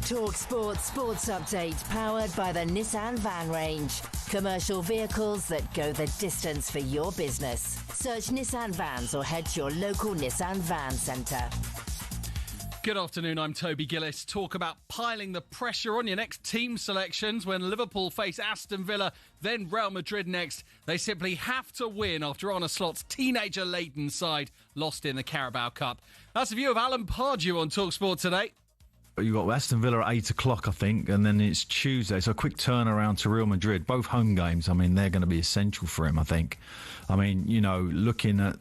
talkSPORT Sports Update, powered by the Nissan Van Range. Commercial vehicles that go the distance for your business. Search Nissan Vans or head to your local Nissan Van Centre. Good afternoon, I'm Toby Gillis. Talk about piling the pressure on your next team selections when Liverpool face Aston Villa, then Real Madrid next. They simply have to win after Arne Slot's teenager-laden side lost in the Carabao Cup. That's a view of Alan Pardew on talkSPORT today. You've got Aston Villa at 8 o'clock, I think, and then it's Tuesday. So a quick turnaround to Real Madrid. Both home games, I mean, they're going to be essential for him, I think. I mean, you know, looking at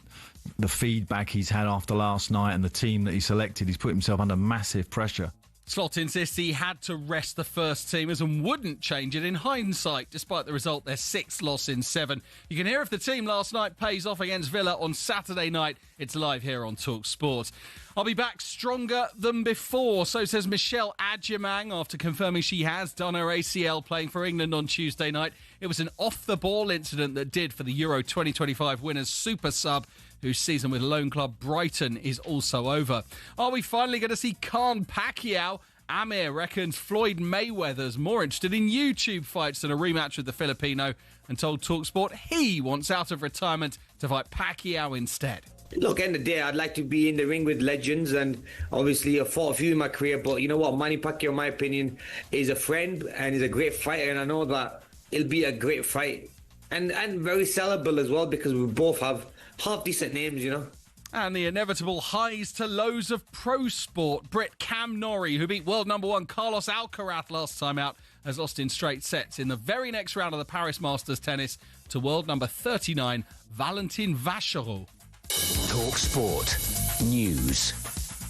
the feedback he's had after last night and the team that he selected, he's put himself under massive pressure. Slot insists he had to rest the first teamers and wouldn't change it in hindsight, despite the result, their 6th loss in 7. You can hear if the team last night pays off against Villa on Saturday night. It's live here on talkSPORT. I'll be back stronger than before, so says Michelle Adjemang after confirming she has done her ACL playing for England on Tuesday night. It was an off-the-ball incident that did for the Euro 2025 winners super sub, whose season with loan club Brighton is also over. Are we finally going to see Khan Pacquiao? Amir reckons Floyd Mayweather's more interested in YouTube fights than a rematch with the Filipino, and told talkSPORT he wants out of retirement to fight Pacquiao instead. Look, end of the day, I'd like to be in the ring with legends, and obviously I've fought a few in my career, but you know what, Manny Pacquiao, in my opinion, is a friend and he's a great fighter, and I know that it'll be a great fight and very sellable as well, because we both have half decent names, you know. And the inevitable highs to lows of pro sport. Brit Cam Norrie, who beat world number 1 Carlos Alcaraz last time out, has lost in straight sets in the very next round of the Paris Masters tennis to world number 39 Valentin Vachereau. talkSPORT News.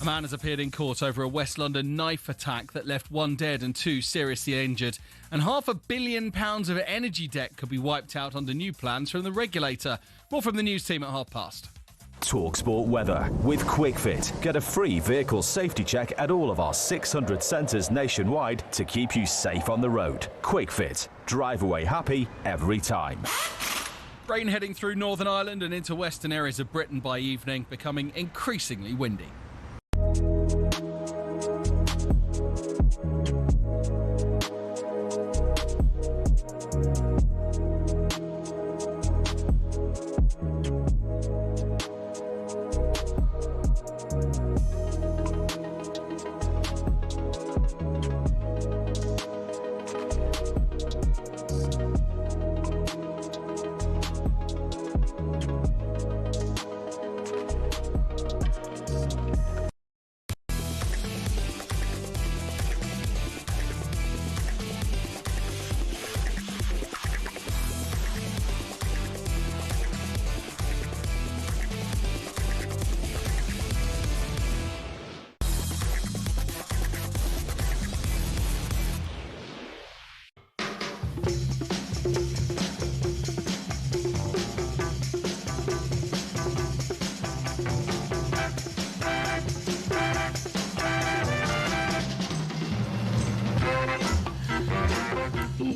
A man has appeared in court over a West London knife attack that left 1 dead and 2 seriously injured. And £500 million of energy debt could be wiped out under new plans from the regulator. More from the news team at past. talkSPORT weather with QuickFit. Get a free vehicle safety check at all of our 600 centres nationwide to keep you safe on the road. QuickFit. Drive away happy every time. Rain heading through Northern Ireland and into western areas of Britain by evening, becoming increasingly windy.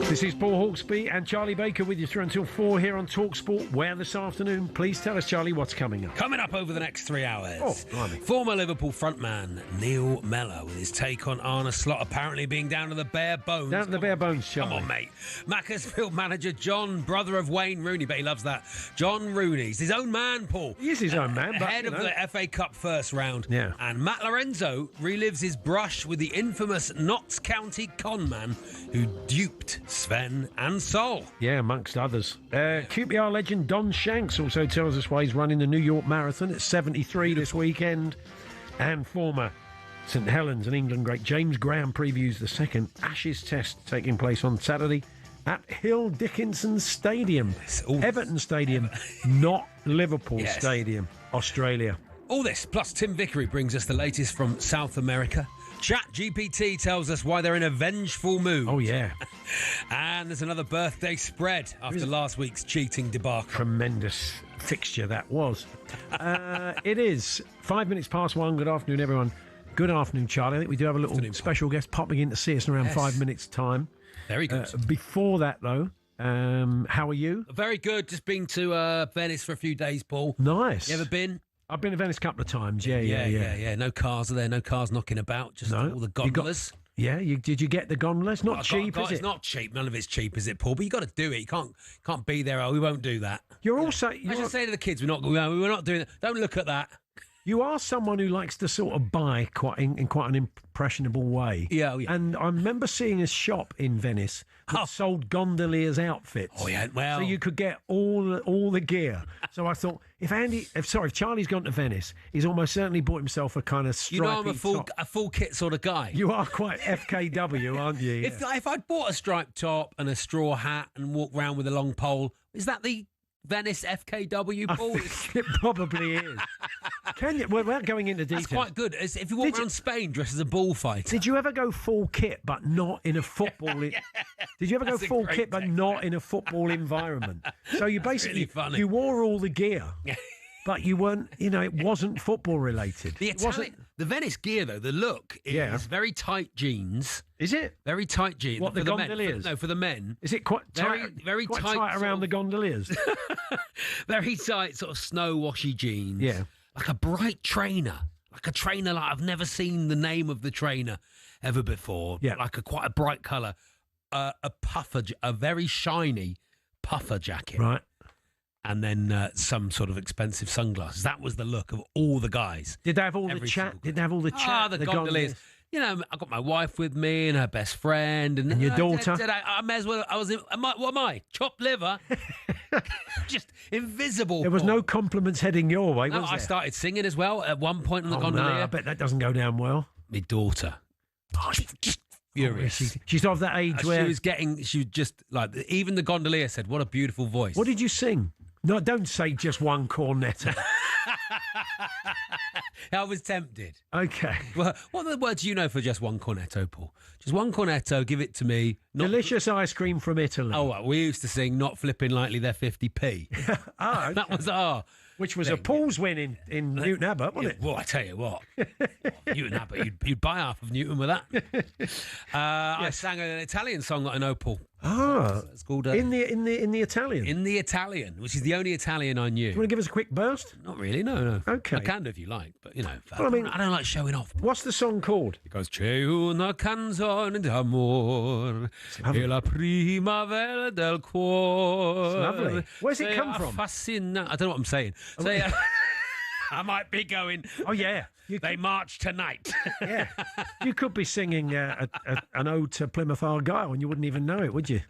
This is Paul Hawksbee and Charlie Baker with you through until 4 here on talkSPORT. Where this afternoon? Please tell us, Charlie, what's coming up. Coming up over the next 3 hours. Oh, blimey. Former Liverpool frontman Neil Mellor with his take on Arne Slot apparently being down to the bare bones. Down to the bare bones, Charlie. Come on, mate. Macclesfield manager John, brother of Wayne Rooney, but he loves that. John Rooney's his own man, Paul. He is his own man, but, Head of the FA Cup first round. Yeah. And Matt Lorenzo relives his brush with the infamous Notts County conman who duped Sven and Sol. Yeah, amongst others. QPR legend Don Shanks also tells us why he's running the New York Marathon at 73 this weekend. And former St Helens and England great James Graham previews the second Ashes test taking place on Saturday at Hill Dickinson Stadium. Everton Stadium, not Liverpool Stadium, Australia. All this, plus Tim Vickery brings us the latest from South America. ChatGPT tells us why they're in a vengeful mood. Oh, yeah. And there's another birthday spread after last week's cheating debacle. Tremendous fixture that was. It is 5 minutes past 1. Good afternoon, everyone. Good afternoon, Charlie. I think we do have a little special guest popping in to see us in around 5 minutes' time. Very good. Before that, though, how are you? Very good. Just been to Venice for a few days, Paul. Nice. You ever been? I've been to Venice a couple of times. Yeah. No cars are there. No cars knocking about. Just all the gondolas. Yeah, did you get the gondola? It's not cheap, is it? It's not cheap. None of it's cheap, is it, Paul? But you got to do it. You can't be there. Oh, we won't do that. You're I should say to the kids, we're not doing that. Don't look at that. You are someone who likes to sort of buy in quite an impressionable way. Yeah, yeah. And I remember seeing a shop in Venice that sold gondoliers outfits. Oh yeah, well, so you could get all the gear. So I thought, if Charlie's gone to Venice, he's almost certainly bought himself a kind of stripy I'm a full kit sort of guy. You are quite FKW, aren't you? Yeah. If I'd bought a striped top and a straw hat and walked around with a long pole, is that the Venice FKW, Paul? It probably is. Can you? Well, without going into detail, that's quite good. If you walk around Spain dressed as a bullfighter. Did you ever go full kit but not in a football? Did you ever go full kit but not in a football environment? So you basically you wore all the gear, but you weren't. It wasn't football related. The Venice gear though, the look is very tight jeans. Is it very tight jeans? What, the gondoliers? For the men. Is it quite tight? Very quite tight around the gondoliers. Very tight, sort of snow washy jeans. Yeah. Like a bright trainer. Like a trainer like I've never seen the name of the trainer ever before. Yeah. Like quite a bright colour. A very shiny puffer jacket. Right. And then some sort of expensive sunglasses. That was the look of all the guys. Did they have all the chat? Did they have all the chat? Ah, the gondoliers. I got my wife with me and her best friend. And your daughter? I may as well. What am I? Chopped liver? Just invisible. There was no compliments heading your way, was there? I started singing as well at one point on the gondolier. No, I bet that doesn't go down well. My daughter. Just furious. She's of that age where... She was just like... Even the gondolier said, what a beautiful voice. What did you sing? No, don't say just one cornetto. I was tempted. Okay. Well, what are the words you know for just one cornetto, Paul? Just one cornetto, give it to me. Delicious ice cream from Italy. Oh, well, we used to sing Not Flipping Lightly Their 50p. Okay. That was our... Which was a Paul's win in Newton Abbott, wasn't it? Well, I tell you what, Newton Abbott, you'd buy half of Newton with that. I sang an Italian song that I know, Paul. It's called in the Italian. In the Italian, which is the only Italian I knew. Do you want to give us a quick burst? Not really, no. Okay, I can if you like, but well, I don't like showing off. What's the song called? It goes C'è una canzone d'amor e la primavera del cuore. It's lovely. Where's it come from? I don't know what I'm saying. I might be going. Oh yeah, they march tonight. Yeah, you could be singing an ode to Plymouth Argyle, and you wouldn't even know it, would you?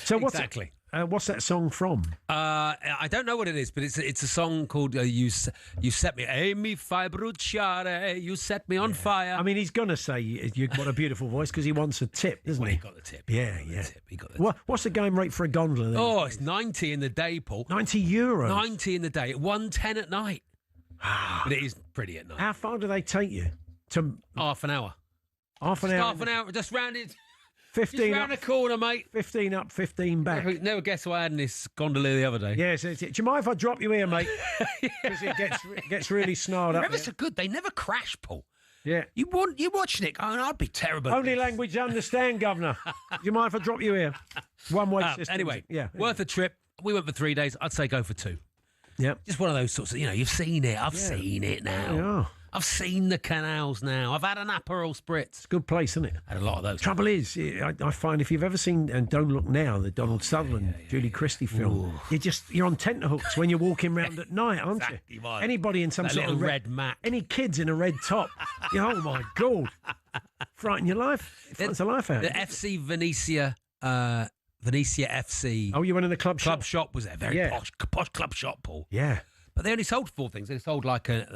So exactly. What's that song from? I don't know what it is, but it's a song called "You Set Me." E mi fai bruciare. You set me on fire. I mean, he's gonna say you've got a beautiful voice because he wants a tip, doesn't he? He got the tip. Yeah. He got the tip. What's the going rate for a gondola? Then? Oh, it's 90 in the day, Paul. €90. 90 in the day. 110 at night. But it is pretty at night. How far do they take you? To half an hour. Half an hour. Just rounded. 15 just round up, the corner, mate. 15 up, 15 back. Never guess what I had in this gondola the other day. Yes. Do you mind if I drop you here, mate? Because it gets really snarled up. Never so good. They never crash, Paul. Yeah. You're watching it going, I'd be terrible. Only language I understand, Governor. Do you mind if I drop you here? One way system. Anyway, worth a trip. We went for 3 days. I'd say go for 2. Yep. Just one of those sorts of, you've seen it. I've seen it now. Yeah. I've seen the canals now. I've had an Aperol Spritz. It's a good place, isn't it? Had a lot of those. Trouble is, I find if you've ever seen And Don't Look Now, the Donald Sutherland, Julie Christie film, you're on tenterhooks when you're walking around at night, aren't you? Right. Anybody in some that sort of red mat. Any kids in a red top, oh my God, frighten your life. It frightens the life out. The FC Venecia FC. Oh, you went in the club shop? Club shop was there. Very posh club shop, Paul. Yeah. But they only sold 4 things. They sold like an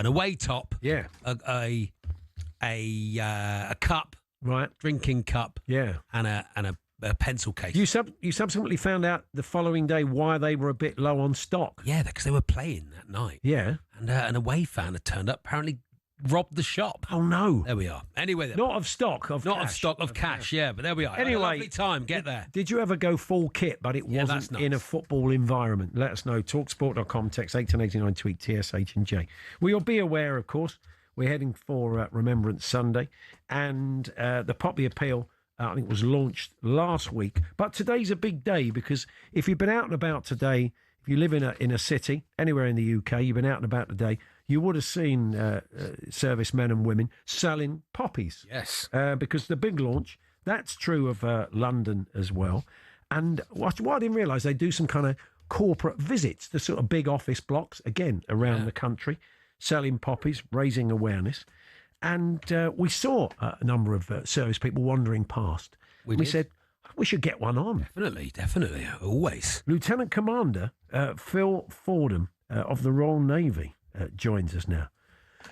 away top. Yeah. A cup. Right. Drinking cup. Yeah. And a pencil case. You subsequently found out the following day why they were a bit low on stock. Yeah, because they were playing that night. Yeah. And an away fan had turned up, apparently robbed the shop. Oh, no. There we are. Anyway. Not of stock, of Not cash. of stock, of cash, yeah, but there we are. Anyway. Lovely time, get there. Did you ever go full kit, but it wasn't nice. in a football environment? Let us know. Talksport.com, text 1889, tweet TSH and J. Well, you'll be aware, of course, we're heading for Remembrance Sunday, and the Poppy Appeal, I think, was launched last week. But today's a big day because if you've been out and about today, if you live in a city, anywhere in the UK, you've been out and about today, you would have seen servicemen and women selling poppies. Yes. Because the big launch, that's true of London as well. And what I didn't realise, they do some kind of corporate visits to sort of big office blocks, again, around the country, selling poppies, raising awareness. And we saw a number of service people wandering past. We said, we should get one on. Definitely, always. Lieutenant Commander Phil Fordham of the Royal Navy joins us now.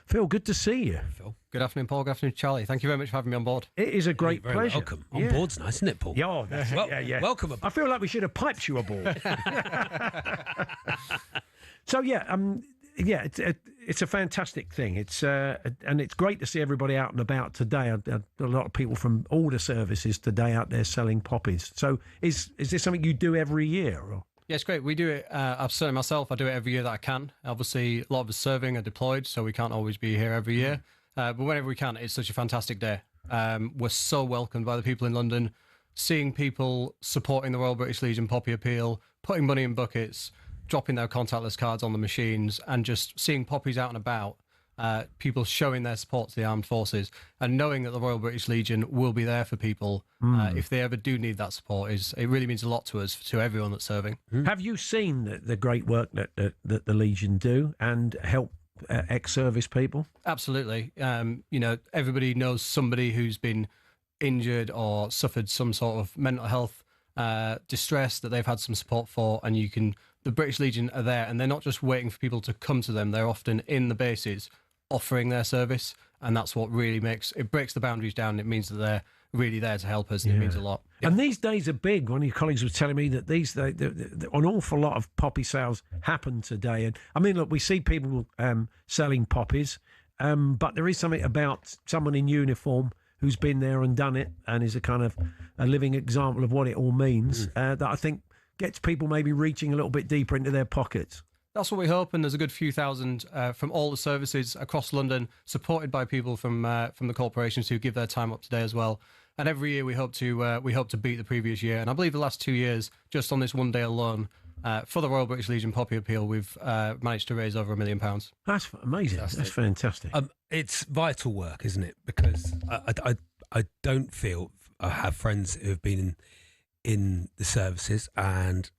Phil, good to see you. Phil. Good afternoon, Paul. Good afternoon, Charlie. Thank you very much for having me on board. It is a great pleasure. Welcome. On board's nice, isn't it, Paul? Yeah, Welcome. I feel like we should have piped you aboard. So, it's a fantastic thing. It's and it's great to see everybody out and about today. A lot of people from all the services today out there selling poppies. So is this something you do every year? Or? Yeah, it's great. We do it, certainly myself, I do it every year that I can. Obviously, a lot of us serving are deployed, so we can't always be here every year. But whenever we can, it's such a fantastic day. We're so welcomed by the people in London, seeing people supporting the Royal British Legion Poppy Appeal, putting money in buckets, dropping their contactless cards on the machines, and just seeing poppies out and about, people showing their support to the armed forces, and knowing that the Royal British Legion will be there for people if they ever do need that support. It really means a lot to us, to everyone that's serving. Have you seen the great work that the Legion do and help ex-service people? Absolutely. Everybody knows somebody who's been injured or suffered some sort of mental health distress that they've had some support for, and the British Legion are there, and they're not just waiting for people to come to them. They're often in the bases offering their service, and that's what really breaks the boundaries down. It means that they're really there to help us, and it means a lot. And these days are big. One of your colleagues was telling me that an awful lot of poppy sales happen today. And I mean, look, we see people selling poppies, but there is something about someone in uniform who's been there and done it and is a kind of a living example of what it all means that I think gets people maybe reaching a little bit deeper into their pockets. That's what we hope, and there's a good few thousand from all the services across London, supported by people from the corporations who give their time up today as well. And every year we hope to beat the previous year. And I believe the last 2 years, just on this one day alone, for the Royal British Legion Poppy Appeal, we've managed to raise over £1 million. That's amazing. That's fantastic. It's vital work, isn't it? Because I don't feel I have friends who have been in the services, and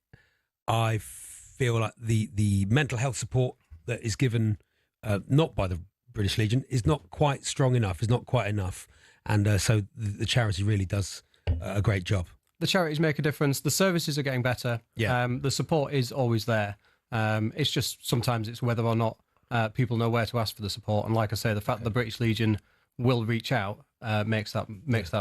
I feel like the mental health support that is given not by the British Legion is not quite strong enough, is not quite enough, and so the charity really does a great job. The charities make a difference. The services are getting better. Yeah. The support is always there. It's just sometimes it's whether or not people know where to ask for the support, and like I say, the fact that the British Legion will reach out makes that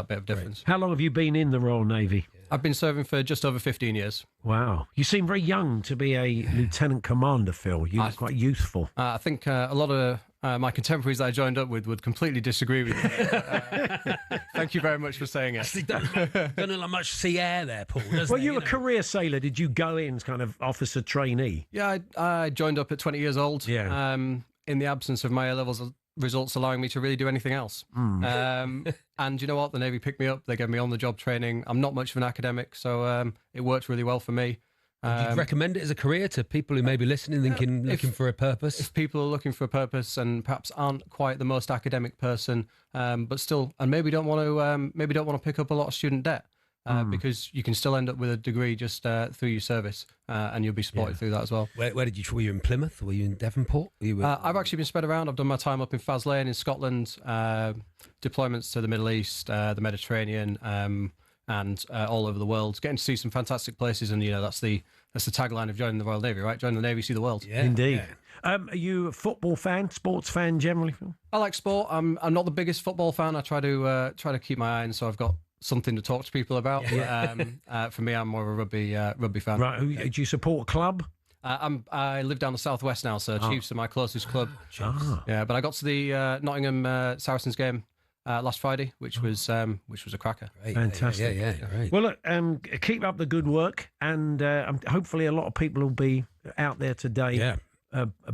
bit of difference. How long have you been in the Royal Navy? I've been serving for just over 15 years. Wow. You seem very young to be a lieutenant commander, Phil. You're quite youthful. I think a lot of my contemporaries that I joined up with would completely disagree with me. Thank you very much for saying it. Don't look like much sea air there, Paul. Well, you're a career sailor. Did you go in as kind of officer trainee? Yeah, I joined up at 20 years old. Yeah. In the absence of my A-levels results allowing me to really do anything else. And you know what? The Navy picked me up. They gave me on-the-job training. I'm not much of an academic, so it worked really well for me. You'd recommend it as a career to people who may be listening, looking for a purpose? If people are looking for a purpose and perhaps aren't quite the most academic person, but still, and maybe don't want to pick up a lot of student debt, because you can still end up with a degree just through your service, and you'll be supported through that as well. Where did you? Were you in Plymouth? Were you in Devonport? I've actually been spread around. I've done my time up in Faslane in Scotland, deployments to the Middle East, the Mediterranean, and all over the world. Getting to see some fantastic places, and that's the tagline of joining the Royal Navy, right? Join the Navy, see the world. Yeah, indeed. Yeah. Are you a football fan, sports fan generally, Phil? I like sport. I'm not the biggest football fan. I try to keep my eye on, so I've got something to talk to people about. Yeah. For me, I'm more of a rugby fan. Right. Do you support a club? I live down the southwest now, so Chiefs are my closest club. Yeah, but I got to the Nottingham Saracens game last Friday, which was a cracker. Great. Fantastic. Yeah, great. Well, look, keep up the good work, and hopefully a lot of people will be out there today. Yeah.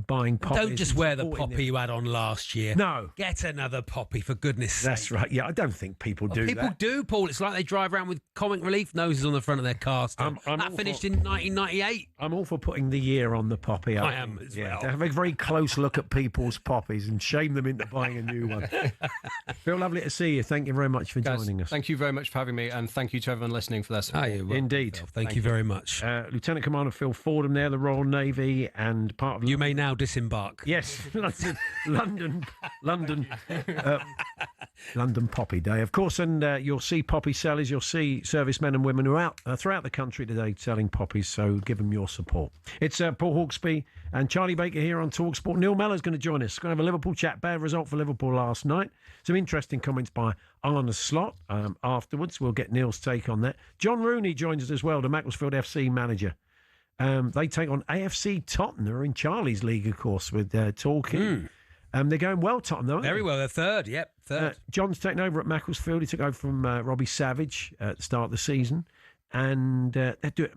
buying poppies. Don't just wear the poppy you had on last year. No. Get another poppy, for goodness sake. That's right. Yeah, I don't think people do that. People do, Paul. It's like they drive around with comic relief noses on the front of their car still. That finished in 1998. I'm all for putting the year on the poppy. I am as well. To have a very close look at people's poppies and shame them into buying a new one. Phil, lovely to see you. Thank you very much for joining us. Thank you very much for having me, and thank you to everyone listening for their support. Indeed. Thank you very much. Lieutenant Commander Phil Fordham there, the Royal Navy, and part of... You may now disembark. Yes, London Poppy Day, of course, and you'll see poppy sellers, you'll see servicemen and women who are out throughout the country today selling poppies, so give them your support. It's Paul Hawksbee and Charlie Baker here on talkSPORT. Neil Mellor's going to join us. Going to have a Liverpool chat. Bad result for Liverpool last night. Some interesting comments by Arne Slot afterwards. We'll get Neil's take on that. John Rooney joins us as well, the Macclesfield FC manager. They take on AFC Tottenham. They're in Charlie's league, of course, with Torquay. They're going well, Tottenham, though. Very well. They're third. Yep, third. John's taken over at Macclesfield. He took over from Robbie Savage at the start of the season. And they're doing,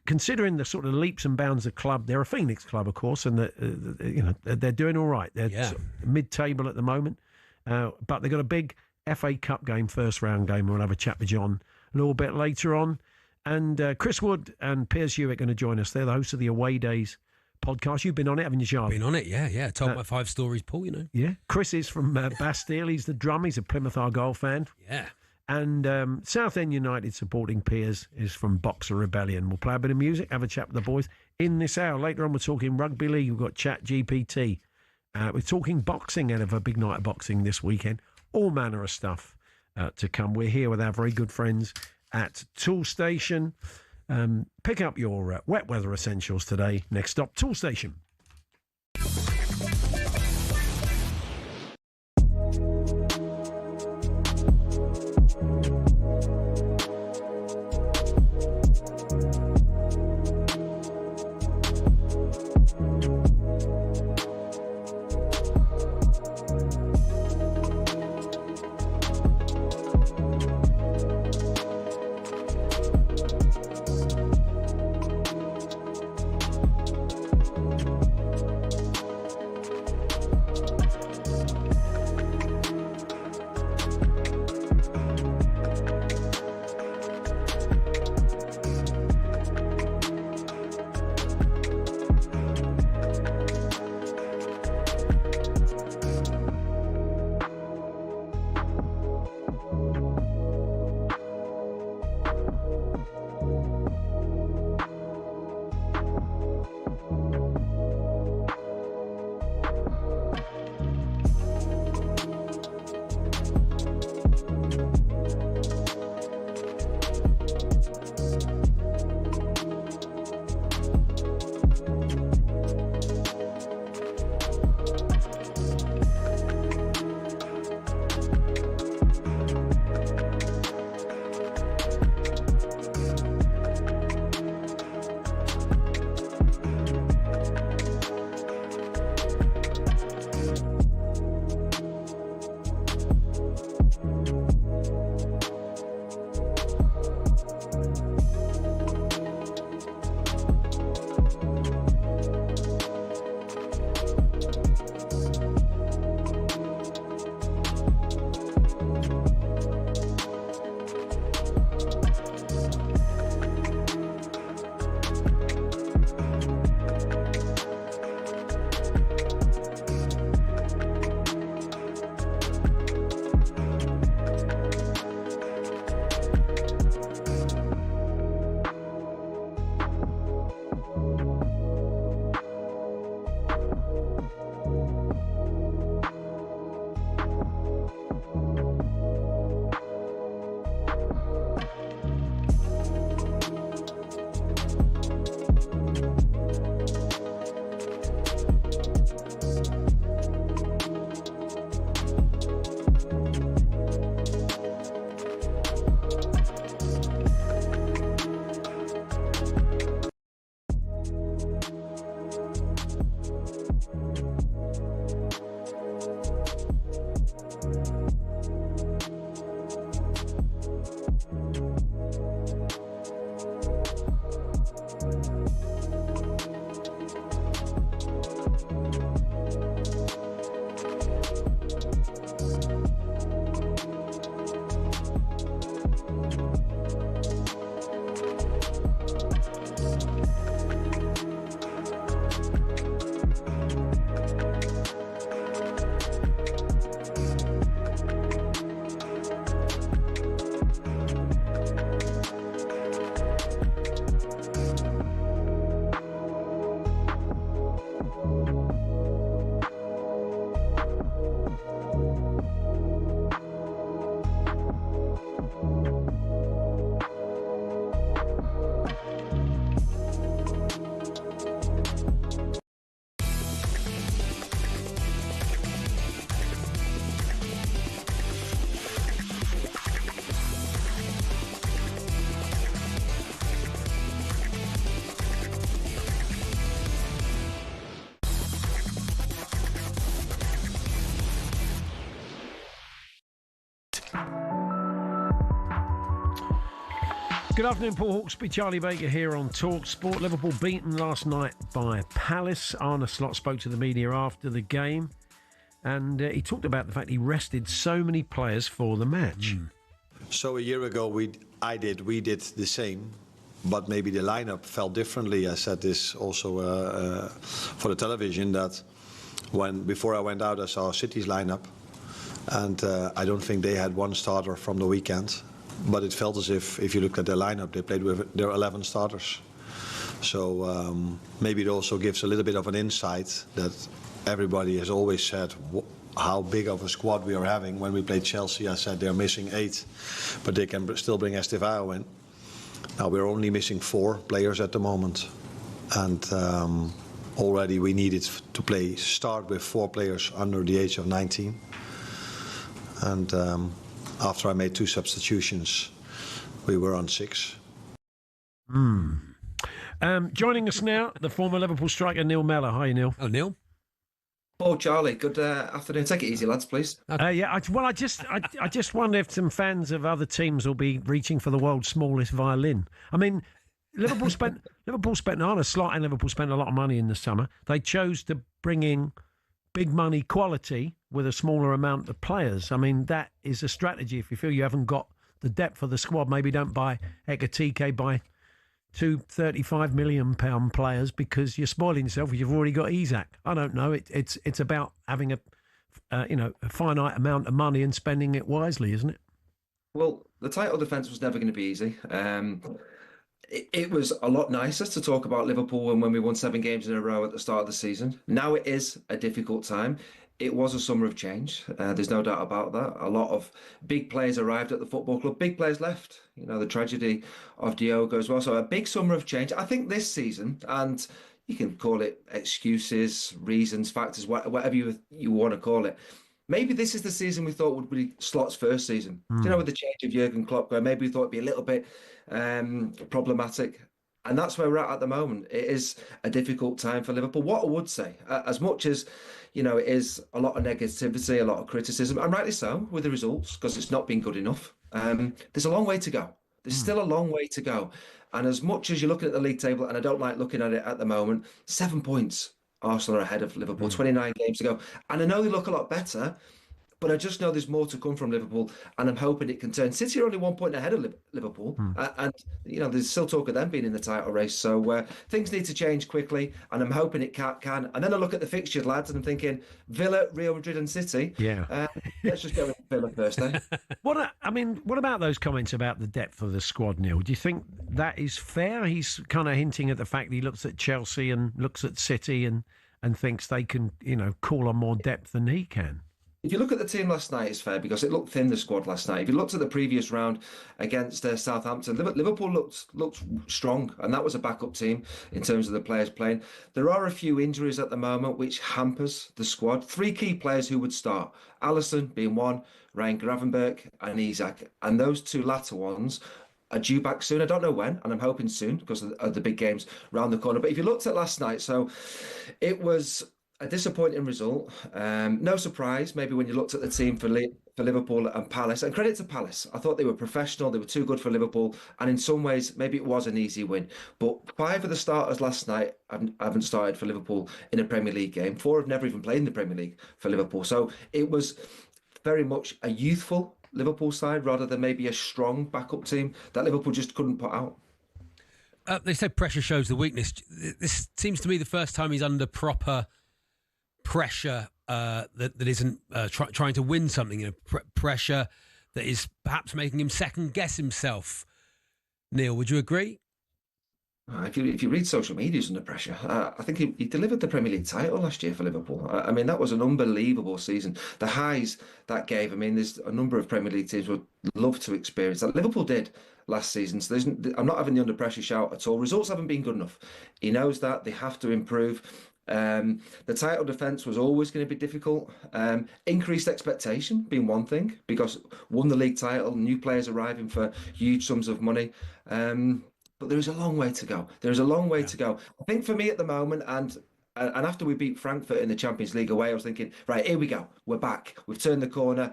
considering the sort of leaps and bounds of the club, they're a Phoenix club, of course, and they're doing all right. They're sort of mid-table at the moment. But they've got a big FA Cup game, first round game. We'll have a chat with John a little bit later on. And Chris Wood and Piers Hewitt are going to join us. They're the hosts of the Away Days podcast. You've been on it, haven't you, Charlie? Been on it, yeah. Told my 5 stories, Paul, you know. Yeah. Chris is from Bastille. He's the drummer. He's a Plymouth Argyle fan. Yeah. And Southend United supporting Piers is from Boxer Rebellion. We'll play a bit of music, have a chat with the boys in this hour. Later on, we're talking rugby league. We've got ChatGPT. We're talking boxing out of a big night of boxing this weekend. All manner of stuff to come. We're here with our very good friends at Tool Station. Pick up your wet weather essentials today. Next stop, Tool Station. Good afternoon, Paul Hawksbee, Charlie Baker here on talkSPORT. Liverpool beaten last night by Palace. Arne Slot spoke to the media after the game, and he talked about the fact he rested so many players for the match. So a year ago, we did the same, but maybe the lineup felt differently. I said this also for the television, that before I went out, I saw City's lineup, and I don't think they had one starter from the weekend. But it felt as if you looked at their lineup, they played with their 11 starters. So maybe it also gives a little bit of an insight that everybody has always said how big of a squad we are having. When we played Chelsea, I said they're missing 8, but they can still bring Estevao in. Now we're only missing 4 players at the moment. And already we needed to start with 4 players under the age of 19. And after I made 2 substitutions, we were on 6. Joining us now, the former Liverpool striker Neil Mellor. Hi, Neil. Oh, Neil. Oh, Charlie. Good afternoon. Take it easy, lads, please. I just wonder if some fans of other teams will be reaching for the world's smallest violin. I mean, Liverpool spent Arne Slot and Liverpool spent a lot of money in the summer. They chose to bring in big money quality with a smaller amount of players. I mean, that is a strategy. If you feel you haven't got the depth of the squad, maybe don't buy Ekatike, buy 2 £35 million players, because you're spoiling yourself if you've already got Isak. I don't know. It's about having a finite amount of money and spending it wisely, isn't it? Well, the title defence was never going to be easy. It was a lot nicer to talk about Liverpool when we won 7 games in a row at the start of the season. Now it is a difficult time. It was a summer of change. There's no doubt about that. A lot of big players arrived at the football club. Big players left. You know, the tragedy of Diogo as well. So a big summer of change. I think this season, and you can call it excuses, reasons, factors, whatever you want to call it. Maybe this is the season we thought would be Slot's first season. Do you know, with the change of Jurgen Klopp, where maybe we thought it'd be a little bit problematic. And that's where we're at the moment. It is a difficult time for Liverpool. What I would say, as much as, you know, it is a lot of negativity, a lot of criticism, and rightly so with the results, because it's not been good enough. There's a long way to go. There's still a long way to go. And as much as you're looking at the league table, and I don't like looking at it at the moment, 7 points. Arsenal are ahead of Liverpool, 29 games to go. And I know they look a lot better, but I just know there's more to come from Liverpool, and I'm hoping it can turn. City are only 1 point ahead of Liverpool, and you know there's still talk of them being in the title race. So things need to change quickly, and I'm hoping it can. And then I look at the fixtures, lads, and I'm thinking Villa, Real Madrid, and City. Yeah, let's just go with Villa first, then. What about those comments about the depth of the squad, Neil? Do you think that is fair? He's kind of hinting at the fact that he looks at Chelsea and looks at City and thinks they can, you know, call on more depth than he can. If you look at the team last night, it's fair, because it looked thin, the squad last night. If you looked at the previous round against Southampton, Liverpool looked strong, and that was a backup team in terms of the players playing. There are a few injuries at the moment which hampers the squad. 3 key players who would start, Alisson being one, Ryan Gravenberch and Isak, and those 2 latter ones are due back soon. I don't know when, and I'm hoping soon because of the big games round the corner. But if you looked at last night, so it was a disappointing result. No surprise, maybe, when you looked at the team for Liverpool and Palace. And credit to Palace. I thought they were professional. They were too good for Liverpool. And in some ways, maybe it was an easy win. But 5 of the starters last night haven't started for Liverpool in a Premier League game. 4 have never even played in the Premier League for Liverpool. So it was very much a youthful Liverpool side rather than maybe a strong backup team that Liverpool just couldn't put out. They said pressure shows the weakness. This seems to me the first time he's under proper pressure that isn't trying to win something. You know, pressure that is perhaps making him second guess himself. Neil, would you agree? If you read social media, he's under pressure. I think he delivered the Premier League title last year for Liverpool. I mean, that was an unbelievable season. The highs that gave, I mean, there's a number of Premier League teams would love to experience that. Liverpool did last season. So I'm not having the under pressure shout at all. Results haven't been good enough. He knows that. They have to improve. The title defence was always going to be difficult. Increased expectation being one thing, because won the league title, new players arriving for huge sums of money. But there is a long way to go. There is a long way to go. I think for me at the moment, and after we beat Frankfurt in the Champions League away, I was thinking, right, here we go. We're back. We've turned the corner.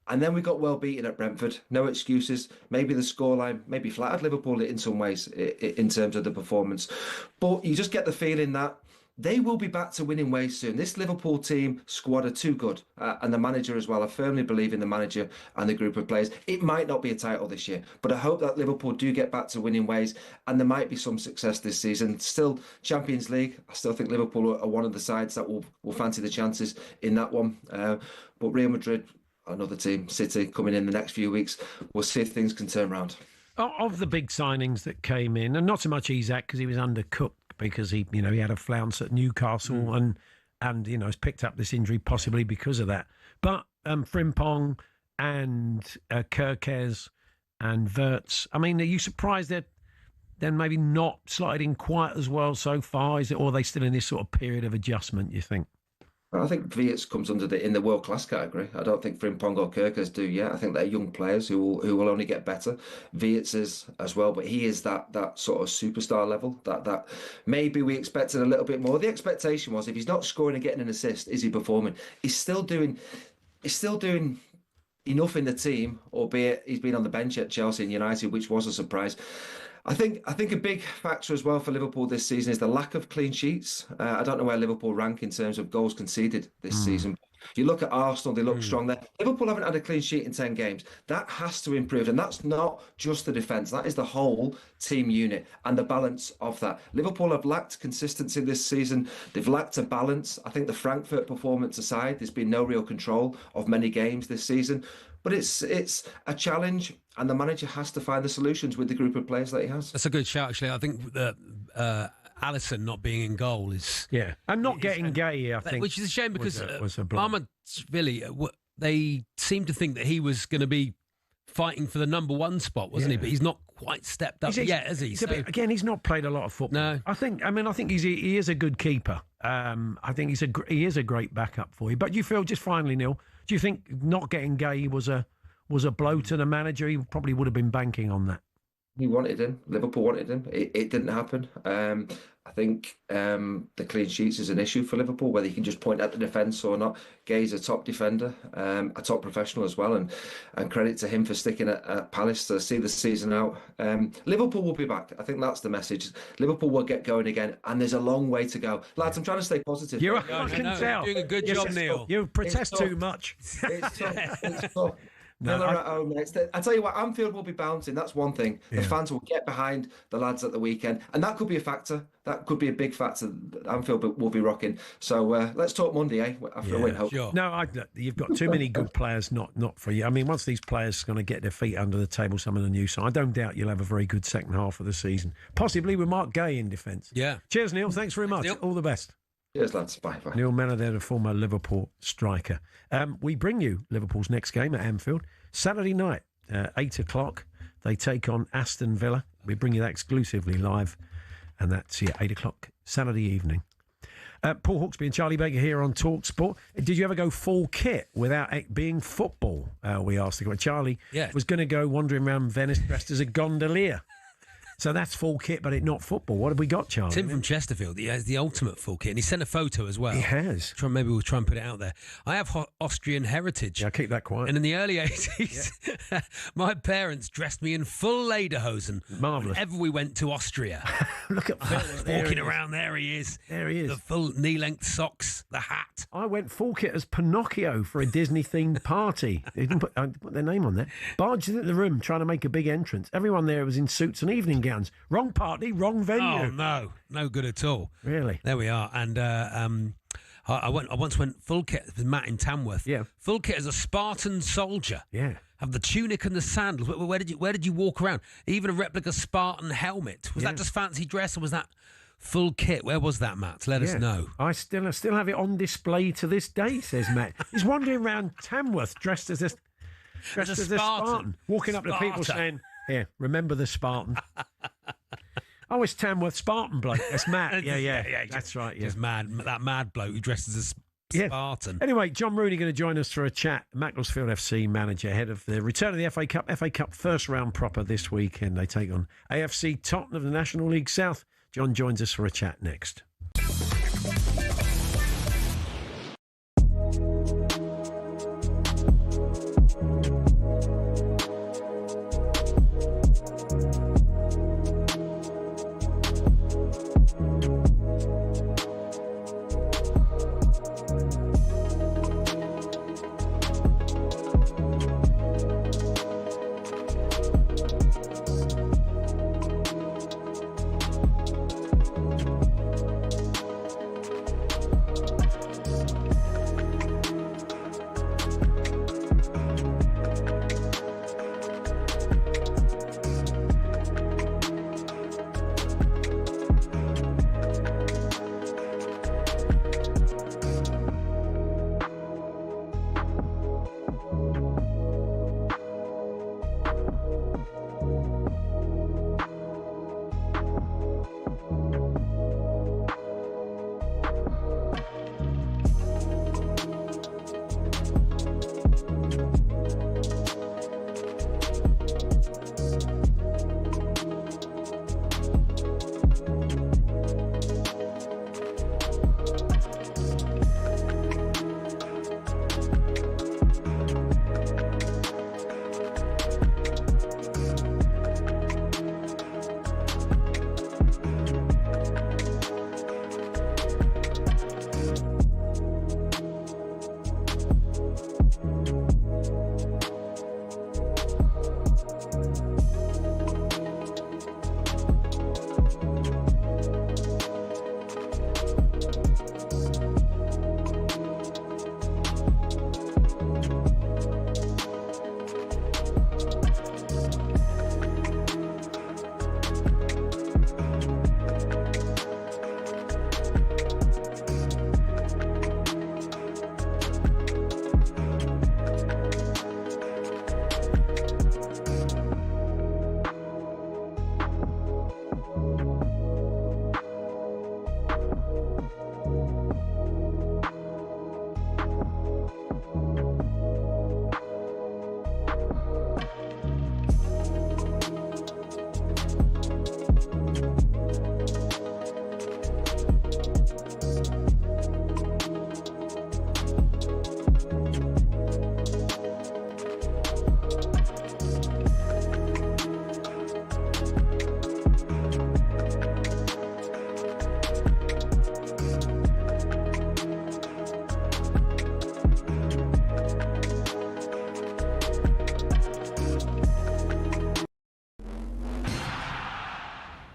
And then we got well beaten at Brentford. No excuses. Maybe the scoreline maybe flattered Liverpool in some ways in terms of the performance. But you just get the feeling that they will be back to winning ways soon. This Liverpool team squad are too good. And the manager as well. I firmly believe in the manager and the group of players. It might not be a title this year, but I hope that Liverpool do get back to winning ways and there might be some success this season. Still, Champions League, I still think Liverpool are one of the sides that will fancy the chances in that one. But Real Madrid, another team, City, coming in the next few weeks, we'll see if things can turn around. Of the big signings that came in, and not so much Isak because he was undercooked because he had a flounce at Newcastle and has picked up this injury possibly because of that. But Frimpong and Kerkez and Wirtz, I mean, are you surprised that they're maybe not sliding quite as well so far? Or are they still in this sort of period of adjustment, you think? I think Wirtz comes under in the world class category. I don't think Frimpong or Kerkez do yet. I think they're young players who will only get better. Wirtz is as well, but he is that sort of superstar level that maybe we expected a little bit more. The expectation was if he's not scoring and getting an assist, is he performing? He's still doing enough in the team, albeit he's been on the bench at Chelsea and United, which was a surprise. I think a big factor as well for Liverpool this season is the lack of clean sheets. I don't know where Liverpool rank in terms of goals conceded this season. You look at Arsenal, they look strong there. Liverpool haven't had a clean sheet in 10 games. That has to improve. And that's not just the defence. That is the whole team unit and the balance of that. Liverpool have lacked consistency this season. They've lacked a balance. I think the Frankfurt performance aside, there's been no real control of many games this season. But it's a challenge, and the manager has to find the solutions with the group of players that he has. That's a good shout, actually. I think that Alisson not being in goal is... Yeah, and not getting Gay, I think. Which is a shame because Ahmedvili, they seemed to think that he was going to be fighting for the number one spot, wasn't he? But he's not quite stepped up yet, has he? Again, he's not played a lot of football. No. I think he is a good keeper. I think he is a great backup for you. But you feel, just finally, Neil, do you think not getting Gay was a blow to the manager? He probably would have been banking on that. He wanted him. Liverpool wanted him. It didn't happen. I think the clean sheets is an issue for Liverpool, whether you can just point at the defence or not. Gay's a top defender, a top professional as well, and credit to him for sticking at Palace to see the season out. Liverpool will be back. I think that's the message. Liverpool will get going again, and there's a long way to go. Lads, I'm trying to stay positive. I can tell. You're doing a good job, Neil. You protest too much. It's tough. It's tough. Villa at home next. I tell you what, Anfield will be bouncing. That's one thing. The fans will get behind the lads at the weekend, and that could be a factor. That could be a big factor. Anfield will be rocking. So let's talk Monday, after a win. Hope. Sure. No, you've got too many good players. Not for you. I mean, once these players are going to get their feet under the table, some of the new side, I don't doubt you'll have a very good second half of the season, possibly with Mark Gay in defence. Yeah. Cheers, Neil. Thanks very much. Neil. All the best. Cheers, lads. Bye. Neil Mellor there, the former Liverpool striker. We bring you Liverpool's next game at Anfield. Saturday night, 8 o'clock. They take on Aston Villa. We bring you that exclusively live. And that's 8 o'clock Saturday evening. Paul Hawksbee and Charlie Baker here on talkSPORT. Did you ever go full kit without it being football? We asked the question. Charlie was going to go wandering around Venice dressed as a gondolier. So that's full kit, but it's not football. What have we got, Charlie? Tim from Chesterfield, he has the ultimate full kit, and he sent a photo as well. He has. Maybe we'll try and put it out there. I have Austrian heritage. Yeah, keep that quiet. And in the early 80s, my parents dressed me in full lederhosen. Marvellous. Whenever we went to Austria. Look at Phil. Walking around, there he is. There he is. The full knee-length socks, the hat. I went full kit as Pinocchio for a Disney-themed party. They didn't put their name on there. Barged into the room trying to make a big entrance. Everyone there was in suits and evening gowns. Wrong party, wrong venue. Oh, no good at all. Really? There we are. And I once went full kit with Matt in Tamworth. Yeah. Full kit as a Spartan soldier. Yeah. Have the tunic and the sandals. Where did you walk around? Even a replica Spartan helmet. Was that just fancy dress, or was that full kit? Where was that, Matt? Let us know. I still have it on display to this day, says Matt. He's wandering around Tamworth dressed as a Spartan. Walking up to people saying, "Here, remember the Spartan." Oh, it's Tamworth Spartan bloke. That's Matt. Yeah. That's right. Yeah. Just that mad bloke who dressed as a Spartan. Anyway, John Rooney going to join us for a chat. Macclesfield FC manager ahead of the return of the FA Cup. FA Cup first round proper this weekend. They take on AFC Tottenham of the National League South. John joins us for a chat next.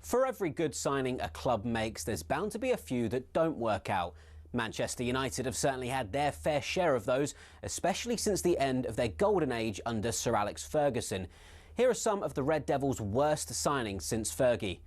For every good signing a club makes, there's bound to be a few that don't work out. Manchester United have certainly had their fair share of those, especially since the end of their golden age under Sir Alex Ferguson. Here are some of the Red Devils' worst signings since Fergie.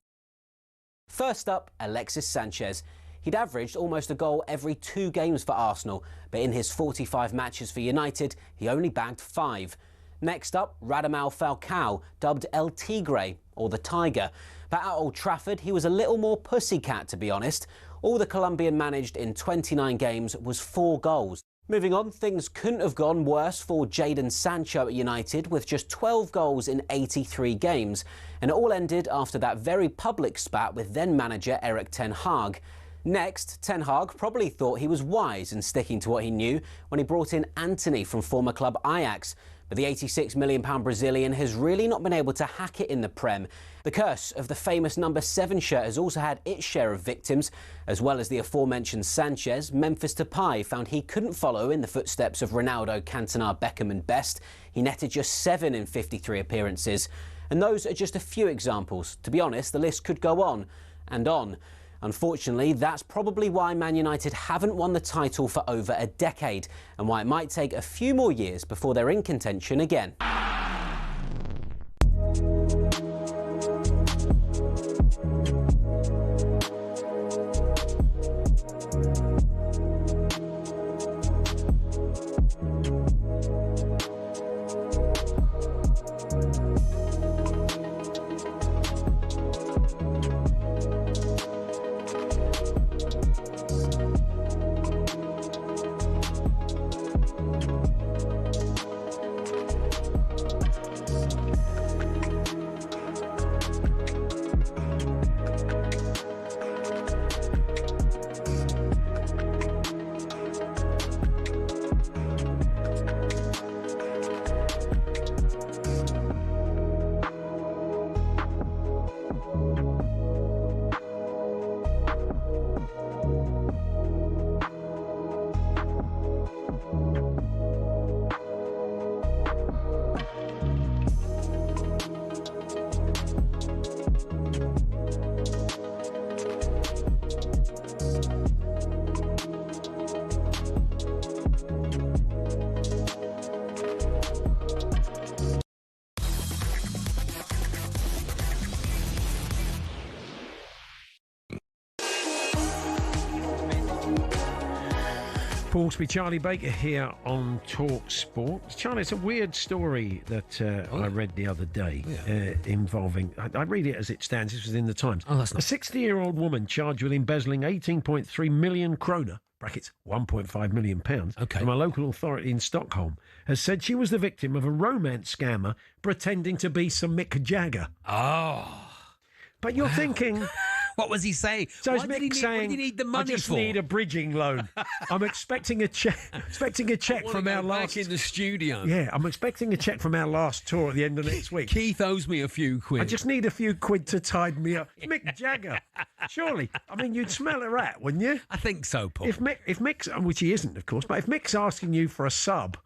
First up, Alexis Sanchez. He'd averaged almost a goal every 2 games for Arsenal, but in his 45 matches for United, he only bagged 5. Next up, Radamel Falcao, dubbed El Tigre, or the Tiger. But at Old Trafford, he was a little more pussycat, to be honest. All the Colombian managed in 29 games was 4 goals. Moving on, things couldn't have gone worse for Jadon Sancho at United, with just 12 goals in 83 games. And it all ended after that very public spat with then-manager Erik ten Hag. Next, Ten Hag probably thought he was wise in sticking to what he knew when he brought in Antony from former club Ajax. But the £86 million Brazilian has really not been able to hack it in the Prem. The curse of the famous number 7 shirt has also had its share of victims. As well as the aforementioned Sanchez, Memphis Depay found he couldn't follow in the footsteps of Ronaldo, Cantona, Beckham and Best. He netted just 7 in 53 appearances. And those are just a few examples. To be honest, the list could go on and on. Unfortunately, that's probably why Man United haven't won the title for over a decade, and why it might take a few more years before they're in contention again. Hawksbee, Charlie Baker here on talkSPORT. Charlie, it's a weird story that I read the other day involving... I read it as it stands. This was in the Times. Oh, that's not... A 60-year-old woman charged with embezzling 18.3 million kroner, brackets, £1.5 million, from a local authority in Stockholm, has said she was the victim of a romance scammer pretending to be some Mick Jagger. Oh. But you're thinking... What was he saying? So what did he need the money I just for? need a bridging loan. I'm expecting a check. From our last back in the studio. Yeah, I'm expecting a check from our last tour at the end of next week. Keith owes me a few quid. I just need a few quid to tide me up. Mick Jagger, surely. I mean, you'd smell a rat, wouldn't you? I think so, Paul. If Mick's, which he isn't, of course, but if Mick's asking you for a sub,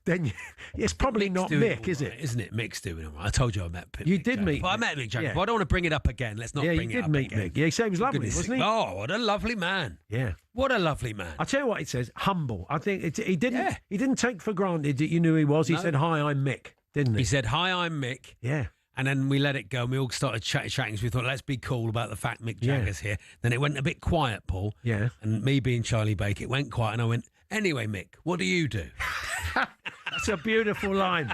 then it's probably not Mick, is it? Isn't it? Mick's doing all right. I told you I met Mick. You did meet. Well, I met Mick Jagger, Yeah. but I don't want to bring it up again. Let's not bring it up again. Yeah, you did meet Mick. Yeah, he said he was lovely, wasn't he? Oh, what a lovely man. Yeah. What a lovely man. I'll tell you what it says, humble. I think he didn't take for granted that you knew he was. He said, "Hi, I'm Mick," didn't he? He said, "Hi, I'm Mick." Yeah. And then we let it go and we all started chatting. So we thought, let's be cool about the fact Mick Jagger's here. Then it went a bit quiet, Paul. Yeah. And me being Charlie Baker, it went quiet and I went, "Anyway, Mick, what do you do?" That's a beautiful line.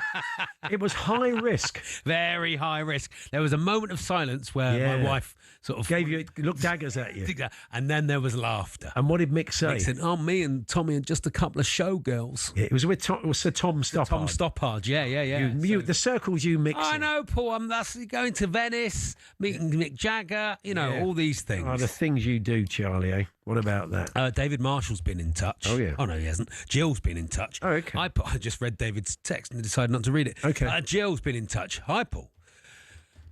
It was high risk. Very high risk. There was a moment of silence where my wife sort of looked daggers at you. And then there was laughter. And what did Mick say? Mick said, "Oh, me and Tommy and just a couple of showgirls." Yeah, it was with Sir Tom Stoppard. Tom Stoppard, yeah. The circles you mix. I know, Paul. That's going to Venice, meeting Mick Jagger, all these things. Oh, the things you do, Charlie, eh? What about that? David Marshall's been in touch. Oh, yeah. Oh, no, he hasn't. Jill's been in touch. Oh, okay. I just read David's text and decided not to read it. Okay. Jill's been in touch. Hi, Paul.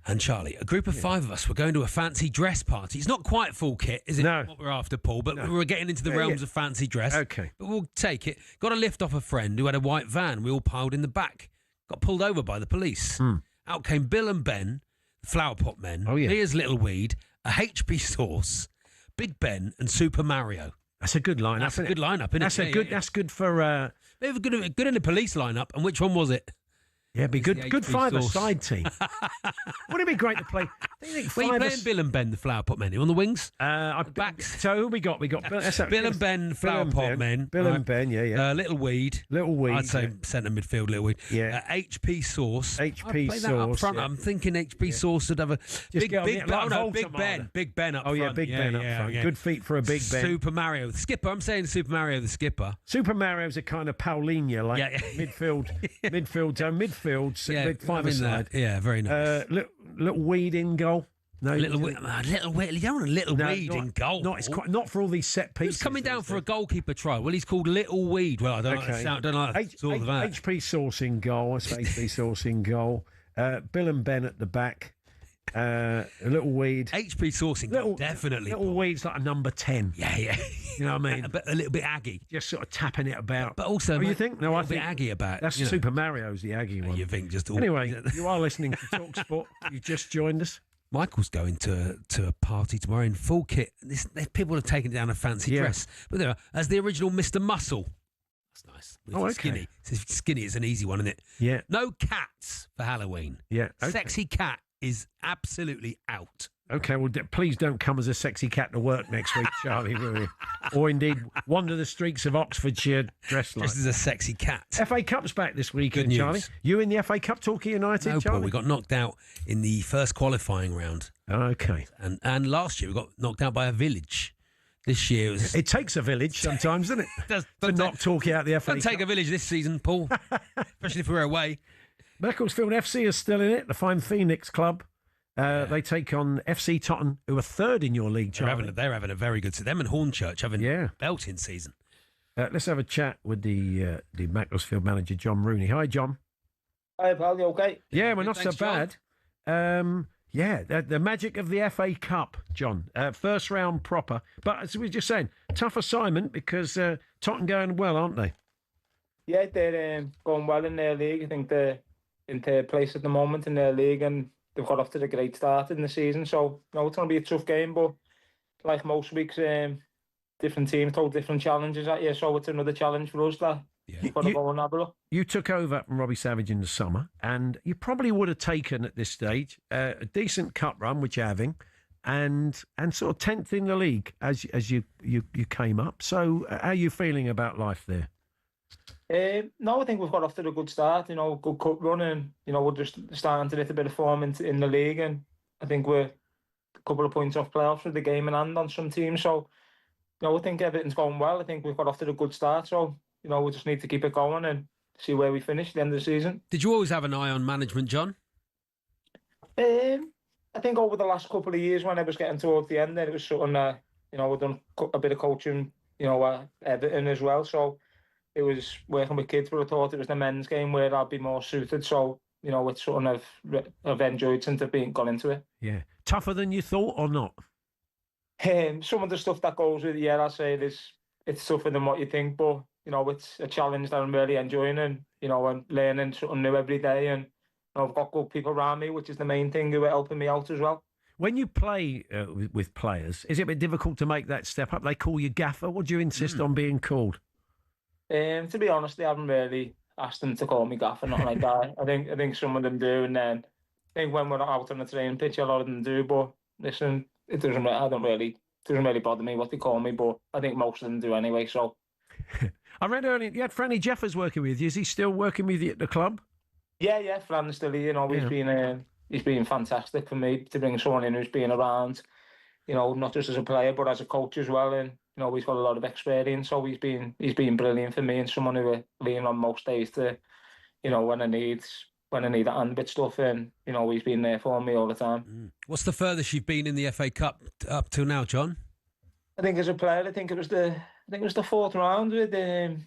And Charlie, a group of 5 of us were going to a fancy dress party. It's not quite full kit, is it? No. What we're after, Paul, but we're getting into the realms of fancy dress. Okay. But we'll take it. Got a lift off a friend who had a white van. We all piled in the back. Got pulled over by the police. Out came Bill and Ben. Flower Pot Men. Oh, yeah. Here's Little Weed, a HP Sauce, Big Ben, and Super Mario. That's a good lineup. That's a good lineup, isn't it? That's good for. They were good in the police lineup. And which one was it? Yeah, be good. Good HP five-a-side team. Wouldn't it be great to play? Were you playing Bill and Ben, the Flower Pot Men? On the wings? Backs. So who we got? We got Bill and Ben, Flower Pot Men. Bill and Ben, yeah. Little Weed. I'd say centre midfield, Little Weed. Yeah. HP Sauce. HP Sauce. That up front. Yeah. I'm thinking HP Sauce would have a Big Ben. Big Ben up front. Oh yeah, Big Ben up front. Yeah. Good feet for a Big Ben. Super Mario, the skipper. I'm saying Super Mario, the skipper. Super Mario's a kind of Paulinho, like midfield zone, five-a-side. Yeah, very nice. Little Weed in goal. No, Little Weed. You don't want a Little Weed in goal. Not, not for all these set pieces. He's coming down for a goalkeeper try. Well, he's called Little Weed. Well, I don't know. HP Sauce in goal. That's HP Sauce in goal. Bill and Ben at the back. Little Weed. HP Sauce in goal, definitely. Little Weed's like a number 10. Yeah. You know what I mean? A little bit aggy. Just sort of tapping it about. But also, you think? No, I think a bit aggy about. That's Super Mario's the aggy one. You think just all. Anyway, you are listening to talkSPORT. You just joined us. Michael's going to a party tomorrow in full kit. People have taken down a fancy dress, but there, as the original Mr. Muscle. That's nice. Skinny. Skinny is an easy one, isn't it? Yeah. No cats for Halloween. Yeah. Okay. Sexy cat is absolutely out. Okay, well, please don't come as a sexy cat to work next week, Charlie, will you? Or indeed wander the streets of Oxfordshire dressed like. Just as a sexy cat. FA Cup's back this weekend, Charlie. You in the FA Cup, Torquay United, no, Charlie? Paul, we got knocked out in the first qualifying round. Okay. And last year we got knocked out by a village. This year it takes a village sometimes, doesn't it? to knock Torquay out the FA Cup. Don't take a village this season, Paul. Especially if we're away. Macclesfield FC is still in it, the fine Phoenix club. They take on FC Tottenham, who are third in your league, Charlie. They're having a very good season. Them and Hornchurch having a belting season. Let's have a chat with the Macclesfield manager, John Rooney. Hi, John. Hi, pal. You okay? Yeah, we're not so bad. The magic of the FA Cup, John. First round proper. But as we were just saying, tough assignment because Tottenham going well, aren't they? Yeah, they're going well in their league. I think they're in third place at the moment in their league, and they've got off to a great start in the season. So, it's going to be a tough game, but like most weeks, different teams throw different challenges at you. So it's another challenge for us that we've got to go and have a look. You took over from Robbie Savage in the summer, and you probably would have taken at this stage a decent cup run, which you're having, and sort of 10th in the league as you came up. So how are you feeling about life there? No, I think we've got off to a good start, good cup run, and, we're just starting to get a bit of form in the league, and I think we're a couple of points off playoffs with the game in hand on some teams, so, I think everything's going well. I think we've got off to a good start, so, we just need to keep it going and see where we finish at the end of the season. Did you always have an eye on management, John? I think over the last couple of years when I was getting towards the end there, it was something, we've done a bit of coaching, at Everton as well, so it was working with kids, but I thought it was the men's game where I'd be more suited. So, it's something I've enjoyed since I've gone into it. Yeah. Tougher than you thought or not? Some of the stuff that goes with it, I'd say it's tougher than what you think, but, it's a challenge that I'm really enjoying, and, I'm learning something new every day, and I've got good people around me, which is the main thing, who are helping me out as well. When you play with players, is it a bit difficult to make that step up? They call you gaffer. What do you insist on being called? To be honest, I haven't really asked them to call me gaffer, not like that. I think some of them do, and then I think when we're not out on the training pitch, a lot of them do. But listen, it doesn't really bother me what they call me, but I think most of them do anyway. So I read earlier you had Franny Jeffers working with you. Is he still working with you at the club? Yeah, Fran's still here. He's been fantastic for me to bring someone in who's been around, not just as a player but as a coach as well, and. He's got a lot of experience, so he's been brilliant for me, and someone who I lean on most days to, when I need a hand with stuff, and he's been there for me all the time. What's the furthest you've been in the FA Cup up till now, John? I think as a player, I think it was the fourth round with I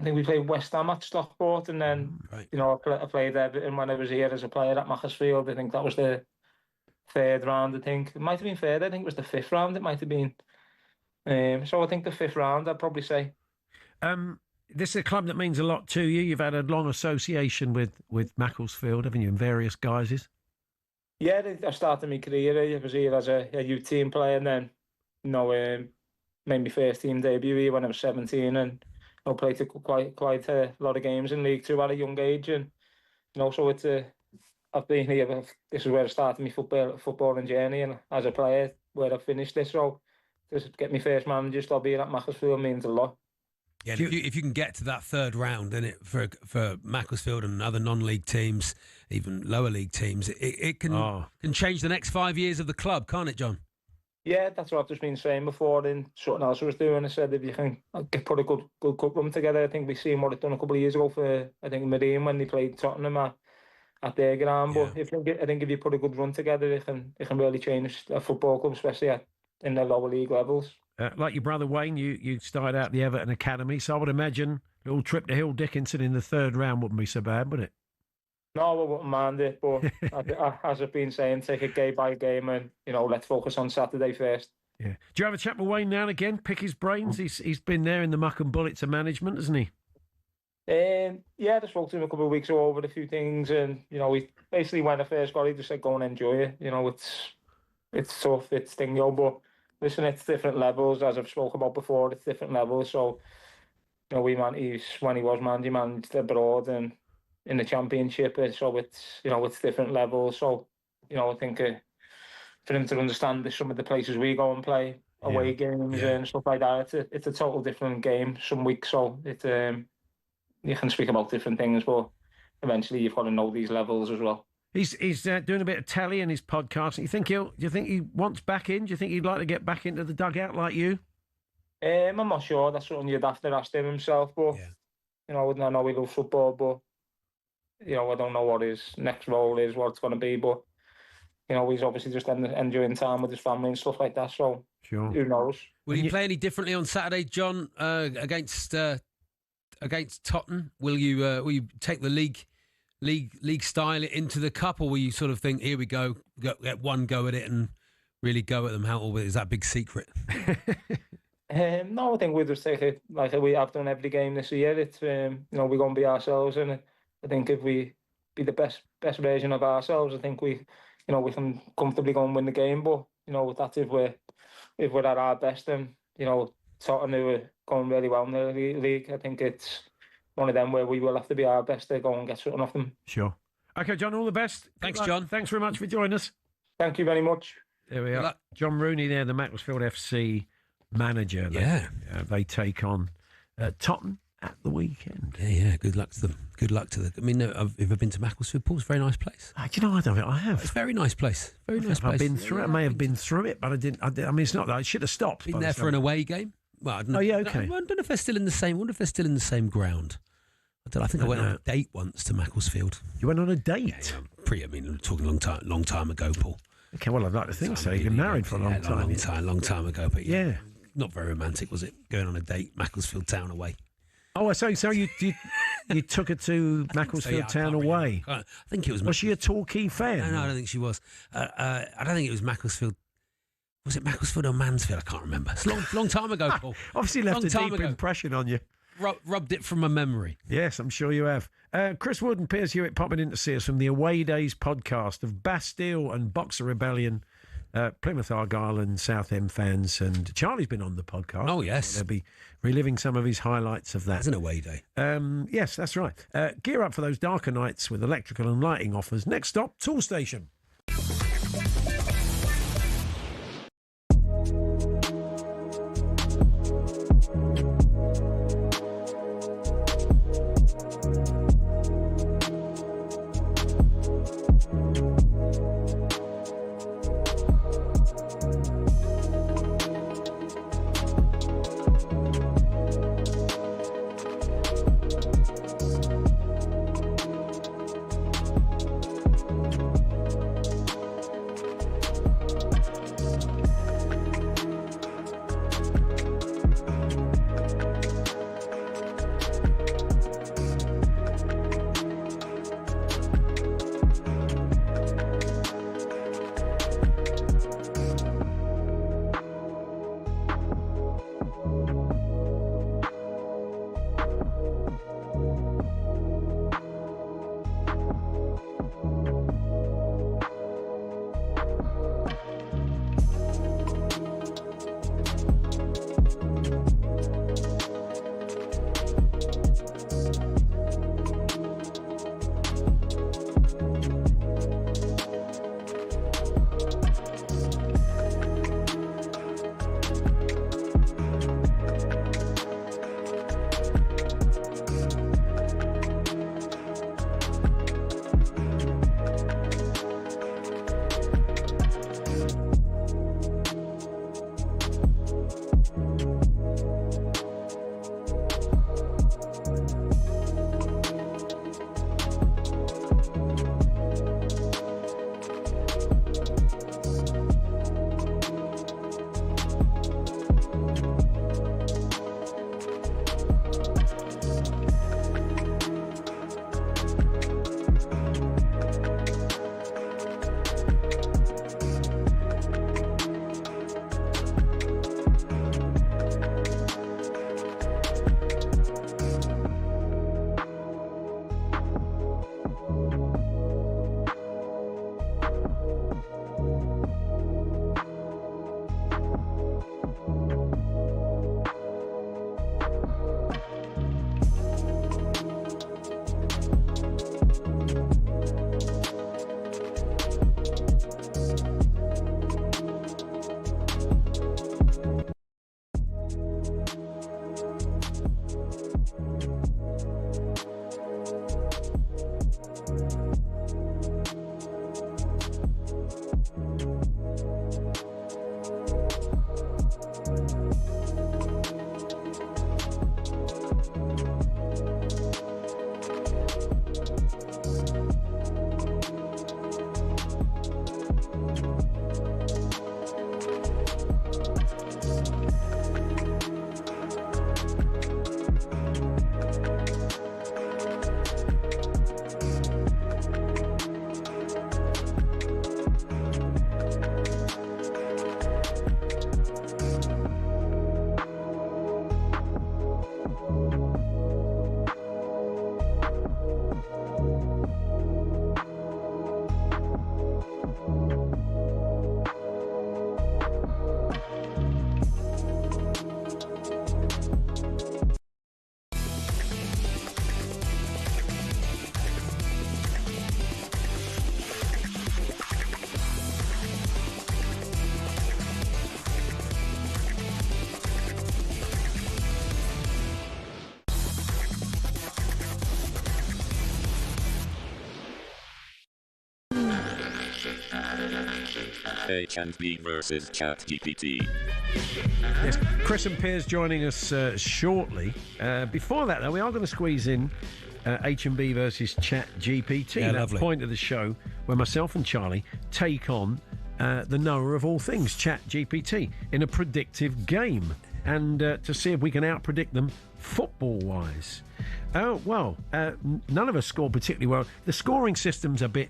think we played West Ham at Stockport, and then I played Everton when I was here as a player at Macclesfield. I think that was the third round. I think it might have been third. I think it was the fifth round. It might have been. So I think the fifth round, I'd probably say. This is a club that means a lot to you. You've had a long association with Macclesfield, haven't you, in various guises? Yeah, I started my career. I was here as a youth team player, and then made my first team debut here when I was 17, and played quite a lot of games in League Two at a young age, and so it's I've been here. This is where I started my footballing journey, and as a player, where I finished this. So to get my first manager job here at Macclesfield means a lot. Yeah, if you can get to that third round, then it for Macclesfield and other non-league teams, even lower league teams, it can change the next 5 years of the club, can't it, John? Yeah, that's what I've just been saying before. In something else I was doing, I said if you can put a good cup run together, I think we've seen what it done a couple of years ago for Madrid when they played Tottenham at their ground. Yeah. But I think if you put a good run together, it can really change a football club, especially in the lower league levels. Like your brother Wayne, you started out the Everton Academy, so I would imagine a little trip to Hill Dickinson in the third round wouldn't be so bad, would it? No, I wouldn't mind it, but as I've been saying, take it game by game, and let's focus on Saturday first. Yeah. Do you have a chat with Wayne now and again? Pick his brains. He's been there in the muck and bullets of management, hasn't he? Yeah, I spoke to him a couple of weeks ago over a few things, and he basically when I first got, he just said go and enjoy it. It's tough, it's stingy, but listen, it's different levels, as I've spoken about before. It's different levels. So when he was man, he managed abroad and in the Championship, so it's different levels. So I think for him to understand some of the places we go and play away games and stuff like that, it's a total different game some weeks. So it you can speak about different things, but eventually you've got to know these levels as well. He's doing a bit of telly in his podcast. Do you think he wants back in? Do you think he'd like to get back into the dugout like you? I'm not sure. That's something you'd have to ask him himself. But I know he loves football, but I don't know what his next role is, what it's going to be. But he's obviously just enjoying time with his family and stuff like that. So who knows? Will you play any differently on Saturday, John? Against Tottenham, will you take the league style into the cup, or will you sort of think, here we go, get one go at it and really go at them? How is that big secret? No, I think we'll just take it like we have done every game this year. It's we're going to be ourselves, and I think if we be the best version of ourselves, I think we can comfortably go and win the game. But that's if we're at our best, and Tottenham who are going really well in the league, I think it's one of them where we will have to be our best to go and get something off them. Sure. Okay, John, all the best. Thanks, John. Thanks very much for joining us. Thank you very much. There we are. John Rooney there, the Macclesfield FC manager. They take on Tottenham at the weekend. Yeah. Good luck to them. Good luck to them. I mean, have you ever been to Macclesfield, Paul? It's a very nice place. I have. It's a very nice place. Very nice place. I've been through it. I may have been through it, but I didn't. I mean, it's not that I should have stopped. Been there for an away game. Well, I don't know. Oh yeah, okay. I don't know if they're still in the same. I wonder if they're still in the same ground. I think I went on a date once to Macclesfield. You went on a date? Yeah, I'm talking long time ago, Paul. Okay, well, I'd like to think so. You've been married for a long time. Long time ago, but yeah, not very romantic, was it? Going on a date, Macclesfield Town away. Oh, so you took her to Macclesfield Town away? I think it was. Was she a Torquay fan? No, I don't think she was. I don't think it was Macclesfield. Was it Macclesfield or Mansfield? I can't remember. It's a long time ago, Paul. Obviously left a deep impression on you. Rubbed it from my memory. Yes, I'm sure you have. Chris Wood and Piers Hewitt popping in to see us from the Away Days podcast of Bastille and Boxer Rebellion, Plymouth Argyle and Southend fans. And Charlie's been on the podcast. Oh, yes. They'll be reliving some of his highlights of that. It's an away day. Yes, that's right. Gear up for those darker nights with electrical and lighting offers. Next stop, Toolstation. H&B versus ChatGPT. Yes, Chris and Piers joining us shortly. Before that, though, we are going to squeeze in H&B versus ChatGPT. Yeah, That's lovely. the point of the show where myself and Charlie take on the knower of all things, ChatGPT, in a predictive game, and to see if we can out-predict them football-wise. None of us scored particularly well. The scoring system's a bit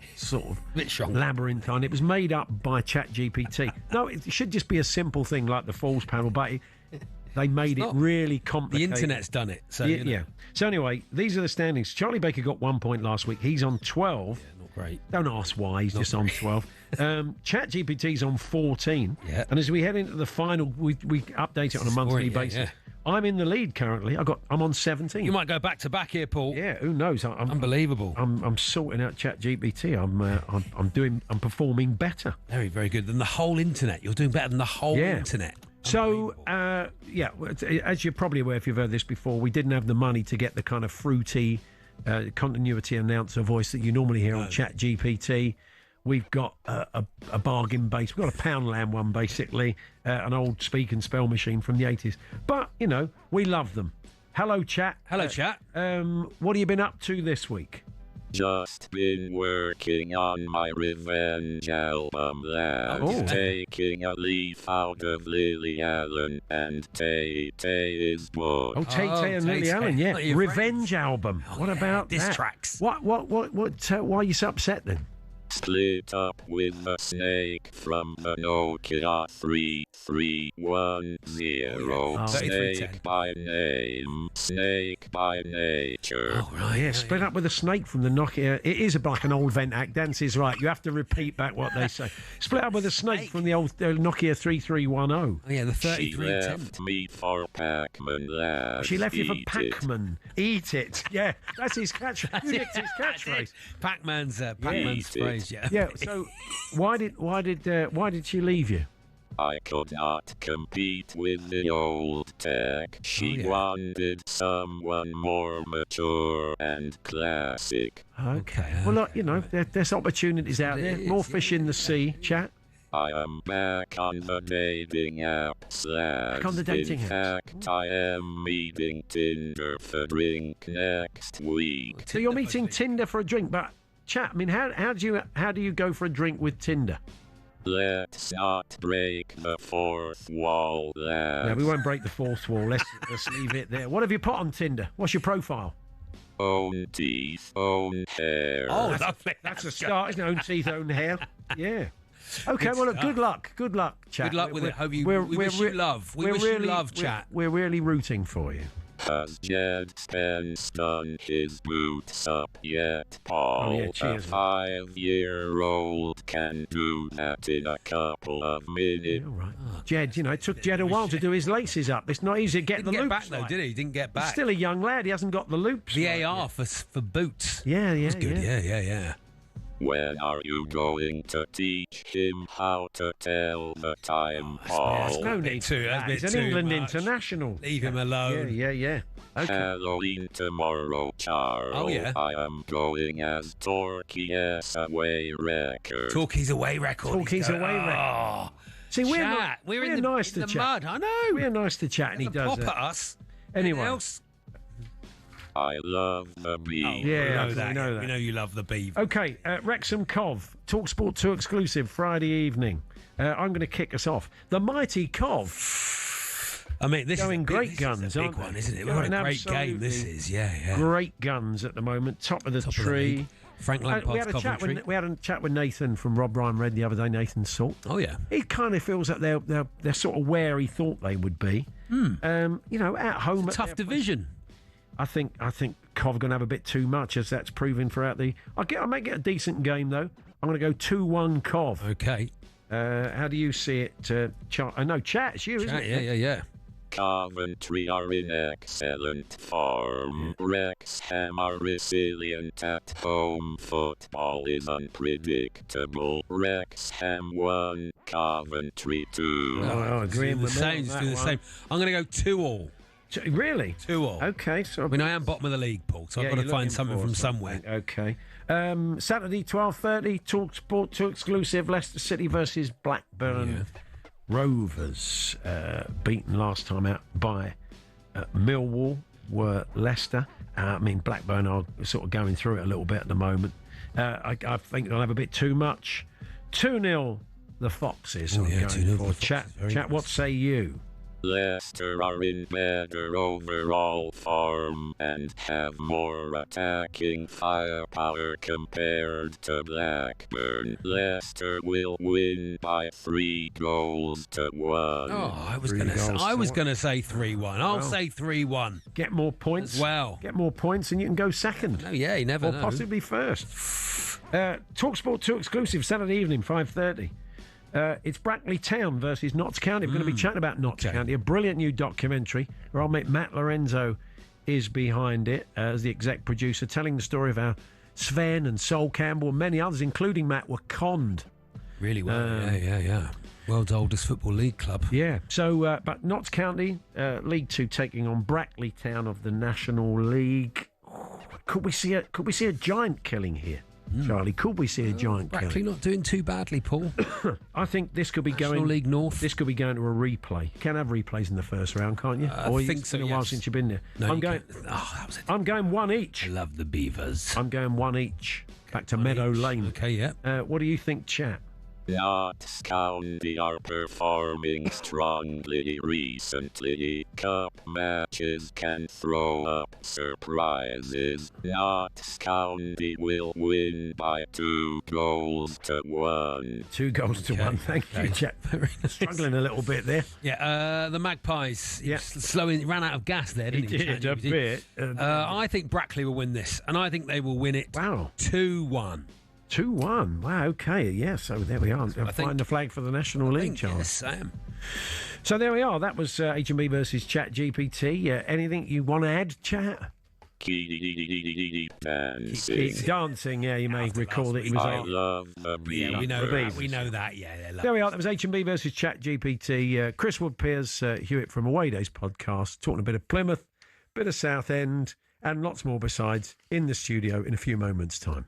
labyrinthine. It was made up by ChatGPT. No, it should just be a simple thing like the falls panel, but they made it really complicated. The internet's done it. So yeah. So anyway, these are the standings. Charlie Baker got 1 point last week. He's on 12. Yeah, not great. Don't ask why. He's just on 12. ChatGPT's on 14. Yeah. And as we head into the final, we update it on a monthly basis. Yeah. I'm in the lead currently. I'm on 17. You might go back to back here, Paul. Yeah, who knows? Unbelievable. I'm sorting out ChatGPT. I'm performing better. Very, very good. Than the whole internet. You're doing better than the whole internet. So, as you're probably aware if you've heard this before, we didn't have the money to get the kind of fruity continuity announcer voice that you normally hear on ChatGPT. We've got a bargain base. We've got a Poundland one, basically, an old speak and spell machine from the 80s. But, we love them. Hello, Chat. Hello, Chat. What have you been up to this week? Just been working on my revenge album, lads. Taking a leaf out of Lily Allen and Tay-Tay is bored. Oh, Tay-Tay and Lily Allen, yeah. Revenge album. What about diss that? tracks. Why are you so upset then? Split up with a snake from the Nokia 3310. Snake by name, snake by nature. Oh, right. Yeah, split up with a snake from the Nokia. It is like an old Ventac. Dancy's right. You have to repeat back what they say. Split up with a snake from the old Nokia 3310. Oh, yeah, the 3310. She left me for Pac-Man last. She left you for Pac-Man. Eat it. Yeah, that's his catchphrase. Who nicked his catchphrase? Pac-Man's phrase. Yeah. So, why did she leave you? I could not compete with the old tech. She wanted someone more mature and classic. Okay. Well, look, there's opportunities out there. More fish in the sea, Chat. I am back on the dating apps, lads. Back on the dating apps. In fact, I am meeting Tinder for drink next week. So you're meeting Tinder for a drink, but Chat, I mean, how do you go for a drink with Tinder? Let's not break the fourth wall, lads. No, we won't break the fourth wall. Let's leave it there. What have you put on Tinder? What's your profile? Own teeth, own hair. Oh, lovely. That's a start, isn't it? Own teeth, own hair. Yeah. Okay, well, look, good luck, Chat. Good luck with it. We wish you love. We wish you love, Chat. We're really rooting for you. Has Jed Spence done his boots up yet, Paul? Oh, yeah, cheers, a 5-year-old can do that in a couple of minutes. Yeah, right. Jed, it took Jed a while to do his laces up. It's not easy to get the loops. Didn't get back, though, did he? He didn't get back. He's still a young lad. He hasn't got the loops. VAR for boots. Yeah. That's good. Yeah. When are you going to teach him how to tell the time, Paul? There's no need to. He's an England international. Leave him alone. Yeah. Okay. Halloween tomorrow, Charles. Oh, yeah. I am going as Torquay's away record. Torquay's away record. Torquay's away record. Oh. See, we're nice to the Chat. mud. I know. We're nice to Chat, and he does pop at us. Anyway. Else? I love the beef. Oh, yeah, we know that. We know you love the beef. Okay, Wrexham Cov, talkSPORT 2 exclusive, Friday evening. I'm going to kick us off. The mighty Cov. I mean, this going is great guns, a big one, isn't it? What a great game this is. Yeah. Great guns at the moment. Top of the tree. Frank Lampard's Coventry. We had a chat with Nathan from Rob Ryan Red the other day. Nathan Salt. Oh yeah. He kind of feels that they're sort of where he thought they would be. At home. It's a tough division. I think Cov are going to have a bit too much, as that's proven throughout the. I may get a decent game though. I'm going to go 2-1 Cov. Okay. How do you see it, Chat? I know Chat. It's you, isn't it? Yeah. Coventry are in excellent form. Wrexham are resilient at home. Football is unpredictable. Wrexham 1, Coventry 2. Agreeing with the same. I'm going to go 2-2. Really? 2-2. Okay. So I mean, I am bottom of the league, Paul, so I've got to find something from somewhere. Okay. Saturday, 12:30, talkSPORT 2 exclusive, Leicester City versus Blackburn Rovers. Beaten last time out by Millwall were Leicester. Blackburn are sort of going through it a little bit at the moment. I think they'll have a bit too much. 2-0 the Foxes. Oh, yeah, 2-0 for the Chat. Foxes. Chat, what say you? Leicester are in better overall form and have more attacking firepower compared to Blackburn. Leicester will win by 3-1. Oh, I was going to say 3-1. I'll say 3-1. Get more points. Well, get more points, and you can go second. Oh yeah, you never know. Or possibly first. talkSPORT 2 exclusive, Saturday evening, 5:30. It's Brackley Town versus Notts County. We're going to be chatting about Notts County, a brilliant new documentary where our mate Matt Lorenzo is behind it as the exec producer, telling the story of how Sven and Sol Campbell and many others, including Matt, were conned. Really well, yeah. World's oldest football league club. Yeah, so, but Notts County, League 2 taking on Brackley Town of the National League. Could we see a giant killing here? Charlie, could we see a giant Brackley killing? not doing too badly, Paul. I think this could be National going League North. This could be going to a replay. You can have replays in the first round, can't you? I think so. It's been a while since you've been there. No, I'm you going. can't. Oh, that was it. I'm going one each. I love the Beavers. I'm going one each. Back to Meadow Lane. Okay, yeah. What do you think, Chat? Notts County are performing strongly recently. Cup matches can throw up surprises. Notts County will win by 2-1. 2-1. Thank you, Chat. Struggling a little bit there. Yeah, the Magpies. Yeah. Ran out of gas there, didn't he? Did a bit. I think Brackley will win this, and I think they will win it 2-1. 2-1. Wow, okay. Yeah, so there we are. Flying the flag for the National League, Charles. Yes, I am. So there we are. That was H&B versus ChatGPT. Anything you want to add, Chat? Dancing, yeah, you may recall that he was I on. love the Beavers. We know that. We know that. Yeah, there we are. That was H&B versus ChatGPT. Chris Wood-Piers, Hewitt from Away Days podcast, talking a bit of Plymouth, bit of Southend, and lots more besides in the studio in a few moments' time.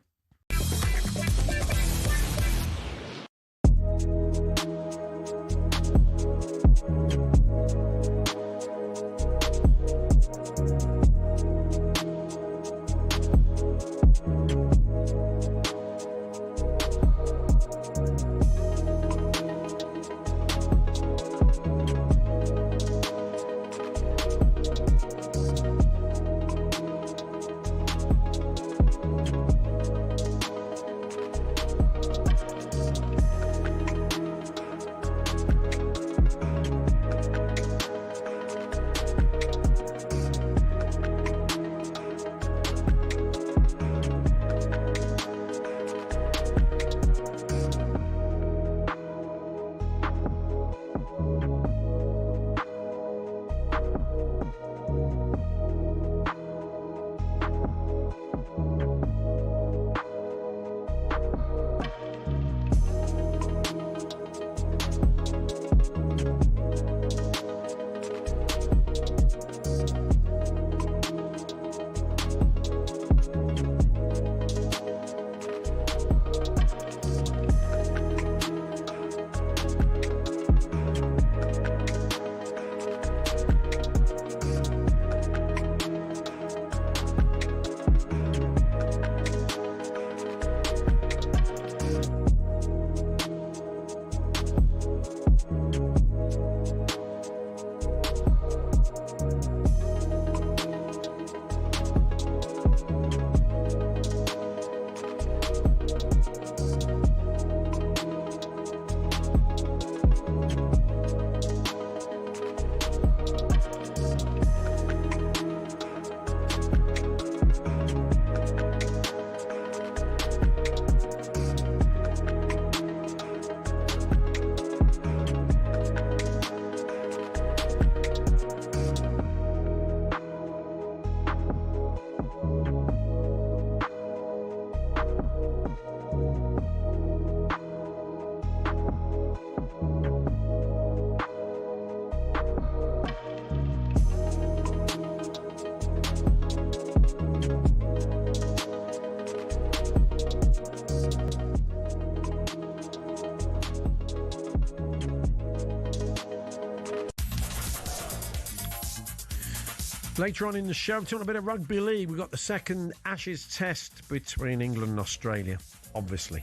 Later on in the show, talking a bit of rugby league. We've got the second Ashes test between England and Australia, obviously.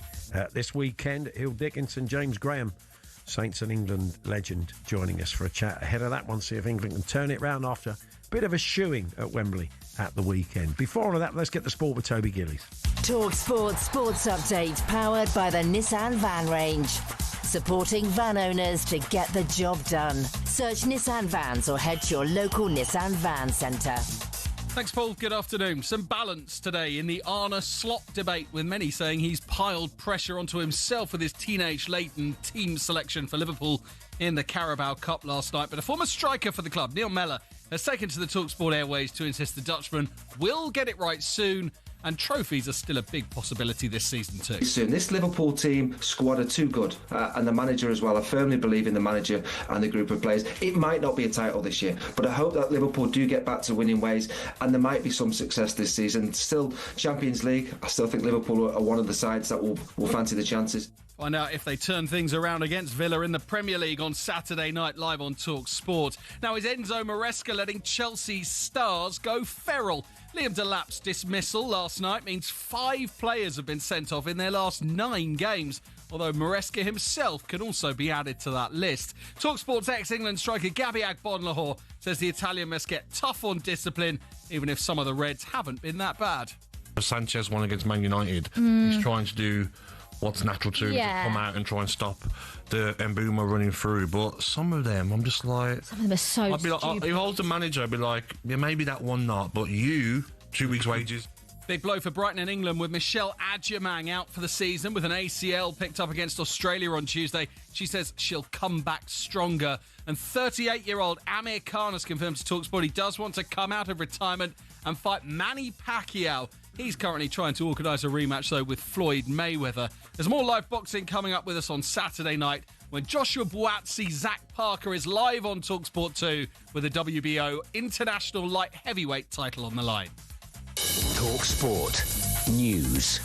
This weekend, Hill Dickinson, James Graham, Saints and England legend, joining us for a chat ahead of that one. See if England can turn it round after a bit of a shoeing at Wembley at the weekend. Before all of that, let's get the sport with Toby Gillies. talkSPORT Sports Update, powered by the Nissan Van Range. Supporting van owners to get the job done. Search Nissan Vans or head to your local Nissan Van Centre. Thanks, Paul. Good afternoon. Some balance today in the Arne Slot debate, with many saying he's piled pressure onto himself with his teenage Leighton team selection for Liverpool in the Carabao Cup last night. But a former striker for the club, Neil Mellor, has taken to the talkSPORT airways to insist the Dutchman will get it right soon, and trophies are still a big possibility this season too. Soon, this Liverpool team squad are too good, and the manager as well. I firmly believe in the manager and the group of players. It might not be a title this year, but I hope that Liverpool do get back to winning ways, and there might be some success this season. Still, Champions League, I still think Liverpool are one of the sides that will fancy the chances. Find out if they turn things around against Villa in the Premier League on Saturday night, live on talkSPORT. Now, is Enzo Maresca letting Chelsea's stars go feral? Liam Delap's dismissal last night means 5 players have been sent off in their last 9 games, although Maresca himself can also be added to that list. talkSPORT's ex-England striker Gabby Agbonlahor says the Italian must get tough on discipline, even if some of the Reds haven't been that bad. Sanchez won against Man United. He's trying to do what's natural to him, to come out and try and stop the Mbuma running through. But some of them, I'm just like... Some of them are so I'd be like, stupid. if I was the manager, I'd be like, yeah, maybe that one not, but you, 2 weeks' wages. Big blow for Brighton and England, with Michelle Adjemang out for the season with an ACL picked up against Australia on Tuesday. She says she'll come back stronger. And 38-year-old Amir Khan has confirmed to talkSPORT he does want to come out of retirement and fight Manny Pacquiao. He's currently trying to organise a rematch, though, with Floyd Mayweather. There's more live boxing coming up with us on Saturday night when Joshua Buatsi, Zach Parker is live on talkSPORT 2 with a WBO International Light Heavyweight title on the line. talkSPORT News.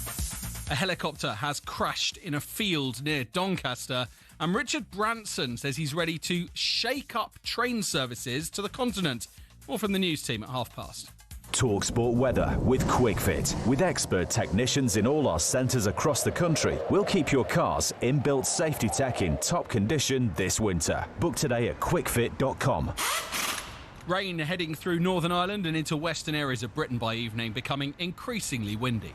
A helicopter has crashed in a field near Doncaster, and Richard Branson says he's ready to shake up train services to the continent. More from the news team at past. talkSPORT weather with QuickFit. With expert technicians in all our centres across the country, we'll keep your car's inbuilt safety tech in top condition this winter. Book today at quickfit.com. Rain heading through Northern Ireland and into western areas of Britain by evening, becoming increasingly windy.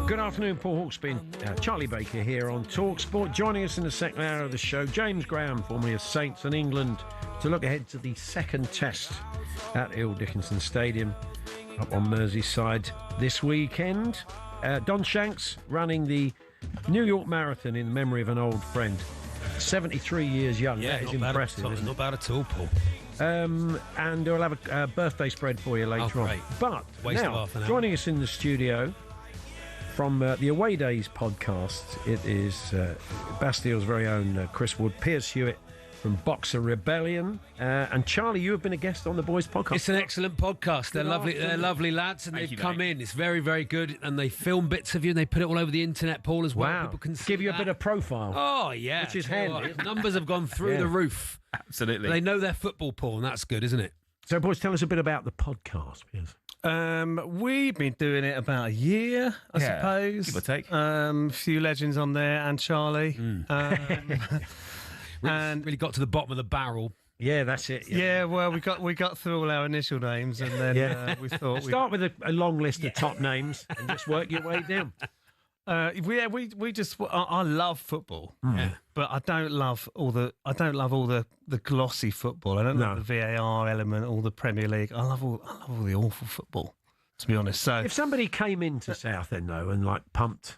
Good afternoon, Paul Hawksbee and Charlie Baker here on talkSPORT. Joining us in the second hour of the show, James Graham, formerly of Saints and England, to look ahead to the second test at Hill Dickinson Stadium up on Merseyside this weekend. Don Shanks running the New York Marathon in memory of an old friend. 73 years young. Yeah, that is not impressive. bad, not bad at all, Paul. And we'll have a birthday spread for you later on. But Waste now, of half an hour. joining us in the studio from the Away Days podcast, it is Bastille's very own Chris Wood, Piers Hewitt from Boxer Rebellion, and Charlie, you have been a guest on the Boys podcast. It's an excellent podcast. They're Good lovely. afternoon. They're lovely lads, and Thank they've you, come mate. in. It's very, very good, and they film bits of you and they put it all over the internet, Paul, as well. Wow. People can Give you a bit of profile. Oh yeah, Which is Tell you handy. what, numbers have gone through Yeah. the roof. Absolutely. They know their football, Paul, and that's good, isn't it? So, boys, tell us a bit about the podcast, Piers. We've been doing it about a year, I suppose. give or take. A few legends on there, and Charlie. And really got to the bottom of the barrel. Yeah, that's it. Yeah, well, we got through all our initial names, and then we thought Start with a long list of top names and just work your way down. we just I love football, but I don't love all the glossy football. I don't love the VAR element, all the Premier League. I love all the awful football, to be honest. So If somebody came into Southend though and like pumped,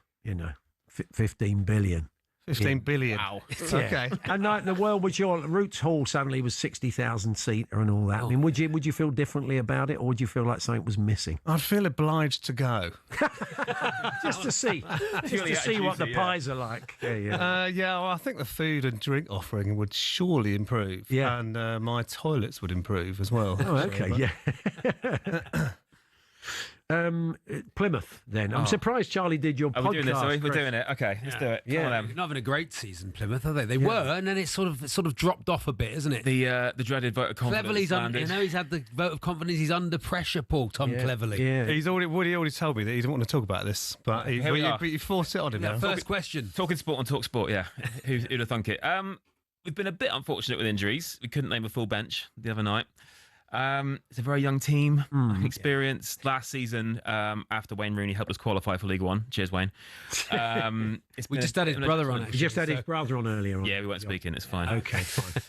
15 billion. 15 billion. Wow. Okay. And like the world was your Roots Hall suddenly was 60,000 seater and all that. I mean, would you feel differently about it, or would you feel like something was missing? I'd feel obliged to go. just to see what the pies are like. Well, I think the food and drink offering would surely improve. Yeah. And my toilets would improve as well. Oh, okay, yeah. Plymouth, then. I'm surprised Charlie did your podcast. We're doing this, are we? We're doing it. Okay, let's do it. Come on, Not having a great season, Plymouth, are they? They were, and then it sort of dropped off a bit, isn't it? The dreaded vote of confidence. Cleverly's he's had the vote of confidence. He's under pressure, Paul. Tom Cleverly. Yeah. Woody already told me that he didn't want to talk about this, but you forced it on him now. First question. Talking sport on talkSPORT, yeah. Who'd have thunk it? We've been a bit unfortunate with injuries. We couldn't name a full bench the other night. It's a very young team, experienced last season after Wayne Rooney helped us qualify for League One. Cheers, Wayne. We just had his brother on. You just had his brother on earlier on. Yeah, we weren't speaking. It's fine. Okay, fine.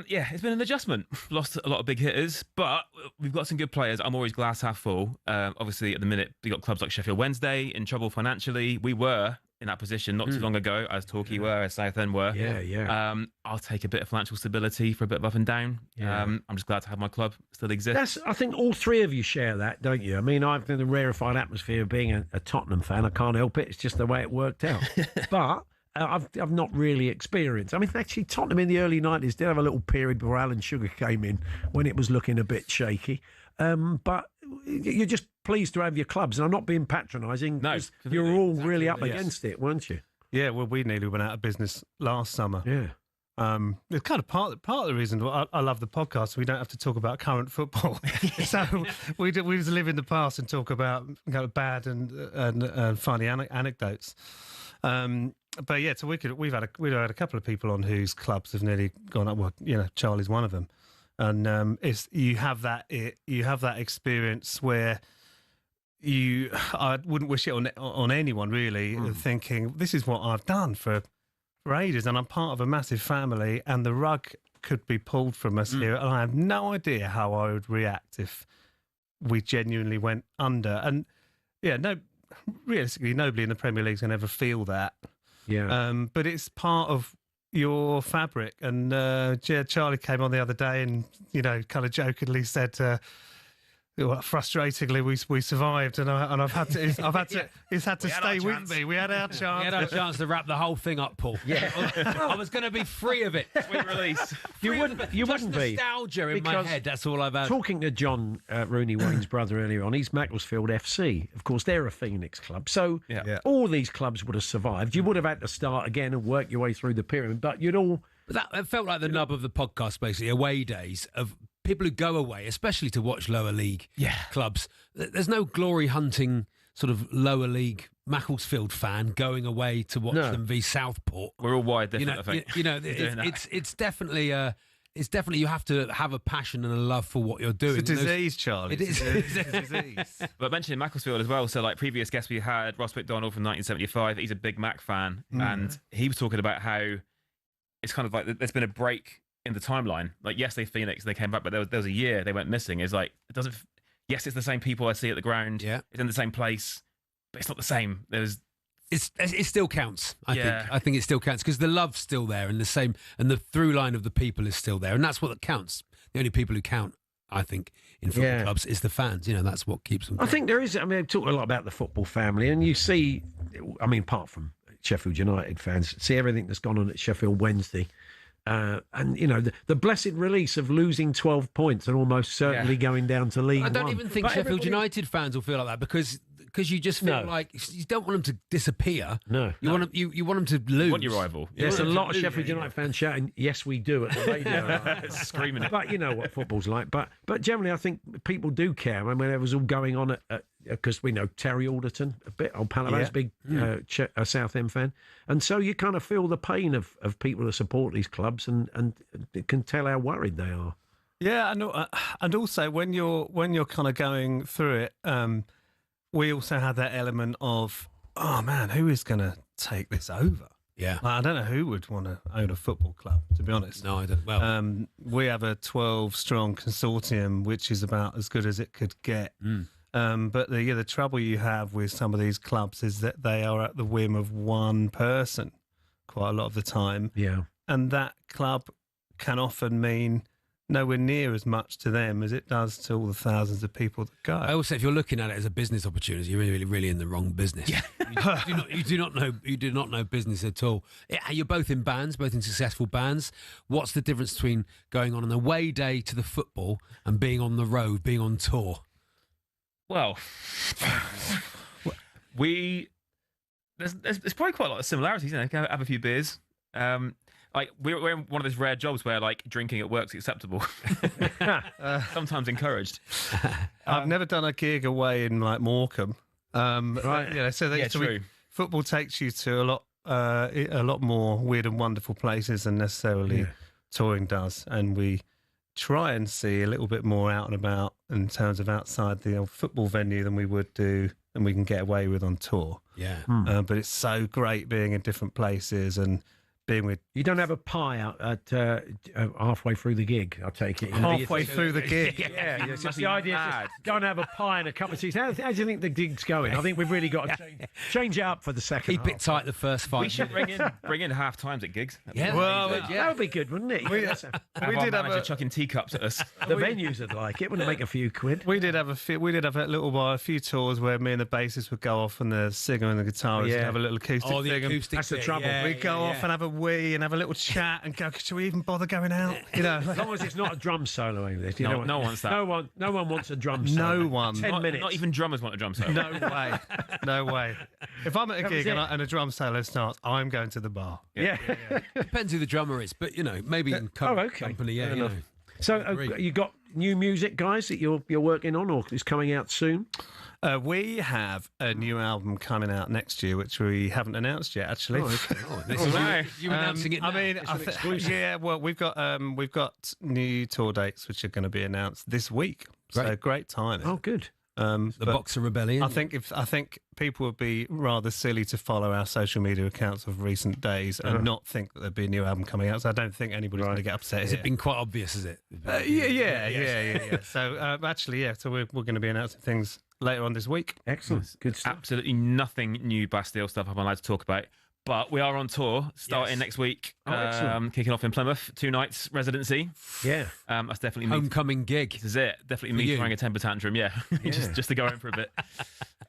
It's been an adjustment. Lost a lot of big hitters, but we've got some good players. I'm always glass half full. Obviously, at the minute, we got clubs like Sheffield Wednesday in trouble financially. We were in that position not too long ago, as Torquay were, as Southend were. Yeah. I'll take a bit of financial stability for a bit of up and down. I'm just glad to have my club still exist. I think all three of you share that, don't you? I mean, I've been in the rarefied atmosphere of being a Tottenham fan. I can't help it. It's just the way it worked out. But I've not really experienced. I mean, actually, Tottenham in the early 90s did have a little period before Alan Sugar came in when it was looking a bit shaky. But you're just pleased to have your clubs, and I'm not being patronising. No, you're all really up against it, weren't you? Yeah, well, we nearly went out of business last summer. Yeah. It's kind of part of the reason I love the podcast. So we don't have to talk about current football. So we just live in the past and talk about bad and funny anecdotes. But yeah, so we've had a couple of people on whose clubs have nearly gone up. Well, Charlie's one of them, and you have that experience where I wouldn't wish it on anyone really, thinking this is what I've done for ages, and I'm part of a massive family, and the rug could be pulled from us here, and I have no idea how I would react if we genuinely went under. And realistically, nobody in the Premier League can ever feel that. Yeah. But it's part of your fabric. And Charlie came on the other day and kind of jokingly said, frustratingly, we survived, and I've had to. He's had to stay with me. We had our chance. We had our chance to wrap the whole thing up, Paul. Yeah, I was going to be free of it. Sweet release. You wouldn't be nostalgia in my head. That's all I've had. Talking to John Rooney, Wayne's brother, earlier on, he's Macclesfield FC. Of course, they're a Phoenix club, so all these clubs would have survived. You would have had to start again and work your way through the pyramid, but you'd all. But that felt like the nub of the podcast, basically, away days of people who go away, especially to watch lower league clubs. There's no glory hunting sort of lower league Macclesfield fan going away to watch them v Southport. We're all wired different, I think. It's definitely you have to have a passion and a love for what you're doing. It's a disease, Charlie. It is a disease. But mentioning Macclesfield as well, so like previous guests we had, Ross McDonald from 1975, he's a big Mac fan, and he was talking about how it's kind of like there's been a break in the timeline. Like, yes, they Phoenix, they came back, but there was a year they went missing. It's like, it doesn't. Yes, it's the same people I see at the ground. Yeah, it's in the same place, but it's not the same. It still counts. I think it still counts because the love's still there, and the through line of the people is still there, and that's what counts. The only people who count, I think, in football clubs is the fans. That's what keeps them going. I think there is. I mean, I've talked a lot about the football family, and you see, I mean, apart from Sheffield United fans, see everything that's gone on at Sheffield Wednesday. And the blessed release of losing 12 points and almost certainly going down to League One. I don't even think Sheffield United fans will feel like that because you just feel like you don't want them to disappear. No, you want them to lose. You want your rival. There's a lot of Sheffield United fans shouting, "Yes, we do" at the radio, screaming it. But you know what football's like. But generally, I think people do care. I mean, it was all going on because we know Terry Alderton a bit, old Palamas, big Southend fan, and so you kind of feel the pain of people who support these clubs and can tell how worried they are. Yeah, and also when you're kind of going through it, we also had that element of, oh man, who is going to take this over? Yeah, I don't know who would want to own a football club, to be honest. No, I don't. Well, we have a 12-strong consortium, which is about as good as it could get. But the trouble you have with some of these clubs is that they are at the whim of one person quite a lot of the time. Yeah. And that club can often mean nowhere near as much to them as it does to all the thousands of people that go. I also, if you're looking at it as a business opportunity, you're really in the wrong business. Yeah. you do not know business at all. You're both in bands, both in successful bands. What's the difference between going on an away day to the football and being on the road, being on tour? Well, there's probably quite a lot of similarities. You know, have a few beers. Like we're in one of those rare jobs where like drinking at work's acceptable, sometimes encouraged. I've never done a gig away in like Morecambe, right? You know, true. Football takes you to a lot more weird and wonderful places than necessarily touring does, and we try and see a little bit more out and about in terms of outside the old football venue than we would do and we can get away with on tour. Yeah, but it's so great being in different places and being with. You don't have a pie out at halfway through the gig, I take it. Halfway through the gig. Yeah, it's just the idea. Just go and have a pie and a cup of tea. How do you think the gig's going? I think we've really got to change it up for the second half. Keep it tight the first 5 minutes. We should bring in half times at gigs. Yeah, well, that would be good, wouldn't it? We did have chucking teacups at us. The venues would like it. Wouldn't make a few quid. We did have a few tours where me and the bassist would go off and the singer and the guitarist would have a little acoustic thing. That's the trouble. We'd go off and have a wee and have a little chat and go, should we even bother going out? You know, as long as it's not a drum solo over this. No one wants that. No one wants a drum solo. No one. 10 minutes. Not even drummers want a drum solo. No way. If I'm at a gig and a drum solo starts, I'm going to the bar. Yeah. Depends who the drummer is, but you know, maybe in company. Yeah, you know. So you got new music, guys, that you're working on, or is coming out soon? We have a new album coming out next year, which we haven't announced yet. Actually, you announcing it now? I mean, well, we've got new tour dates which are going to be announced this week. Great. So great timing. Oh, good. The Boxer Rebellion. I think people would be rather silly to follow our social media accounts of recent days and not think that there'd be a new album coming out. So I don't think anybody's going to get upset. Has it been quite obvious? Is it? Yeah. So so we're going to be announcing things later on this week. Excellent. Good stuff. Absolutely nothing new Bastille stuff I'm allowed to talk about. But we are on tour starting next week. Kicking off in Plymouth, 2 nights residency. Yeah. That's definitely homecoming gig. This is it. Definitely me throwing a temper tantrum. Yeah. just to go in for a bit.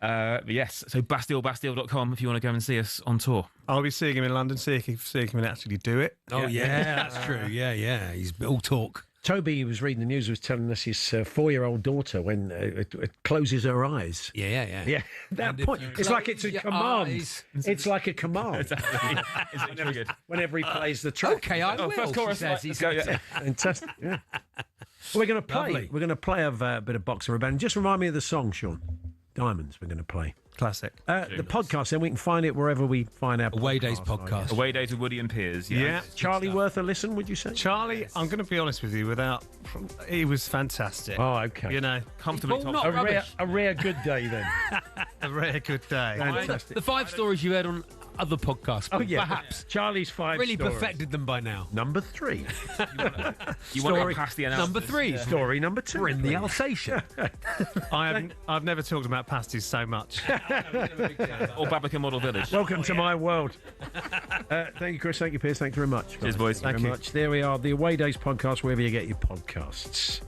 But yes. So bastille.com if you want to go and see us on tour. I'll be seeing him in London. Seeing if he can actually do it. Oh yeah, that's true. Yeah. He's all talk. Toby was reading the news, was telling us his 4-year-old daughter when it closes her eyes. Yeah. That point, it's like it's a command. It's like a command. Exactly. Whenever he plays the track. Okay, I will. First chorus, fantastic. Yeah. Well, we're going to play. Lovely. We're going to play a bit of Boxer Rebellion. Just remind me of the song, Sean. Diamonds. We're going to play. Classic. The podcast, then we can find it wherever we find our Away Days podcast. Away Days with Woody and Piers. Yeah. Charlie worth a listen, would you say? Charlie, I'm going to be honest with you, he was fantastic. Oh, okay. You know, comfortably top. A rare good day then. A rare good day. Fantastic. The 5 stories you heard on other podcasts. Oh, yeah. Perhaps. Charlie's 5 really stories. perfected them by now. Number 3. You want to pass the announcement. Number 3. Story number 2. We're in the Alsatian. I've never talked about pasties so much. Or Babbacombe Model Village. Welcome to my world. Thank you, Chris. Thank you, Piers. Thank you very much. Cheers, boys. Thank you very much. There we are, the Away Days podcast, wherever you get your podcasts.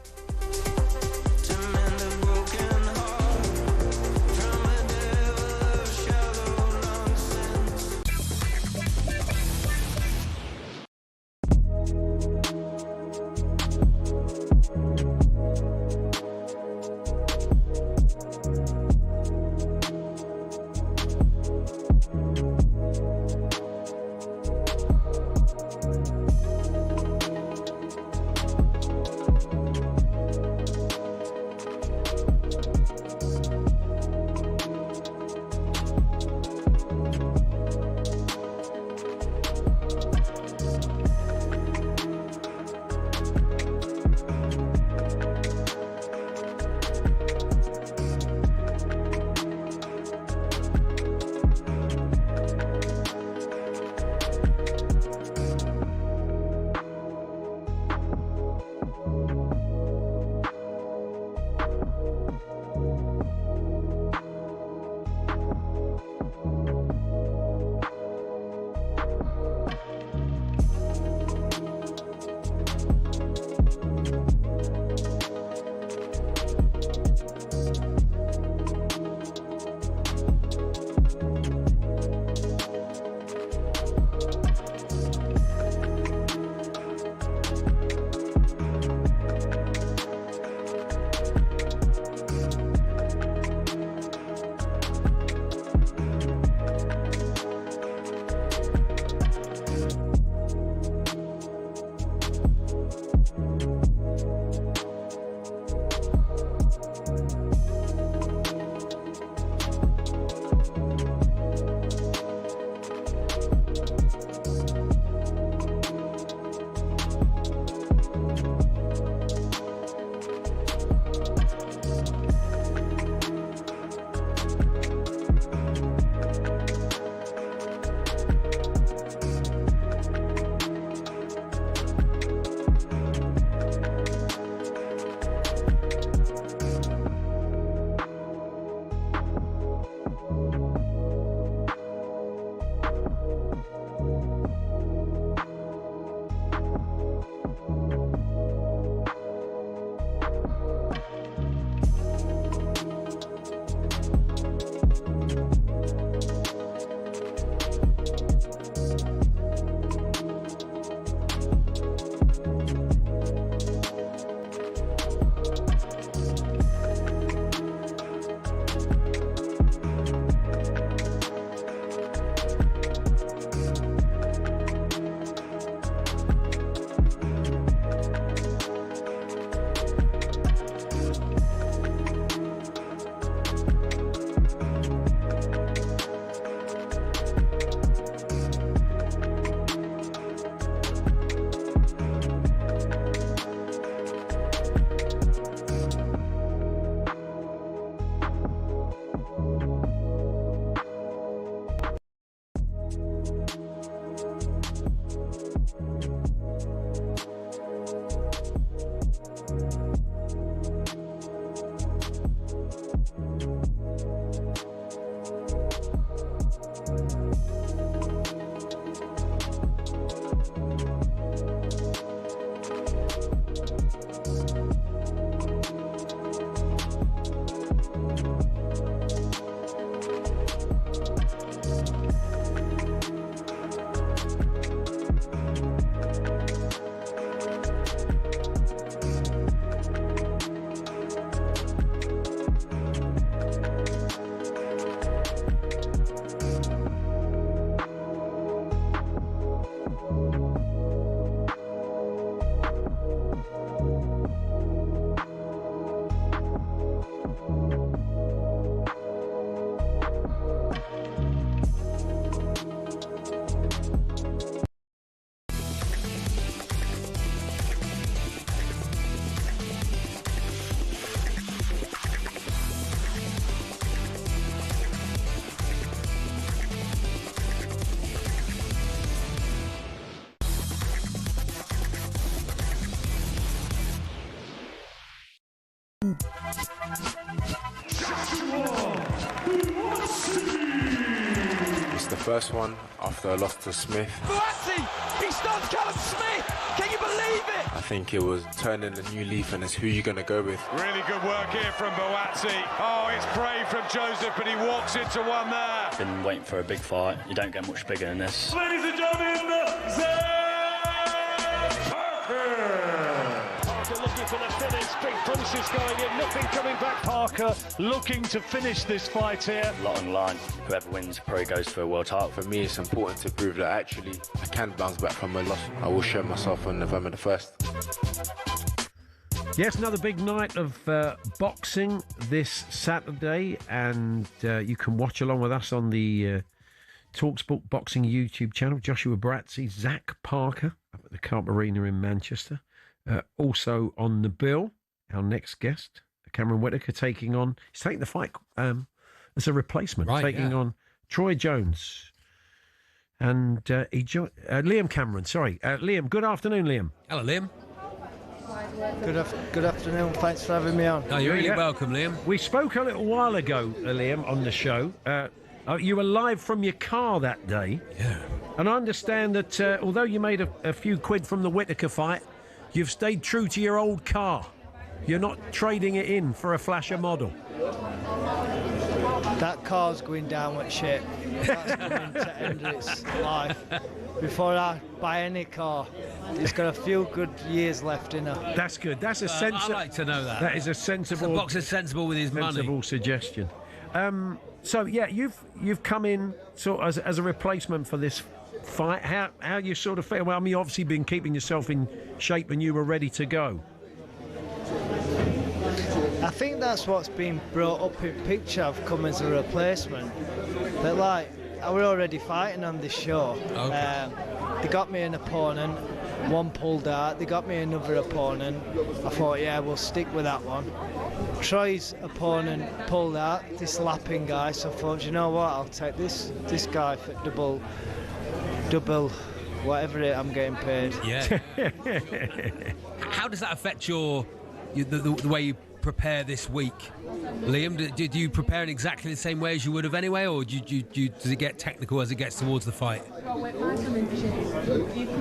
It's the first one after I lost to Smith. Boazzi! He stunned Callum Smith! Can you believe it? I think it was turning a new leaf, and it's who you're going to go with. Really good work here from Boazzi. Oh, it's brave from Joseph, but he walks into one there. Been waiting for a big fight. You don't get much bigger than this. Ladies and gentlemen, Parker looking for the finish. Big punches going in, nothing coming back. Parker looking to finish this fight here. A lot on the line. Whoever wins probably goes for a world title. For me, it's important to prove that actually I can bounce back from a loss. I will show myself on November the 1st. Yes, another big night of boxing this Saturday, and you can watch along with us on the talkSPORT Boxing YouTube channel. Joshua Bratzi, Zach Parker up at the Carp Arena in Manchester. Also on the bill, our next guest, Cameron Whitaker, he's taking the fight as a replacement, on Troy Jones. And Liam Cameron, Liam, good afternoon, Liam. Hello, Liam. Good afternoon. Thanks for having me on. Oh, you're really welcome, Liam. We spoke a little while ago, Liam, on the show. You were live from your car that day. Yeah. And I understand that although you made a few quid from the Whitaker fight, you've stayed true to your old car. You're not trading it in for a flasher model. That car's going down with shit. That's coming to end its life. Before I buy any car, it's got a few good years left in her. That's good. That's a sensible. I like to know that. That is a sensible. The boxer's sensible with his money. Suggestion. So yeah, you've come in sort of as a replacement for this fight. How you sort of feel? Well, I mean, you've obviously been keeping yourself in shape and you were ready to go. I think that's what's been brought up in picture. I've come as a replacement. But like, I was already fighting on this show. Okay. They got me an opponent, one pulled out. They got me another opponent. I thought, yeah, we'll stick with that one. Troy's opponent pulled out, this lapping guy. So I thought, you know what? I'll take this guy for double, whatever I'm getting paid. Yeah. How does that affect the way you prepare this week, Liam? Did you prepare in exactly the same way as you would have anyway, or does it get technical as it gets towards the fight?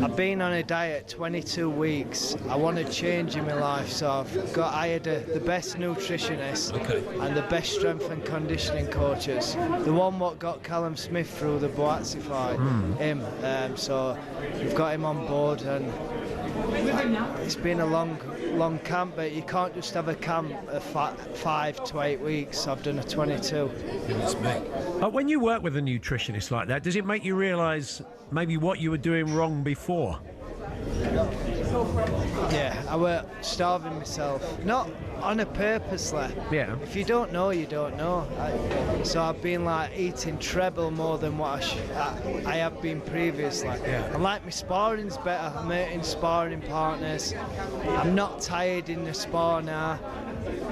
I've been on a diet 22 weeks. I want to change in my life, so I've hired the best nutritionist and the best strength and conditioning coaches. The one what got Callum Smith through the Boazzi fight, him. So we've got him on board, and it's been a long camp, but you can't just have a camp of 5 to 8 weeks. So I've done a 22. When you work with a nutritionist like that, does it make you realise maybe what you were doing wrong before? Yeah, I were starving myself, not on a purposely. Yeah. If you don't know, you don't know. So I've been like eating treble more than what I have been previously. Yeah. And like my sparring's better. I'm meeting sparring partners. I'm not tired in the spar now,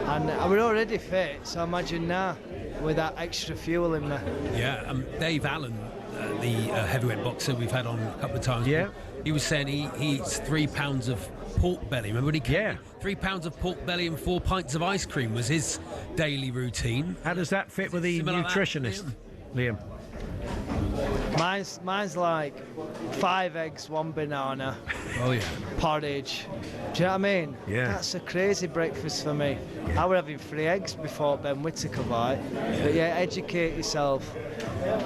and I was already fit. So imagine now with that extra fuel in me. Yeah. Dave Allen, the heavyweight boxer we've had on a couple of times. Yeah. He was saying he eats 3 pounds of pork belly. Remember when he came? Yeah. 3 pounds of pork belly and 4 pints of ice cream was his daily routine. How does that fit with the nutritionist, Liam? Mine's like 5 eggs, 1 banana. Oh yeah. Porridge. Do you know what I mean? Yeah. That's a crazy breakfast for me. I was having 3 eggs before Ben Whitaker fight. But yeah, educate yourself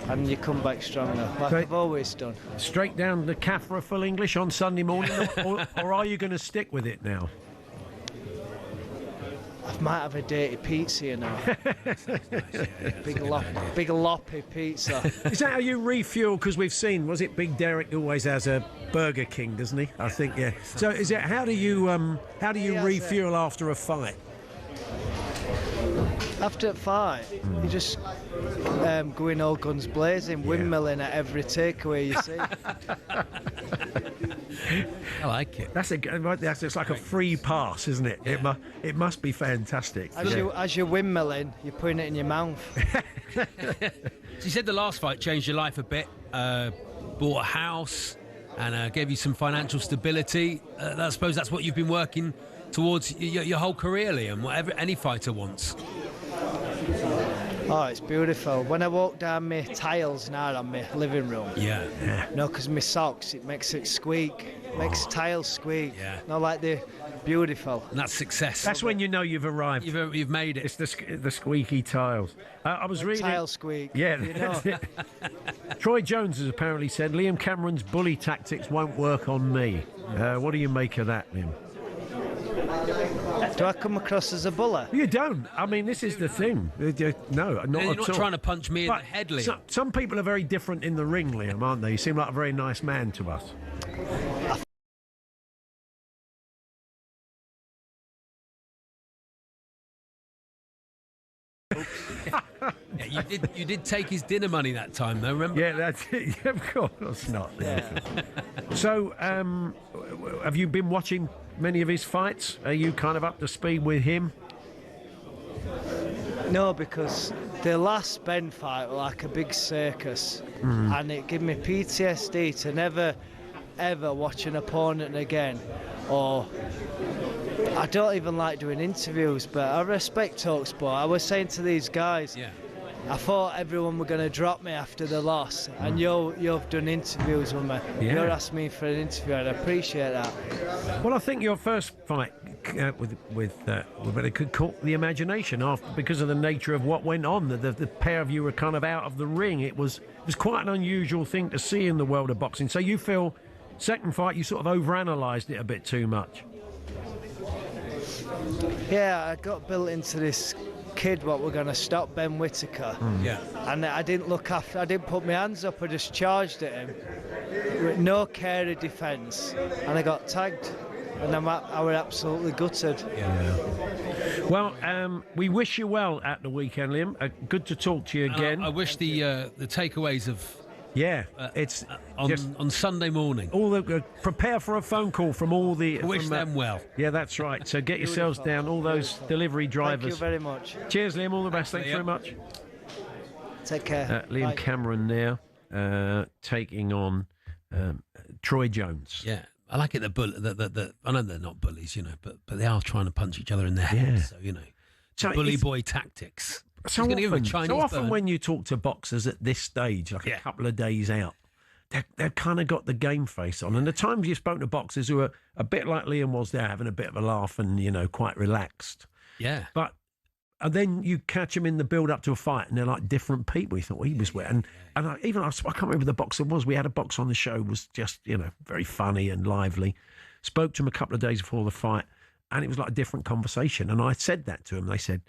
and you come back stronger, like I've always done. Straight down the Caffra full English on Sunday morning, or are you going to stick with it now? I might have a dirty pizza, you know. big loppy pizza. Is that how you refuel? Because we've seen, was it Big Derek always has a Burger King, doesn't he? I think, yeah. So is it? How do you refuel after a fight? After a fight, you just go in all guns blazing, windmilling at every takeaway you see. I like it. It's like a free pass, isn't it? Yeah. It must be fantastic. As you're windmilling, you're putting it in your mouth. So you said the last fight changed your life a bit. Bought a house and gave you some financial stability. I suppose that's what you've been working towards your whole career, Liam? Whatever any fighter wants. Oh, it's beautiful. When I walk down my tiles now on my living room. Yeah. No, because my socks, it makes it squeak. Makes tiles squeak. Yeah. Not like they're beautiful. And that's success. That's when you know you've arrived. You've made it. It's the squeaky tiles. I was reading. Tile squeak. Yeah. You know. Troy Jones has apparently said Liam Cameron's bully tactics won't work on me. What do you make of that, Liam? Do I come across as a bully? You don't. I mean, this is the thing. No, not You're at not all. trying to punch me in the head, Liam. Some people are very different in the ring, Liam, aren't they? You seem like a very nice man to us. Yeah, you did take his dinner money that time, though. Remember? Yeah, that's it. Yeah, of course not. Yeah. So, have you been watching many of his fights? Are you kind of up to speed with him? No, because the last Ben fight was like a big circus, and it gave me PTSD to never, ever watch an opponent again. Or I don't even like doing interviews, but I respect talkSPORT. I was saying to these guys, I thought everyone were going to drop me after the loss, and you've done interviews with me. Yeah. You're asking me for an interview, and I appreciate that. Well, I think your first fight with it could caught the imagination because of the nature of what went on. The pair of you were kind of out of the ring. It was quite an unusual thing to see in the world of boxing. So you feel second fight you sort of overanalyzed it a bit too much. Yeah, I got built into this kid what we're going to stop Ben Whittaker. Yeah. And I didn't look after, I didn't put my hands up, I just charged at him with no care of defence, and I got tagged, and I were absolutely gutted. Well, we wish you well at the weekend, Liam. Good to talk to you again. I wish the takeaways of it's on Sunday morning. All the prepare for a phone call from all the. Wish them well. Yeah, that's right. So get yourselves down, all those delivery drivers. Thank you very much. Cheers, Liam. All the best. Thanks very much. Take care. Liam Bye. Cameron now taking on Troy Jones. Yeah, I like it. I know they're not bullies, but they are trying to punch each other in the head. Yeah. So bully boy tactics. So often when you talk to boxers at this stage, like a couple of days out, they've kind of got the game face on. And the times you've spoken to boxers who are a bit like Liam was there, having a bit of a laugh and, quite relaxed. Yeah. But then you catch them in the build-up to a fight and they're like different people. You thought, well, he was wet. And I can't remember who the boxer was. We had a boxer on the show, was just, very funny and lively. Spoke to him a couple of days before the fight and it was like a different conversation. And I said that to him. They said,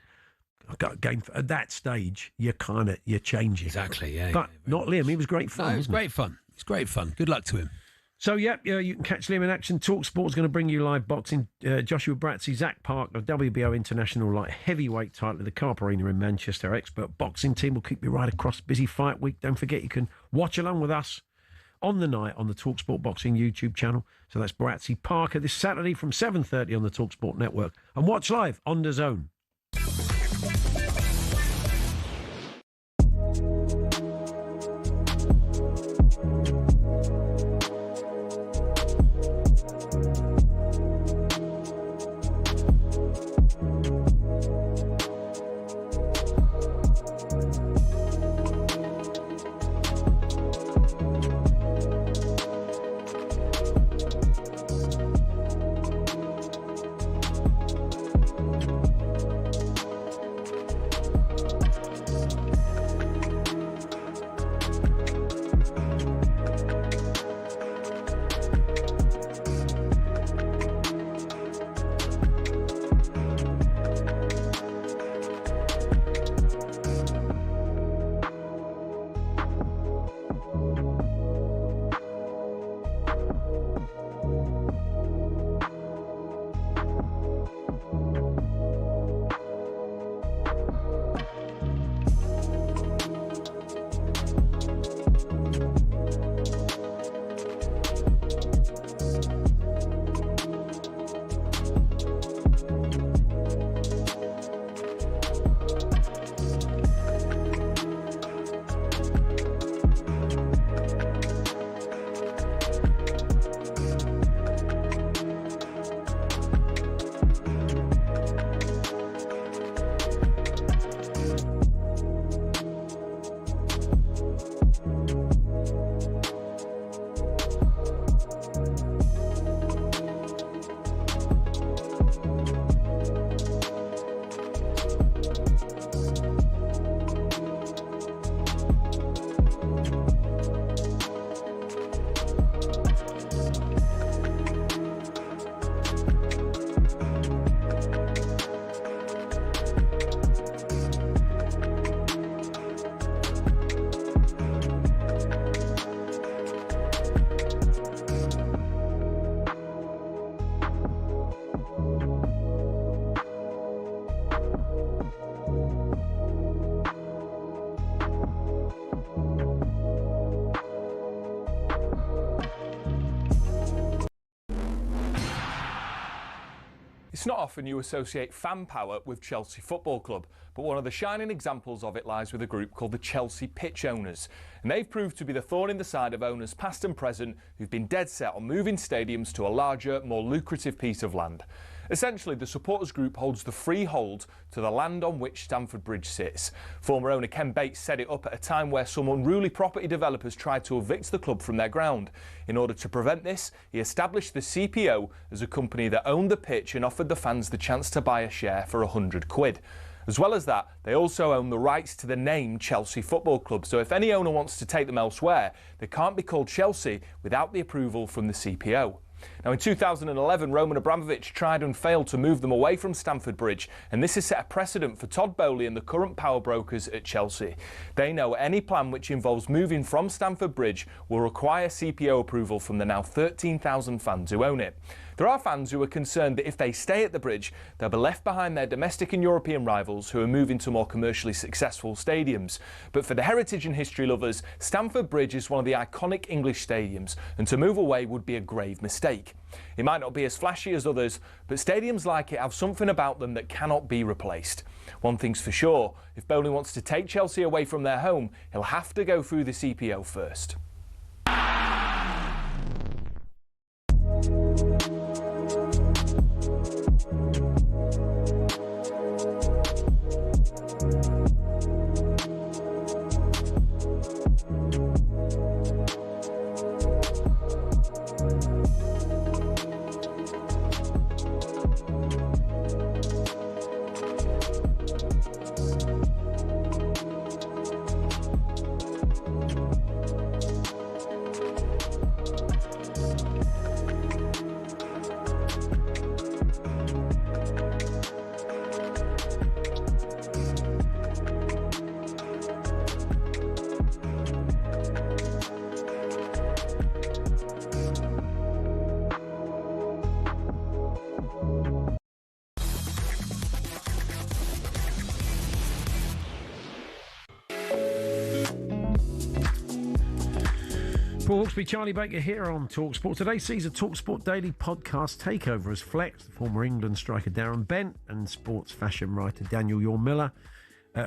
game at that stage, you're changing. Exactly, yeah. But not Liam. He was great fun. No, it was great fun. It's great fun. Good luck to him. So, you can catch Liam in action. talkSPORT is going to bring you live boxing. Joshua Bratzi, Zach Park of WBO International Light Heavyweight title at the Carp Arena in Manchester. Our expert boxing team will keep you right across busy fight week. Don't forget you can watch along with us on the night on the talkSPORT Boxing YouTube channel. So that's Bratzi Parker this Saturday from 7:30 on the talkSPORT network. And watch live on DAZN. It's not often you associate fan power with Chelsea Football Club, but one of the shining examples of it lies with a group called the Chelsea Pitch Owners. And they've proved to be the thorn in the side of owners past and present who've been dead set on moving stadiums to a larger, more lucrative piece of land. Essentially, the supporters group holds the freehold to the land on which Stamford Bridge sits. Former owner Ken Bates set it up at a time where some unruly property developers tried to evict the club from their ground. In order to prevent this, he established the CPO as a company that owned the pitch and offered the fans the chance to buy a share for £100. As well as that, they also own the rights to the name Chelsea Football Club, so if any owner wants to take them elsewhere, they can't be called Chelsea without the approval from the CPO. Now, in 2011, Roman Abramovich tried and failed to move them away from Stamford Bridge, and this has set a precedent for Todd Bowley and the current power brokers at Chelsea. They know any plan which involves moving from Stamford Bridge will require CPO approval from the now 13,000 fans who own it. There are fans who are concerned that if they stay at the bridge, they'll be left behind their domestic and European rivals who are moving to more commercially successful stadiums. But for the heritage and history lovers, Stamford Bridge is one of the iconic English stadiums, and to move away would be a grave mistake. It might not be as flashy as others, but stadiums like it have something about them that cannot be replaced. One thing's for sure, if Bowley wants to take Chelsea away from their home, he'll have to go through the CPO first. Paul Hawksbee, Charlie Baker here on talkSPORT. Today sees a talkSPORT Daily podcast takeover as Flex, the former England striker Darren Bent and sports fashion writer Daniel Miller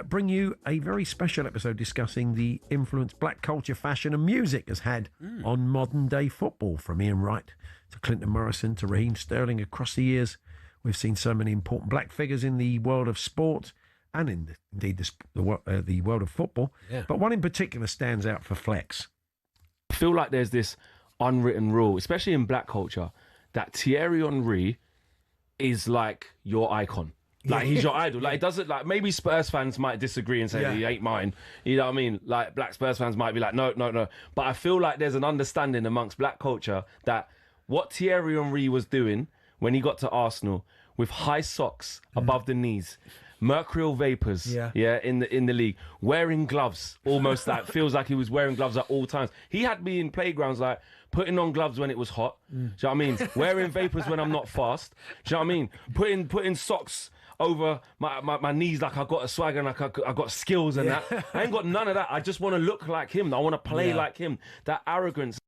bring you a very special episode discussing the influence black culture, fashion and music has had on modern day football. From Ian Wright to Clinton Morrison to Raheem Sterling, across the years we've seen so many important black figures in the world of sport and indeed the world of football. Yeah. But one in particular stands out for Flex. I feel like there's this unwritten rule, especially in black culture, that Thierry Henry is like your icon. Like, he's your idol. Like, it doesn't, like, maybe Spurs fans might disagree and say, he ain't mine. You know what I mean? Like, black Spurs fans might be like, no. But I feel like there's an understanding amongst black culture that what Thierry Henry was doing when he got to Arsenal with high socks above the knees, mercurial vapors, in the league, wearing gloves, almost like feels like he was wearing gloves at all times. He had me in playgrounds like putting on gloves when it was hot. Do you know what I mean? Wearing vapors when I'm not fast. Do you know what I mean? Putting socks over my knees like I got a swagger and like I got skills and that. I ain't got none of that. I just want to look like him. I want to play like him. That arrogance.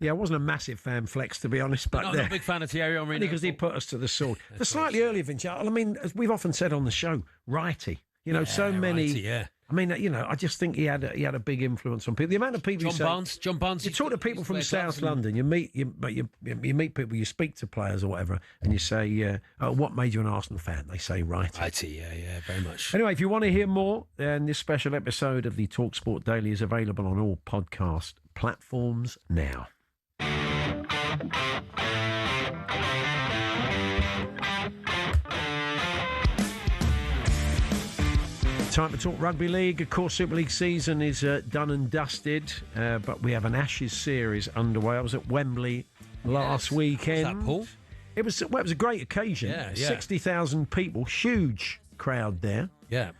I wasn't a massive fan, Flex, to be honest, but I'm not a big fan of Thierry Henry because he put us to the sword. The slightly earlier Vinci, I mean, as we've often said on the show, righty. So many. Righty, I mean, I just think he had a big influence on people. The amount of people John Barnes. You talk to people from South London. You meet people. You speak to players or whatever, and you say, "What made you an Arsenal fan?" They say, "Righty." Righty, yeah, very much. Anyway, if you want to hear more, then this special episode of the talkSPORT Daily is available on all podcast platforms now. Time to talk rugby league. Of course, Super League season is done and dusted, but we have an Ashes series underway. I was at Wembley last weekend. Was that, Paul? It was a great occasion. Yeah. 60,000 people, huge crowd there. Yeah.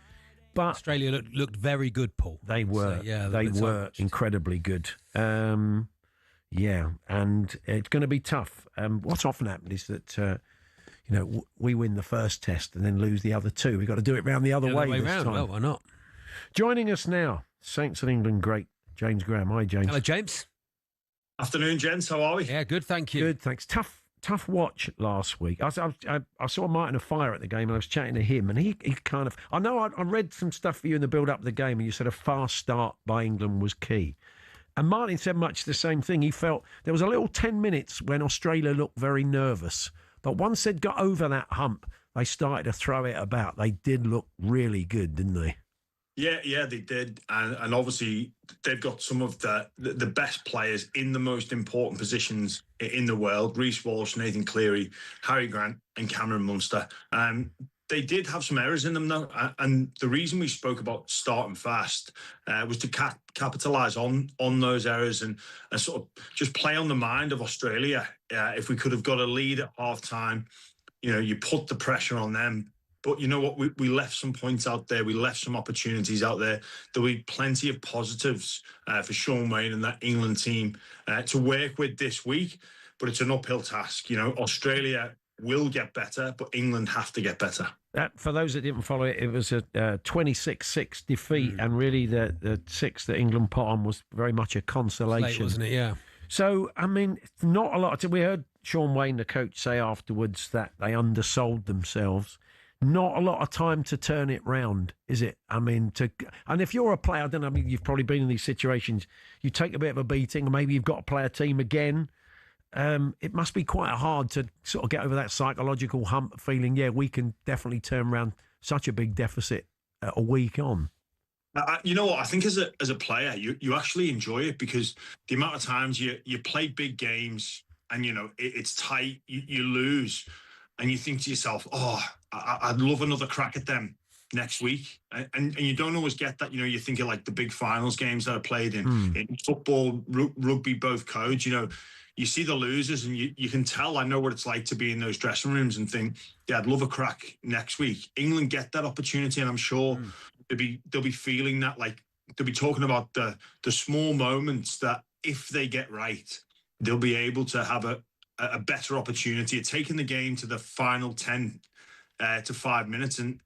But Australia looked very good, Paul. They were. They were incredibly good. And it's going to be tough. What's often happened is that we win the first test and then lose the other two. We've got to do it round the other way this time. Well, why not? Joining us now, Saints of England great James Graham. Hi, James. Hello, James. Afternoon, gents. How are we? Yeah, good, thank you. Good, thanks. Tough tough watch last week. I saw Martin Fire at the game, and I was chatting to him, and he kind of... I know I read some stuff for you in the build-up of the game, and you said a fast start by England was key. And Martin said much the same thing. He felt there was a little 10 minutes when Australia looked very nervous. But once they'd got over that hump, they started to throw it about. They did look really good, didn't they? Yeah, they did. And obviously, they've got some of the best players in the most important positions in the world. Reece Walsh, Nathan Cleary, Harry Grant and Cameron Munster. They did have some errors in them, though. And the reason we spoke about starting fast was to capitalise on those errors and sort of just play on the mind of Australia. If we could have got a lead at half-time, you put the pressure on them. But you know what? We left some points out there. We left some opportunities out there. There were plenty of positives for Shaun Wane and that England team to work with this week. But it's an uphill task. Australia will get better, but England have to get better. For those that didn't follow it, it was a 26-6 defeat, and really the 6 that England put on was very much a consolation. Late, wasn't it? Yeah. So, I mean, not a lot. We heard Shaun Wane, the coach, say afterwards that they undersold themselves. Not a lot of time to turn it round, is it? I mean, and if you're a player, I don't know, you've probably been in these situations, you take a bit of a beating, and maybe you've got to play a team again. It must be quite hard to sort of get over that psychological hump, feeling, we can definitely turn around such a big deficit a week on. You know what? I think as a player, you actually enjoy it, because the amount of times you play big games and, it's tight, you lose, and you think to yourself, I'd love another crack at them next week. And you don't always get that. You're thinking like the big finals games that are played in football, rugby, both codes, you see the losers and you can tell. I know what it's like to be in those dressing rooms and think, I'd love a crack next week. England get that opportunity, and I'm sure they'll be feeling that, like they'll be talking about the small moments that if they get right, they'll be able to have a better opportunity of taking the game to the final 10 to 5 minutes and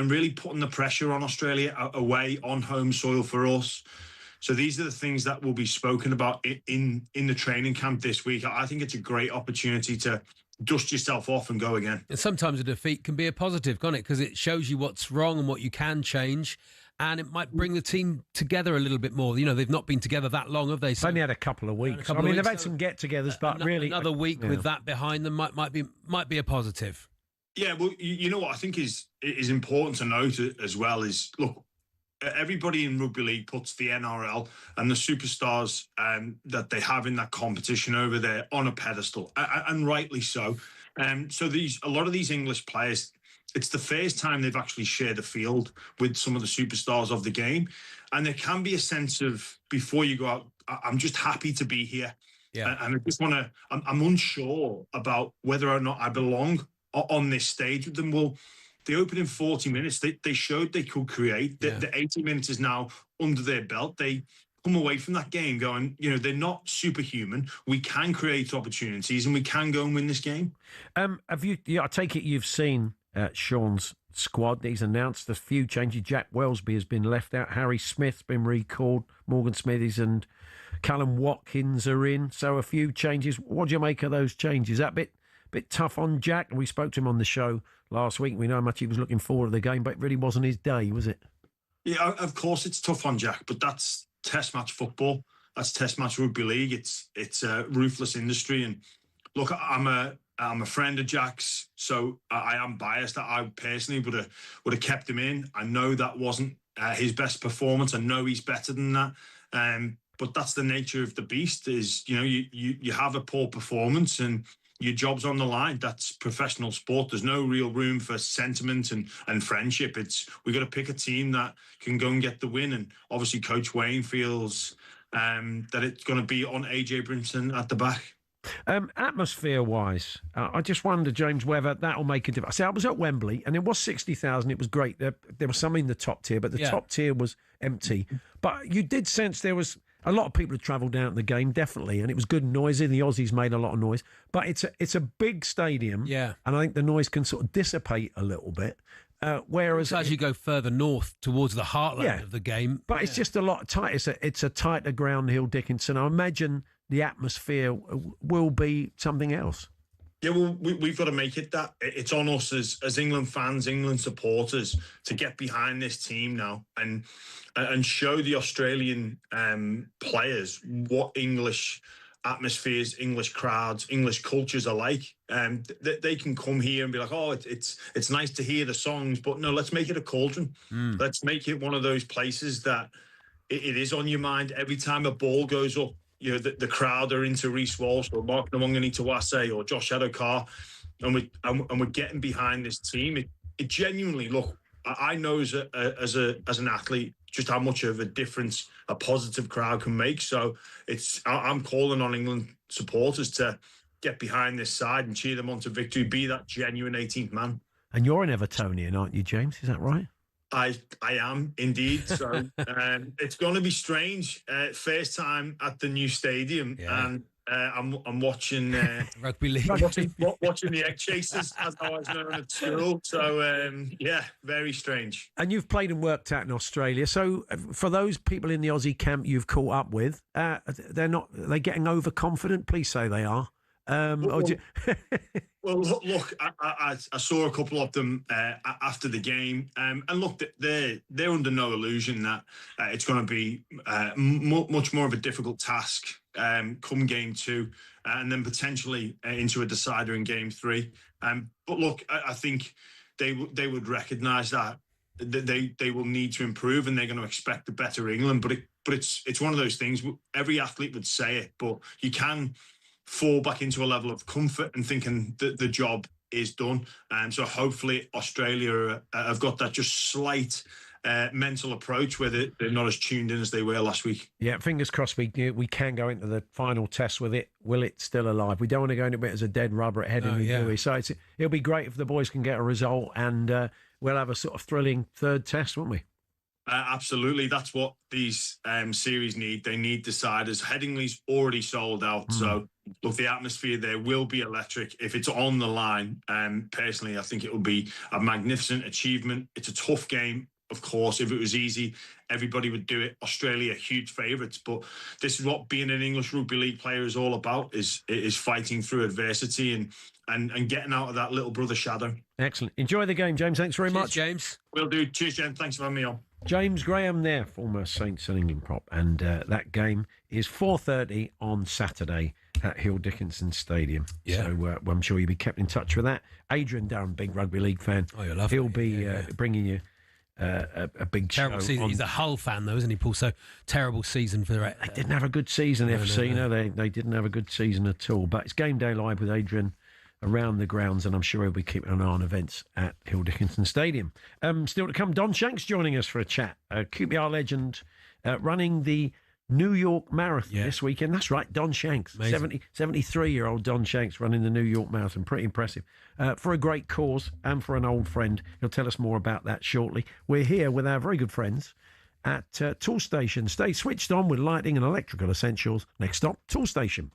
really putting the pressure on Australia away on home soil for us. So these are the things that will be spoken about in the training camp this week. I think it's a great opportunity to dust yourself off and go again. And sometimes a defeat can be a positive, can't it? Because it shows you what's wrong and what you can change. And it might bring the team together a little bit more. They've not been together that long, have they? They've only had a couple of weeks. They've had some get-togethers, but really... Another week with that behind them might be a positive. Yeah, well, you know what I think is important to note as well is, look, everybody in rugby league puts the NRL and the superstars that they have in that competition over there on a pedestal, and rightly so. So a lot of these English players, it's the first time they've actually shared a field with some of the superstars of the game, and there can be a sense of, before you go out, I'm just happy to be here, and I just want to. I'm unsure about whether or not I belong on this stage with them. Well, the opening 40 minutes, they showed they could create. The 80 minutes is now under their belt. They come away from that game going, they're not superhuman. We can create opportunities and we can go and win this game. Have you? I take it you've seen Sean's squad. He's announced a few changes. Jack Wellesby has been left out. Harry Smith's been recalled. Morgan Smithies and Callum Watkins are in. So a few changes. What do you make of those changes? Is that a bit tough on Jack? We spoke to him on the show last week. We know how much he was looking forward to the game, but it really wasn't his day, was it? Yeah, of course it's tough on Jack, but that's test match football. That's test match rugby league. It's a ruthless industry. And look, I'm a friend of Jack's, so I am biased. I personally would have kept him in. I know that wasn't his best performance. I know he's better than that. But that's the nature of the beast. Is you have a poor performance and your job's on the line. That's professional sport. There's no real room for sentiment and friendship. We've got to pick a team that can go and get the win. And obviously Coach Wane feels that it's going to be on AJ Brimson at the back. Atmosphere-wise, I just wonder, James, whether that'll make a difference. I was at Wembley, and it was 60,000. It was great. There was some in the top tier, but the top tier was empty. But you did sense there was a lot of people had travelled down to the game, definitely, and it was good and noisy. The Aussies made a lot of noise. But it's a big stadium, and I think the noise can sort of dissipate a little bit. Whereas as you go further north towards the heartland of the game, but it's just a lot tight. It's a tighter ground, Hill Dickinson. I imagine the atmosphere will be something else. Yeah, well, we've got to make it that. It's on us as England fans, England supporters, to get behind this team now and show the Australian players what English atmospheres, English crowds, English cultures are like. They can come here and be like, oh, it's nice to hear the songs, but no, let's make it a cauldron. Let's make it one of those places that it is on your mind every time a ball goes up. You know, the crowd are into Reece Walsh or Mark Nawangani-Tawase or Josh Adokar, and we're getting behind this team. It genuinely, look, I know as an athlete just how much of a difference a positive crowd can make. So I'm calling on England supporters to get behind this side and cheer them on to victory. Be that genuine 18th man. And you're an Evertonian, aren't you, James? Is that right? I am indeed. So it's going to be strange. First time at the new stadium, and I'm watching rugby league, watching the egg chasers as I was known at school. So very strange. And you've played and worked out in Australia. So for those people in the Aussie camp you've caught up with, are they getting overconfident? Please say they are. Well, look, I saw a couple of them after the game, and look, they're under no illusion that it's going to be much more of a difficult task come game 2, and then potentially into a decider in game 3. But look, I think they would recognise that they will need to improve, and they're going to expect a better England. But it's one of those things. Every athlete would say it, but you can fall back into a level of comfort and thinking that the job is done. And so hopefully Australia have got that just slight mental approach where they're not as tuned in as they were last week. Yeah, fingers crossed we can go into the final test with it. Will it still alive? We don't want to go into it as a dead rubber at heading, do we? So it'll be great if the boys can get a result, and we'll have a sort of thrilling third test, won't we? Absolutely. That's what these series need. They need deciders. Headingley's already sold out. So, look, the atmosphere there will be electric. If it's on the line, personally, I think it will be a magnificent achievement. It's a tough game, of course. If it was easy, everybody would do it. Australia, huge favourites. But this is what being an English rugby league player is all about, is fighting through adversity and getting out of that little brother shadow. Excellent. Enjoy the game, James. Thanks very much. James. Will do. Cheers, Jen. Thanks for having me on. James Graham there, former Saints and England prop. And that game is 4:30 on Saturday at Hill Dickinson Stadium. Yeah. So I'm sure you'll be kept in touch with that. Adrian Darren, big rugby league fan. Oh, you'll love He'll be bringing you a big terrible show. Season. He's a Hull fan, though, isn't he, Paul? So terrible season for the... They didn't have a good season, FC. No. They didn't have a good season at all. But it's Game Day Live with Adrian around the grounds, and I'm sure he'll be keeping an eye on events at Hill Dickinson Stadium. Still to come, Don Shanks joining us for a chat. QPR legend running the New York Marathon this weekend. That's right, Don Shanks. 73-year-old Don Shanks running the New York Marathon. Pretty impressive. For a great cause and for an old friend. He'll tell us more about that shortly. We're here with our very good friends at Tool Station. Stay switched on with lighting and electrical essentials. Next stop, Tool Station.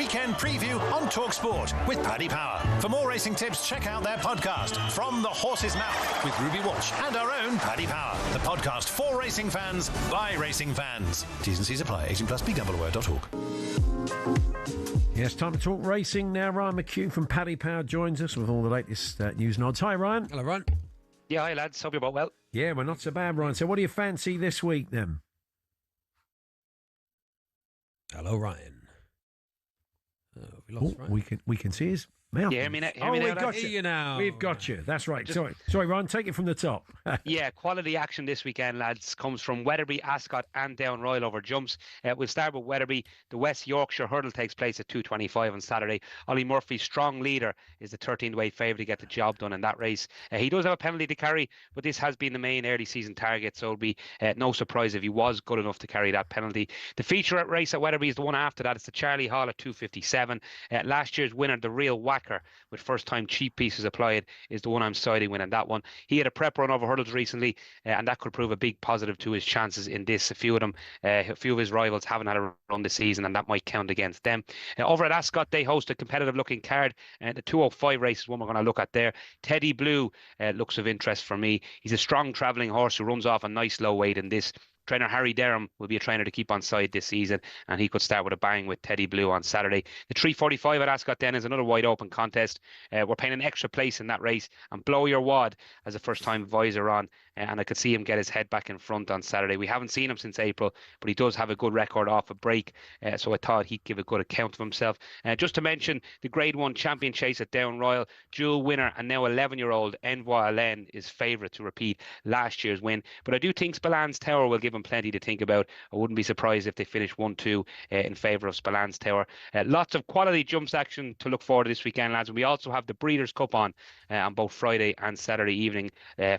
Weekend Preview on talkSPORT with Paddy Power. For more racing tips, check out their podcast, From the Horse's Mouth, with Ruby Walsh and our own Paddy Power. The podcast for racing fans, by racing fans. T's and C's apply. 18 plus BGambleAware.org. Yes, time to talk racing now. Ryan McHugh from Paddy Power joins us with all the latest news and odds. Hi, Ryan. Hello, Ryan. Yeah, hi, lads. Hope you're both well. Yeah, we're not so bad, Ryan. So what do you fancy this week, then? Hello, Ryan. We lost Ryan. We can see his mouth. You hear me now? We've got Hear you. you now. We've got you. That's right. Sorry, Ryan, take it from the top. Yeah, quality action this weekend, lads, comes from Wetherby, Ascot and Down Royal over jumps. We'll start with Wetherby. The West Yorkshire Hurdle takes place at 2:25 on Saturday. Ollie Murphy, strong leader, is the 13th-weight favourite to get the job done in that race. He does have a penalty to carry, but this has been the main early season target, so it'll be no surprise if he was good enough to carry that penalty. The feature race at Wetherby is the one after that. It's the Charlie Hall at 2:57. Last year's winner, the Real Whacker, with first-time cheap pieces applied, is the one I'm siding with in that one. He had a prep run over hurdles recently, and that could prove a big positive to his chances in this. A few of his rivals haven't had a run this season, and that might count against them. Over at Ascot, they host a competitive-looking card. The 2:05 race is one we're going to look at there. Teddy Blue looks of interest for me. He's a strong travelling horse who runs off a nice low weight in this. Trainer Harry Derham will be a trainer to keep on side this season, and he could start with a bang with Teddy Blue on Saturday. The 3:45 at Ascot then is another wide open contest. We're paying an extra place in that race, and Blow Your Wad as a first time advisor on, and I could see him get his head back in front on Saturday. We haven't seen him since April, but he does have a good record off a break, so I thought he'd give a good account of himself. Just to mention the Grade 1 champion chase at Down Royal, dual winner and now 11-year-old Envoy Alain is favourite to repeat last year's win, but I do think Spillane Tower will give him plenty to think about. I wouldn't be surprised if they finish 1-2 in favour of Spillane Tower. Lots of quality jumps action to look forward to this weekend, lads. And we also have the Breeders' Cup on both Friday and Saturday evening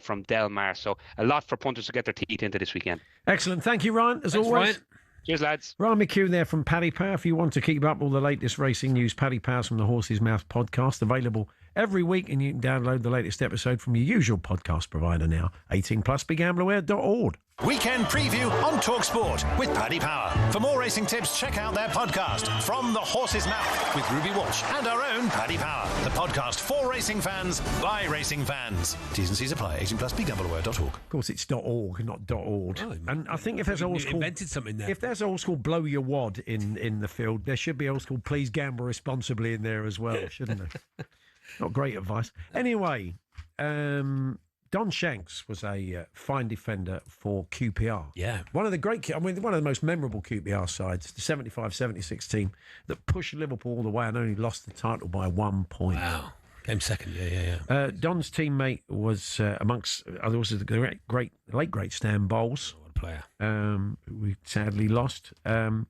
from Del Mar. So a lot for punters to get their teeth into this weekend. Excellent. Thank you, Ryan, as Thanks, always. Ryan. Cheers, lads. Ryan McHugh there from Paddy Power. If you want to keep up all the latest racing news, Paddy Power's from the Horse's Mouth podcast, available every week, and you can download the latest episode from your usual podcast provider now. 18 plus BGambleAware.org. Weekend Preview on talkSPORT with Paddy Power. For more racing tips, check out their podcast, From the Horse's Mouth, with Ruby Walsh and our own Paddy Power. The podcast for racing fans, by racing fans. T's and C's apply. 18 plus BGambleAware.org. Of course, it's .org, not .ord. Oh, and I think if there's old school, invented something there. If there's old school blow your wad in the field, there should be old school please gamble responsibly in there as well, shouldn't there? Not great advice. Anyway, Don Shanks was a fine defender for QPR. Yeah. One of the most memorable QPR sides, the 75-76 team that pushed Liverpool all the way and only lost the title by 1 point. Wow. Came second, yeah. Don's teammate was amongst others the late great Stan Bowles. What a player. We sadly lost. Running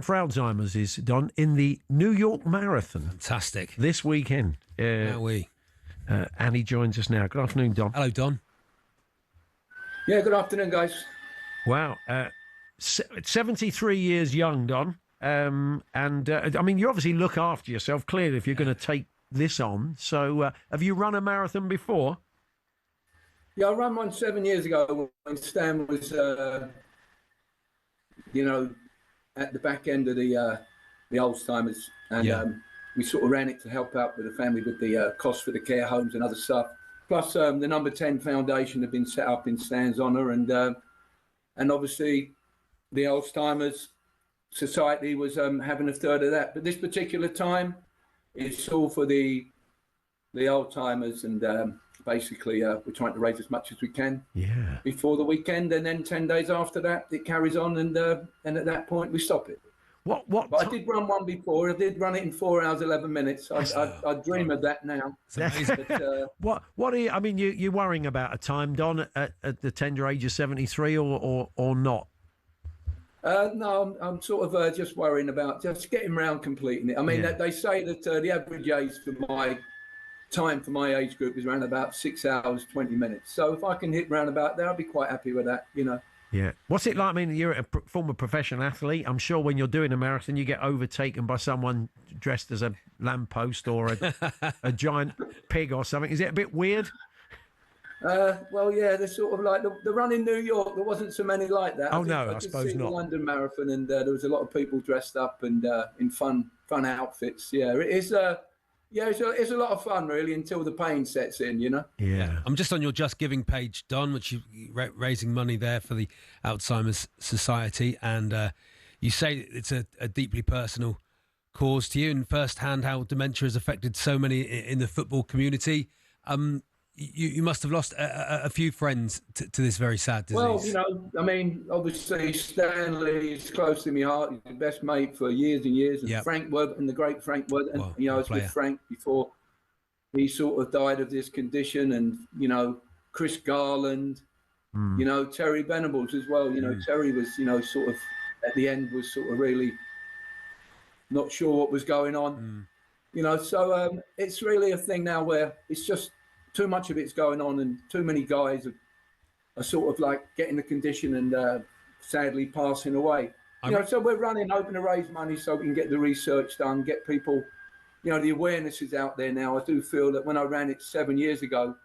for Alzheimer's is Don in the New York Marathon. Fantastic. This weekend. And he joins us now. Good afternoon, Don. Hello, Don. Yeah, good afternoon, guys. Wow. 73 years young, Don. I mean, you obviously look after yourself, clearly, if you're going to take this on. So have you run a marathon before? Yeah, I ran one 7 years ago when Stan was, at the back end of the Alzheimer's. And we sort of ran it to help out with the family with the costs for the care homes and other stuff. Plus, the Number 10 Foundation had been set up in Stan's honour, and obviously the Alzheimer's Society was having a third of that. But this particular time, it's all for the Alzheimer's, and basically we're trying to raise as much as we can before the weekend, and then 10 days after that it carries on, and at that point we stop it. But I did run one before. I did run it in 4 hours 11 minutes. I dream of that now. What are you? I mean, you're worrying about a time, Don, at the tender age of 73, or not? No, I'm sort of just worrying about just getting around completing it. I mean, they say that the average age for my age group is around about 6 hours 20 minutes. So if I can hit round about there, I'll be quite happy with that. Yeah. What's it like? I mean, you're a former professional athlete. I'm sure when you're doing a marathon, you get overtaken by someone dressed as a lamppost or a giant pig or something. Is it a bit weird? Well, yeah, they're sort of like the run in New York. There wasn't so many like that. Oh, I suppose see not. The London Marathon, and there was a lot of people dressed up and in fun outfits. Yeah, it is. It's a lot of fun, really, until the pain sets in, you know? Yeah. I'm just on your Just Giving page, Don, which you raising money there for the Alzheimer's Society. And you say it's a deeply personal cause to you, and firsthand how dementia has affected so many in the football community. You must have lost a few friends to this very sad disease. Well, you know, I mean, obviously Stanley is close to my heart. He's the best mate for years and years. And Frank Worthington, the great Frank Worthington, I was with Frank before he sort of died of this condition. And, you know, Chris Garland, you know, Terry Venables as well. You know, Terry was, you know, sort of at the end was sort of really not sure what was going on. You know, so it's really a thing now where it's just too much of it's going on, and too many guys are sort of like getting the condition and sadly passing away. You know, so we're hoping to raise money so we can get the research done, get people, you know, the awareness is out there now. I do feel that when I ran it 7 years ago,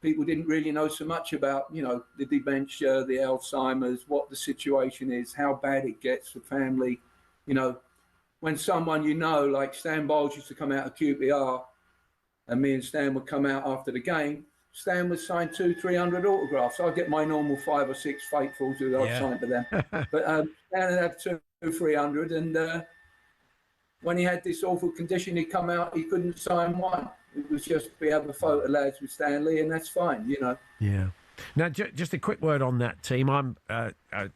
people didn't really know so much about, you know, the dementia, the Alzheimer's, what the situation is, how bad it gets for family. You know, when someone, you know, like Stan Bowles used to come out of QPR, and me and Stan would come out after the game, Stan would sign 200-300 autographs. I'd get my normal 5 or 6 faithfuls who I'd sign to them. But Stan would have 200-300, and when he had this awful condition, he'd come out, he couldn't sign one. It was just, we have a photo, lads, with Stanley, and that's fine, you know. Yeah. Now, just a quick word on that team. I'm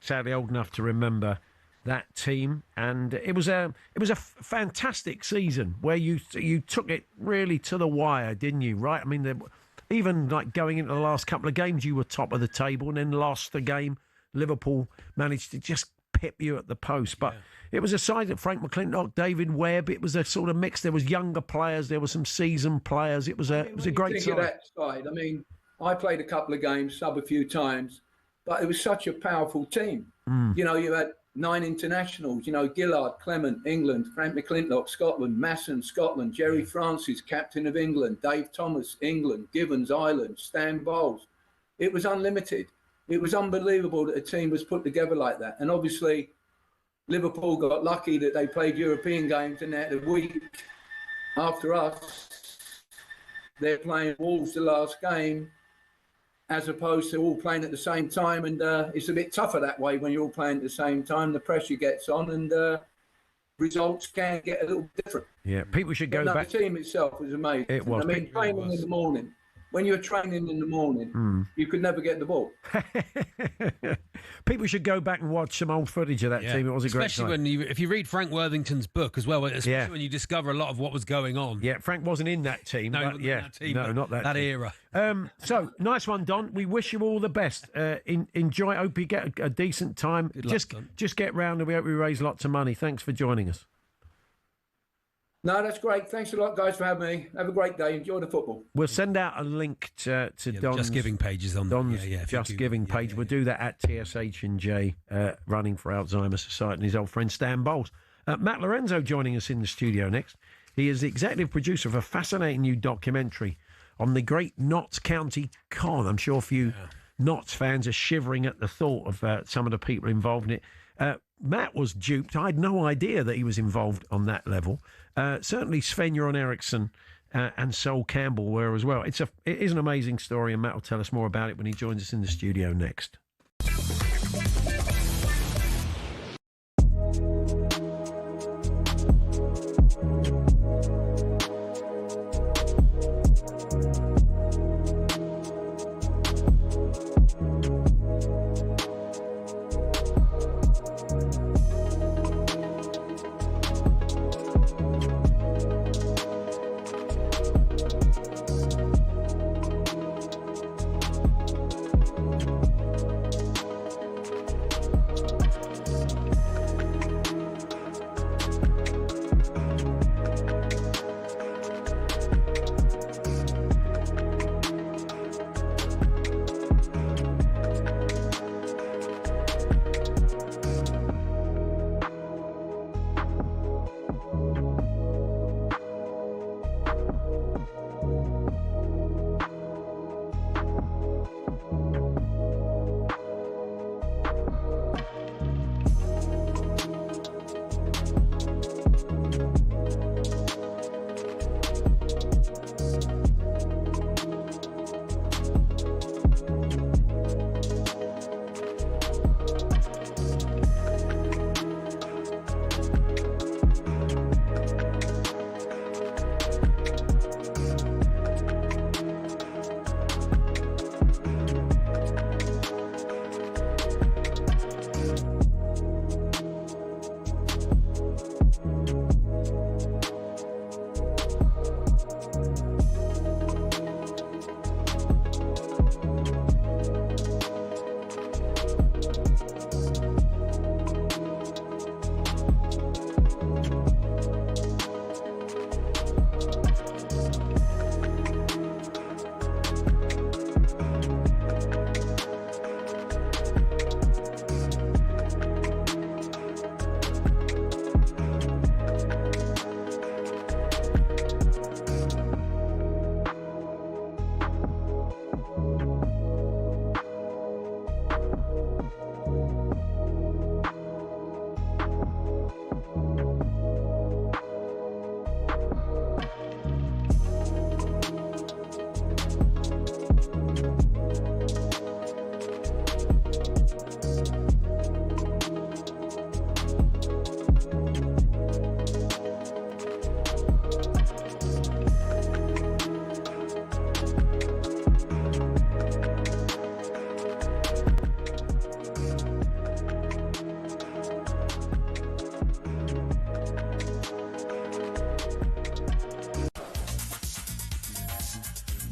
sadly old enough to remember that team, and it was a fantastic season where you took it really to the wire, didn't you? Right? I mean, even like going into the last couple of games, you were top of the table, and then lost the game. Liverpool managed to just pip you at the post, but it was a side that Frank McClintock, David Webb. It was a sort of mix. There was younger players, there were some seasoned players. It was a great side. That side. I mean, I played a couple of games, sub a few times, but it was such a powerful team. You know, you had 9 internationals, you know, Gillard, Clement, England, Frank McClintock, Scotland, Masson, Scotland, Jerry Francis, captain of England, Dave Thomas, England, Givens, Ireland, Stan Bowles. It was unlimited. It was unbelievable that a team was put together like that. And obviously, Liverpool got lucky that they played European games, and that the week after us, they're playing Wolves the last game, as opposed to all playing at the same time. And it's a bit tougher that way when you're all playing at the same time. The pressure gets on, and results can get a little different. Yeah, people should go back. The team itself was amazing. It was. I mean, training in the morning. When you're training in the morning, you could never get the ball. People should go back and watch some old footage of that team. It was a great time. Especially if you read Frank Worthington's book as well, especially when you discover a lot of what was going on. Yeah, Frank wasn't in that team. No, but that team, no, not that team. era. So, nice one, Don. We wish you all the best. Enjoy. Hope you get a decent time. Just get round, and we hope we raise lots of money. Thanks for joining us. No, that's great. Thanks a lot, guys, for having me. Have a great day. Enjoy the football. We'll send out a link to Don's Just Giving pages on Don's Just Giving page. We'll do that at TSH&J, running for Alzheimer's Society, and his old friend Stan Bowles. Matt Lorenzo joining us in the studio next. He is the executive producer of a fascinating new documentary on the great Notts County Con. I'm sure a few Notts fans are shivering at the thought of some of the people involved in it. Matt was duped. I had no idea that he was involved on that level. Certainly Sven-Göran Eriksson and Sol Campbell were as well. It is an amazing story, and Matt will tell us more about it when he joins us in the studio next.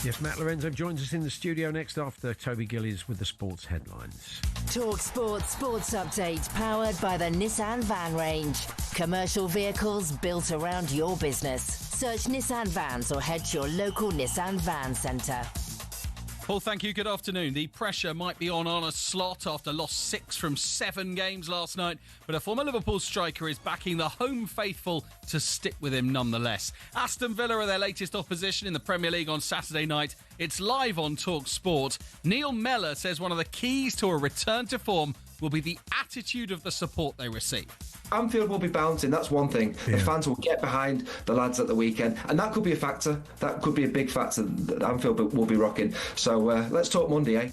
Yes, Matt Lorenzo joins us in the studio next after Toby Gillies with the sports headlines. talkSPORT Sports Update, powered by the Nissan Van Range. Commercial vehicles built around your business. Search Nissan Vans or head to your local Nissan Van Centre. Paul, thank you. Good afternoon. The pressure might be on a Slot after lost 6 from 7 games last night, but a former Liverpool striker is backing the home faithful to stick with him nonetheless. Aston Villa are their latest opposition in the Premier League on Saturday night. It's live on talkSPORT. Neil Mellor says one of the keys to a return to form will be the attitude of the support they receive. Anfield will be bouncing, that's one thing. The fans will get behind the lads at the weekend, and that could be a factor. That could be a big factor that Anfield will be rocking. So let's talk Monday, eh?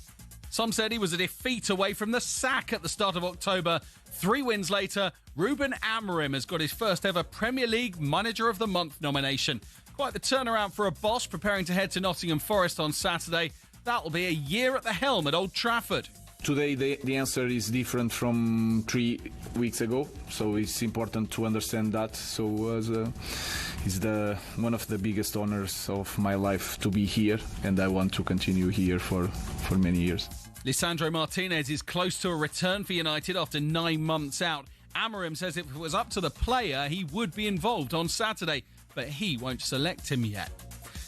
Some said he was a defeat away from the sack at the start of October. 3 wins later, Ruben Amorim has got his first ever Premier League Manager of the Month nomination. Quite the turnaround for a boss preparing to head to Nottingham Forest on Saturday. That'll be a year at the helm at Old Trafford. Today the answer is different from 3 weeks ago, so it's important to understand that. So it's one of the biggest honors of my life to be here, and I want to continue here for many years. Lisandro Martinez is close to a return for United after 9 months out. Amorim says if it was up to the player, he would be involved on Saturday, but he won't select him yet.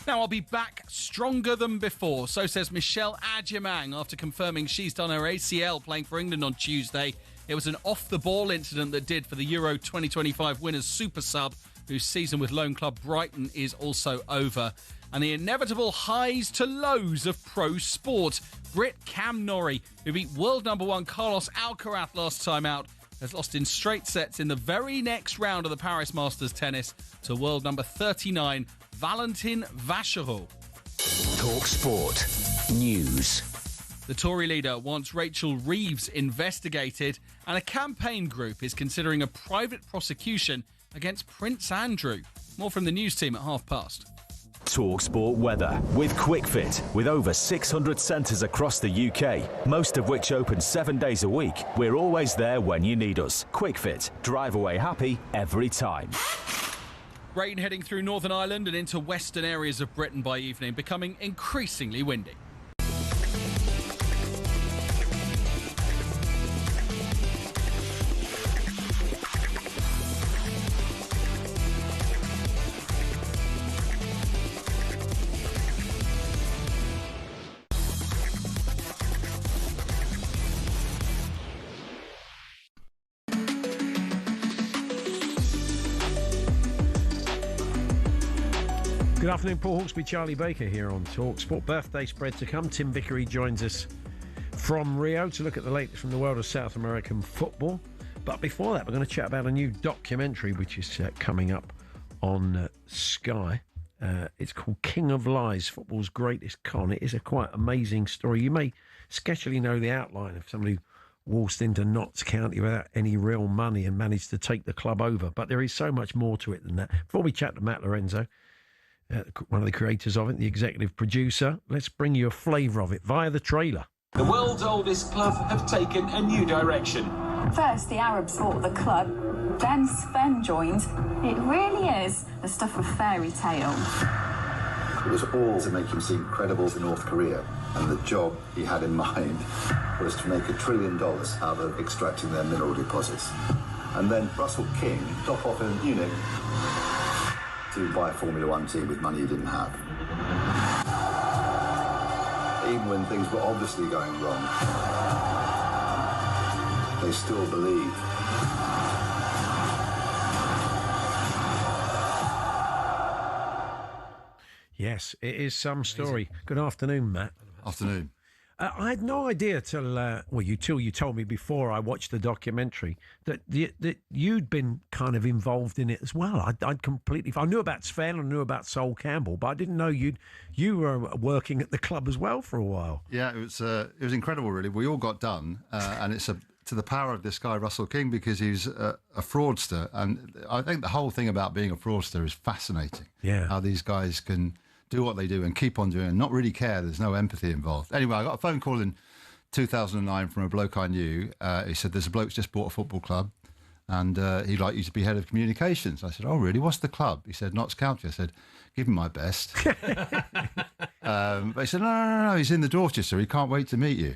Now, I'll be back stronger than before, so says Michelle Adjemang after confirming she's done her ACL playing for England on Tuesday. It was an off-the-ball incident that did for the Euro 2025 winners super sub, whose season with lone club Brighton is also over. And the inevitable highs to lows of pro sport. Brit Cam Norrie, who beat world number 1 Carlos Alcaraz last time out, has lost in straight sets in the very next round of the Paris Masters tennis to world number 39, Valentin Vacherot. talkSPORT News. The Tory leader wants Rachel Reeves investigated, and a campaign group is considering a private prosecution against Prince Andrew. More from the news team at past. talkSPORT weather with QuickFit. With over 600 centres across the UK, most of which open 7 days a week, we're always there when you need us. QuickFit, drive away happy every time. Rain heading through Northern Ireland and into western areas of Britain by evening, becoming increasingly windy. Good afternoon, Paul Hawksbee, Charlie Baker here on talkSPORT. Birthday spread to come. Tim Vickery joins us from Rio to look at the latest from the world of South American football. But before that, we're going to chat about a new documentary which is coming up on Sky. It's called King of Lies, Football's Greatest Con. It is a quite amazing story. You may sketchily know the outline of somebody who waltzed into Notts County without any real money and managed to take the club over. But there is so much more to it than that. Before we chat to Matt Lorenzo, one of the creators of it, the executive producer, let's bring you a flavour of it via the trailer. The world's oldest club have taken a new direction. First, the Arabs bought the club, then Sven joined. It really is the stuff of fairy tale. It was all to make him seem credible to North Korea, and the job he had in mind was to make $1 trillion out of extracting their mineral deposits. And then Russell King, top off in Munich, to buy a Formula One team with money he didn't have. Even when things were obviously going wrong, they still believed. Yes, it is some story. Good afternoon, Matt. Afternoon. I had no idea till you told me before I watched the documentary that you'd been kind of involved in it as well. I knew about Sven, I knew about Sol Campbell, but I didn't know you were working at the club as well for a while. Yeah, it was incredible, really. We all got done, and it's to the power of this guy Russell King, because he's a fraudster, and I think the whole thing about being a fraudster is fascinating. Yeah, how these guys can do what they do and keep on doing and not really care. There's no empathy involved. Anyway, I got a phone call in 2009 from a bloke I knew. He said, there's a bloke just bought a football club and he'd like you to be head of communications. I said, oh, really? What's the club? He said, Notts County. I said, give him my best. But he said, no, he's in the Dorchester. He can't wait to meet you.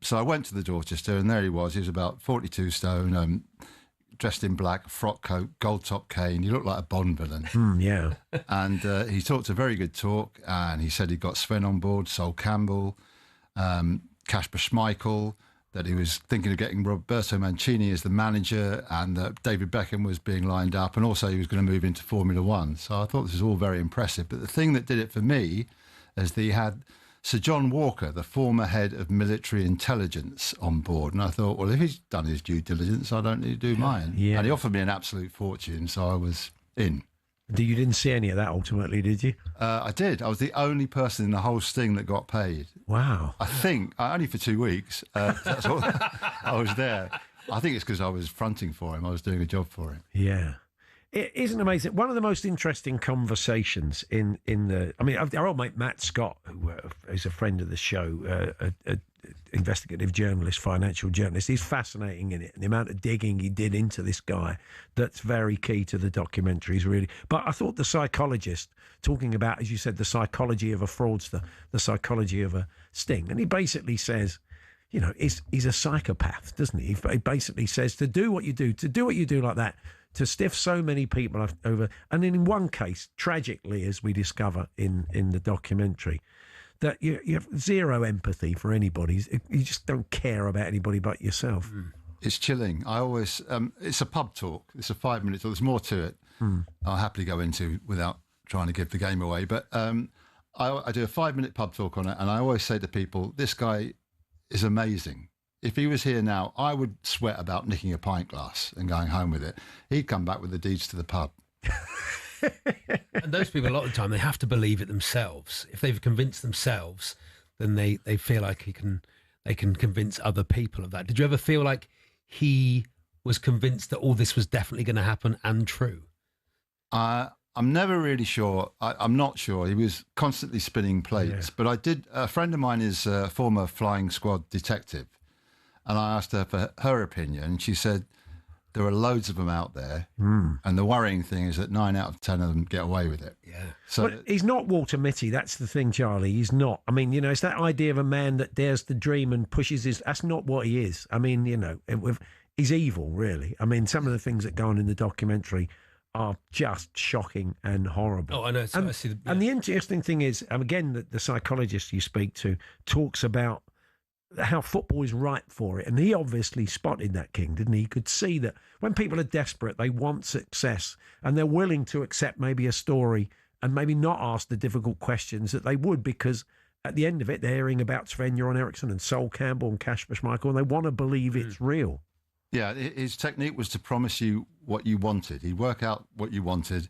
So I went to the Dorchester, and there he was. He was about 42 stone, dressed in black, frock coat, gold top cane. He looked like a Bond villain. Yeah. And he talked a very good talk, and he said he got Sven on board, Sol Campbell, Kasper Schmeichel, that he was thinking of getting Roberto Mancini as the manager, and that David Beckham was being lined up, and also he was going to move into Formula One. So I thought this was all very impressive. But the thing that did it for me is that he had Sir John Walker, the former head of military intelligence, on board. And I thought, well, if he's done his due diligence, I don't need to do mine. Yeah. And he offered me an absolute fortune, so I was in. You didn't see any of that ultimately, did you? I did. I was the only person in the whole sting that got paid. Wow. I think, only for 2 weeks. That's all. I was there. I think it's because I was fronting for him. I was doing a job for him. Yeah. It isn't amazing. One of the most interesting conversations in the... I mean, our old mate Matt Scott, who is a friend of the show, a investigative journalist, financial journalist, he's fascinating in it. And the amount of digging he did into this guy, that's very key to the documentaries, really. But I thought the psychologist, talking about, as you said, the psychology of a fraudster, the psychology of a sting, and he basically says, you know, he's a psychopath, doesn't he? He basically says to do what you do like that, to stiff so many people over, and in one case, tragically, as we discover in the documentary, that you have zero empathy for anybody. You just don't care about anybody but yourself. It's chilling. I always, it's a pub talk. It's a 5-minute talk. There's more to it. I'll happily go into without trying to give the game away. But I do a 5-minute pub talk on it, and I always say to people, this guy is amazing. If he was here now, I would sweat about nicking a pint glass and going home with it. He'd come back with the deeds to the pub. And those people, a lot of the time, they have to believe it themselves. If they've convinced themselves, then they feel like they can convince other people of that. Did you ever feel like he was convinced that all this was definitely going to happen and true? I'm never really sure. I'm not sure. He was constantly spinning plates. But I did. A friend of mine is a former flying squad detective. And I asked her for her opinion, and she said there are loads of them out there, and the worrying thing is that 9 out of 10 of them get away with it. Yeah. So but he's not Walter Mitty. That's the thing, Charlie. He's not. I mean, you know, it's that idea of a man that dares to dream and pushes his... That's not what he is. I mean, you know, he's evil, really. I mean, some of the things that go on in the documentary are just shocking and horrible. Oh, I know. So and, I see and the interesting thing is, again, the psychologist you speak to talks about how football is ripe for it. And he obviously spotted that, King, didn't he? He could see that when people are desperate, they want success, and they're willing to accept maybe a story and maybe not ask the difficult questions that they would, because at the end of it, they're hearing about Sven-Göran Eriksson and Sol Campbell and Kasper Schmeichel, and they want to believe it's real. Yeah, his technique was to promise you what you wanted. He'd work out what you wanted,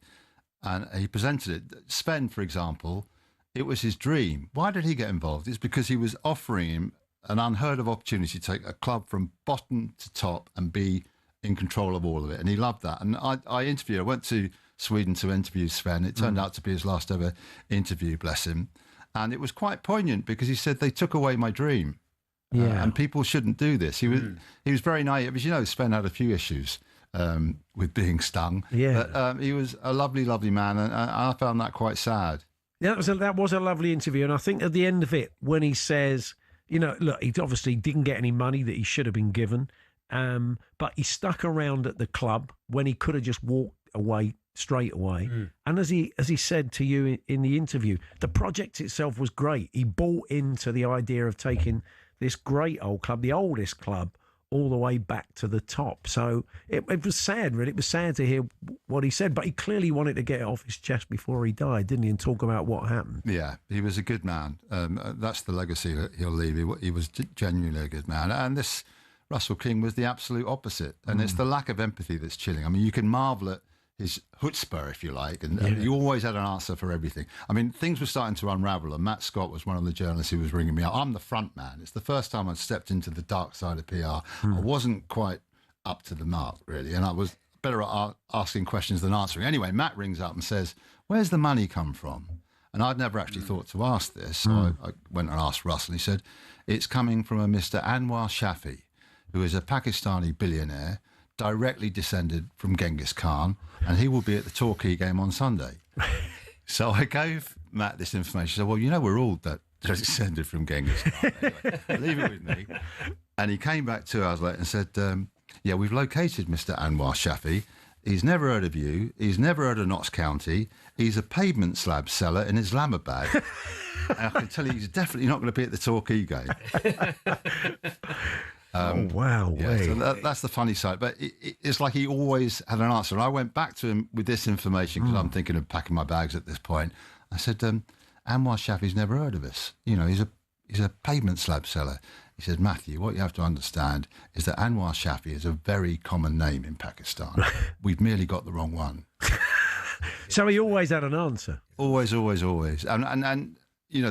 and he presented it. Sven, for example, it was his dream. Why did he get involved? It's because he was offering him an unheard of opportunity to take a club from bottom to top and be in control of all of it. And he loved that. And I went to Sweden to interview Sven. It turned out to be his last ever interview, bless him. And it was quite poignant because he said, they took away my dream. Yeah. And people shouldn't do this. He was very naive. As you know, Sven had a few issues with being stung. Yeah. But he was a lovely, lovely man. And I found that quite sad. Yeah, that was a lovely interview. And I think at the end of it, when he says... You know, look, he obviously didn't get any money that he should have been given, but he stuck around at the club when he could have just walked away straight away. And as he said to you in the interview, the project itself was great. He bought into the idea of taking this great old club, the oldest club, all the way back to the top. So it was sad, really. It was sad to hear what he said, but he clearly wanted to get it off his chest before he died, didn't he, and talk about what happened. Yeah, he was a good man. That's the legacy that he'll leave. He was genuinely a good man. And this Russell King was the absolute opposite. And it's the lack of empathy that's chilling. I mean, you can marvel at his chutzpah, if you like, and you always had an answer for everything. I mean, things were starting to unravel, and Matt Scott was one of the journalists who was ringing me up. I'm the front man. It's the first time I'd stepped into the dark side of PR. I wasn't quite up to the mark, really, and I was better at asking questions than answering. Anyway, Matt rings up and says, where's the money come from? And I'd never actually thought to ask this, so I went and asked Russell, and he said, it's coming from a Mr. Anwar Shafi, who is a Pakistani billionaire, directly descended from Genghis Khan, and he will be at the Torquay game on Sunday. So I gave Matt this information. He said, well, you know, we're all descended from Genghis Khan. Anyway, leave it with me. And he came back 2 hours later and said, yeah, we've located Mr. Anwar Shafi. He's never heard of you. He's never heard of Notts County. He's a pavement slab seller in Islamabad. And I can tell you he's definitely not going to be at the Torquay game. Oh, wow. Yeah, so that's the funny side. But it's like he always had an answer. And I went back to him with this information because I'm thinking of packing my bags at this point. I said, Anwar Shafi's never heard of us. You know, he's a pavement slab seller. He said, Matthew, what you have to understand is that Anwar Shafi is a very common name in Pakistan. We've merely got the wrong one. So he always had an answer. Always. And you know,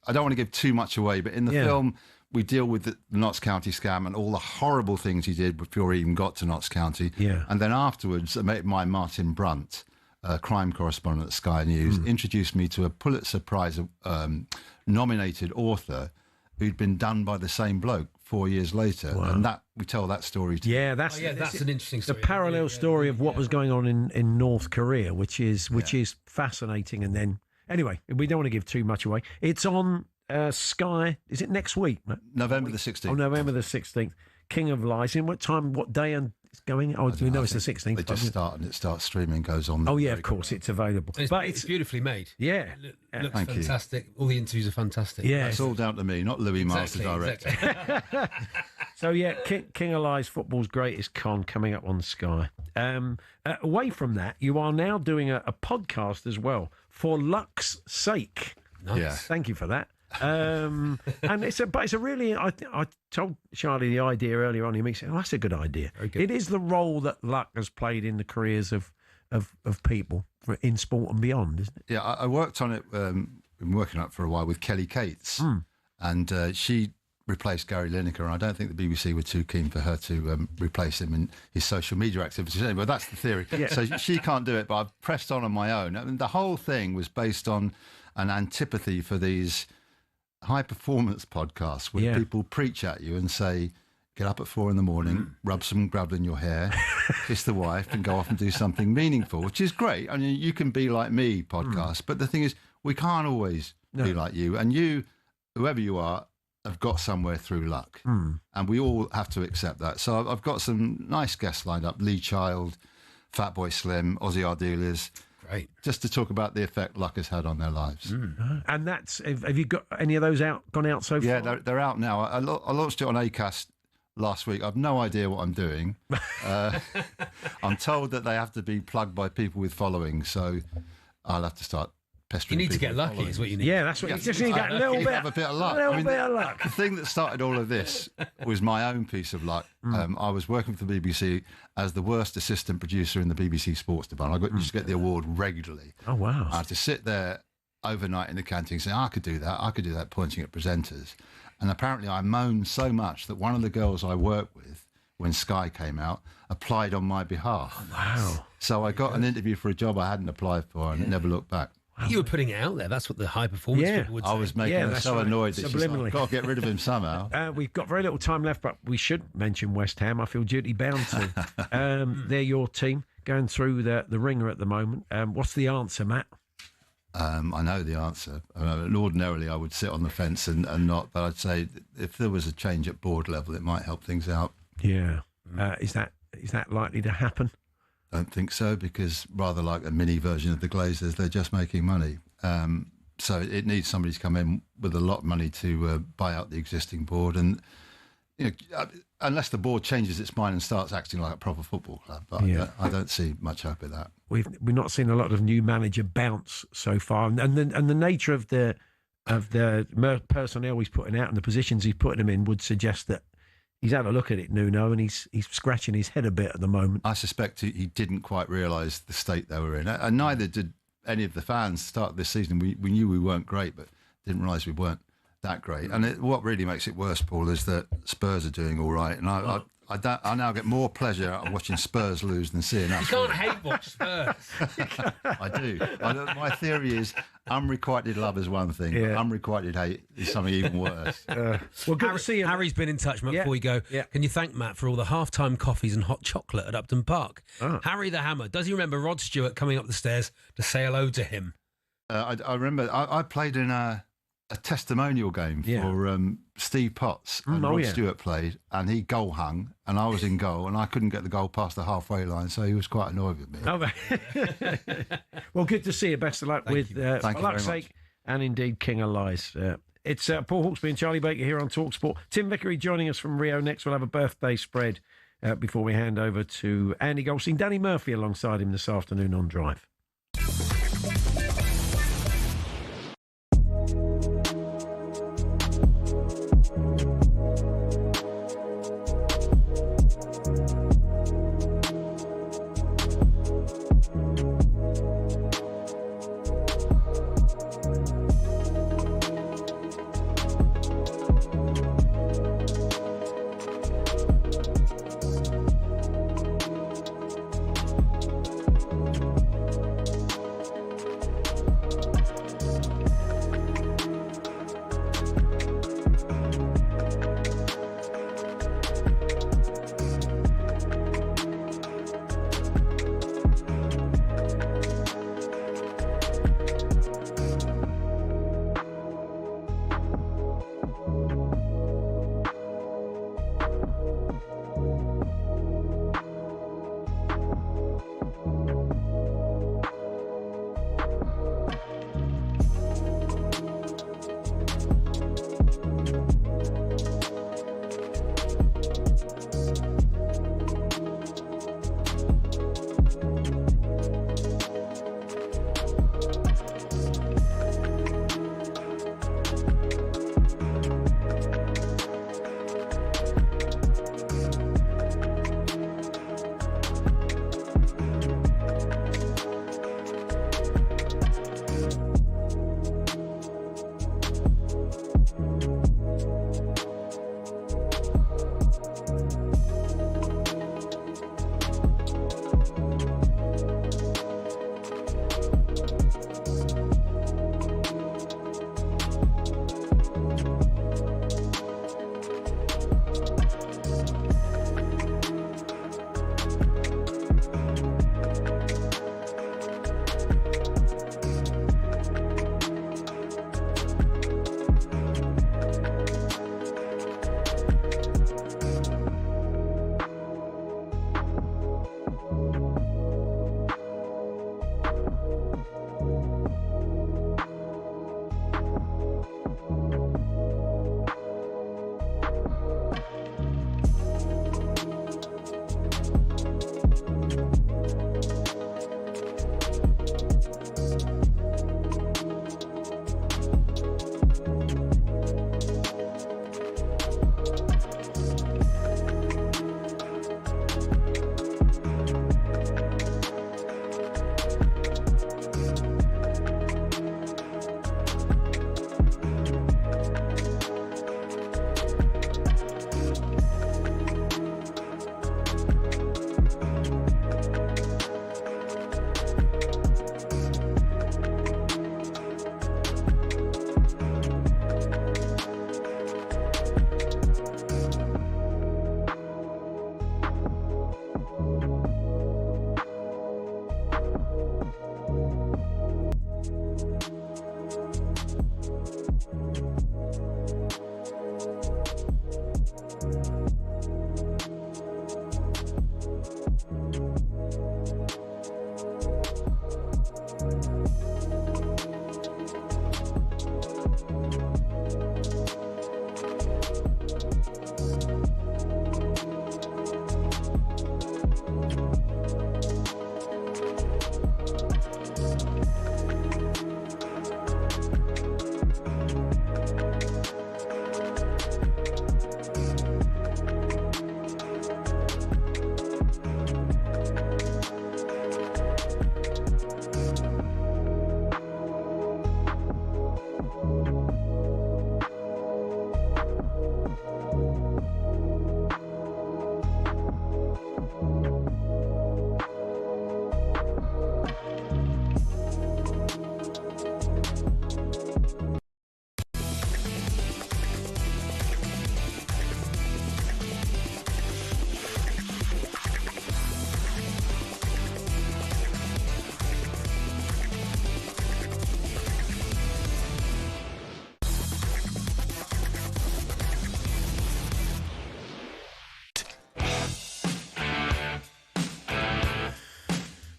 I don't want to give too much away, but in the film, we deal with the Notts County scam and all the horrible things he did before he even got to Notts County. Yeah. And then afterwards, a mate of mine, Martin Brunt, a crime correspondent at Sky News, introduced me to a Pulitzer Prize nominated author who'd been done by the same bloke 4 years later. Wow. And that we tell that story to that's an interesting story. The parallel story of what was going on in North Korea, which is fascinating. And then, anyway, we don't want to give too much away. It's on Sky. Is it next week, Matt? November the 16th. Oh, November the 16th. King of Lies. In what time, what day and it's going? Oh, we know it's the 16th. They just start and it starts streaming, goes on. Oh, yeah, of course, it's available. It's beautifully made. Yeah. Looks Thank fantastic. You. All the interviews are fantastic. Yeah. It's all down to me, not Louis Miles, the director. Exactly. So, yeah, King of Lies, football's greatest con, coming up on Sky. Away from that, you are now doing a podcast as well, For Luck's Sake. Nice. Yeah. Thank you for that. And it's a really, I told Charlie the idea earlier on. He said, that's a good idea. It is the role that luck has played in the careers of people in sport and beyond, isn't it? Yeah, I worked on it, been working on it for a while with Kelly Cates, and she replaced Gary Lineker, and I don't think the BBC were too keen for her to replace him in his social media activities. Anyway, that's the theory. Yeah. So she can't do it, but I've pressed on my own. I mean, the whole thing was based on an antipathy for these high-performance podcasts where people preach at you and say, get up at 4 a.m, rub some gravel in your hair, kiss the wife, and go off and do something meaningful, which is great. I mean, you can be like me podcast, but the thing is, we can't always be like you. And you, whoever you are, have got somewhere through luck. And we all have to accept that. So I've got some nice guests lined up, Lee Child, Fatboy Slim, Ozzy Ardiles, Great. Just to talk about the effect luck has had on their lives. And that's, have you got any of those gone out so far? Yeah, they're out now. I launched it on Acast last week. I've no idea what I'm doing. I'm told that they have to be plugged by people with following, so I'll have to start pestering. You need to get lucky, is what you need. Yeah, that's what you just need. That little bit, have a bit of luck. Bit of luck. The thing that started all of this was my own piece of luck. I was working for the BBC as the worst assistant producer in the BBC Sports Department. I used to get the award regularly. Oh wow! I had to sit there overnight in the canteen saying, I could do that, pointing at presenters. And apparently I moaned so much that one of the girls I worked with when Sky came out applied on my behalf. Oh, wow. So I got an interview for a job I hadn't applied for and never looked back. You were putting it out there. That's what the high performance people would say. I was making her so annoyed that she's like, got to get rid of him somehow. We've got very little time left, but we should mention West Ham. I feel duty bound to. They're your team going through the ringer at the moment. What's the answer, Matt? I know the answer. Ordinarily, I would sit on the fence and not, but I'd say if there was a change at board level, it might help things out. Yeah. Is that likely to happen? Don't think so, because rather like a mini version of the Glazers, they're just making money. So it needs somebody to come in with a lot of money to buy out the existing board. And unless the board changes its mind and starts acting like a proper football club, but I don't see much hope of that. We've not seen a lot of new manager bounce so far, and the nature of the personnel he's putting out and the positions he's putting them in would suggest that he's had a look at it, Nuno, and he's scratching his head a bit at the moment. I suspect he didn't quite realise the state they were in, and neither did any of the fans start this season. We knew we weren't great, but didn't realise we weren't that great. And what really makes it worse, Paul, is that Spurs are doing all right, and I now get more pleasure out of watching Spurs lose than seeing us. You can't hate watch Spurs. I do. My theory is unrequited love is one thing, but unrequited hate is something even worse. Well, good to see him. Harry's been in touch, Matt, before we go. Yeah. Can you thank Matt for all the half-time coffees and hot chocolate at Upton Park? Oh. Harry the Hammer, does he remember Rod Stewart coming up the stairs to say hello to him? I remember I played in a testimonial game for Steve Potts, and Rod Stewart played, and he goal hung, and I was in goal, and I couldn't get the goal past the halfway line, so he was quite annoyed with me. Well, good to see you. Best of luck with For Luck's Sake, and indeed King of Lies. It's Paul Hawksbee and Charlie Baker here on talkSPORT. Tim Vickery joining us from Rio next. We'll have a birthday spread before we hand over to Andy Goldstein. Danny Murphy alongside him this afternoon on Drive.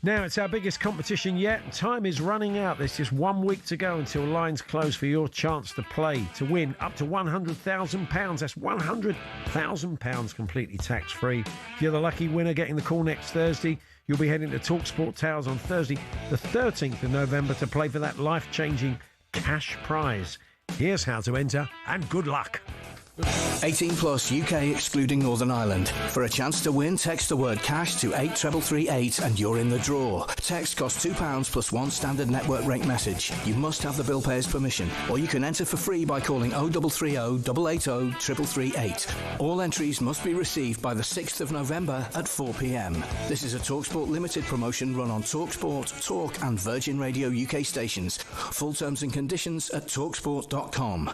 Now, it's our biggest competition yet. Time is running out. There's just 1 week to go until lines close for your chance to play to win up to £100,000. That's £100,000 completely tax-free. If you're the lucky winner getting the call next Thursday, you'll be heading to talkSPORT Towers on Thursday, the 13th of November, to play for that life-changing cash prize. Here's how to enter, and good luck. 18 plus UK excluding Northern Ireland. For a chance to win, text the word cash to 83338 and you're in the draw. Text costs £2 plus one standard network rate message. You must have the bill payer's permission, or you can enter for free by calling 0330 880 3338. All entries must be received by the 6th of November at 4 p.m. This is a TalkSPORT limited promotion run on TalkSPORT, Talk and Virgin Radio UK stations. Full terms and conditions at talksport.com.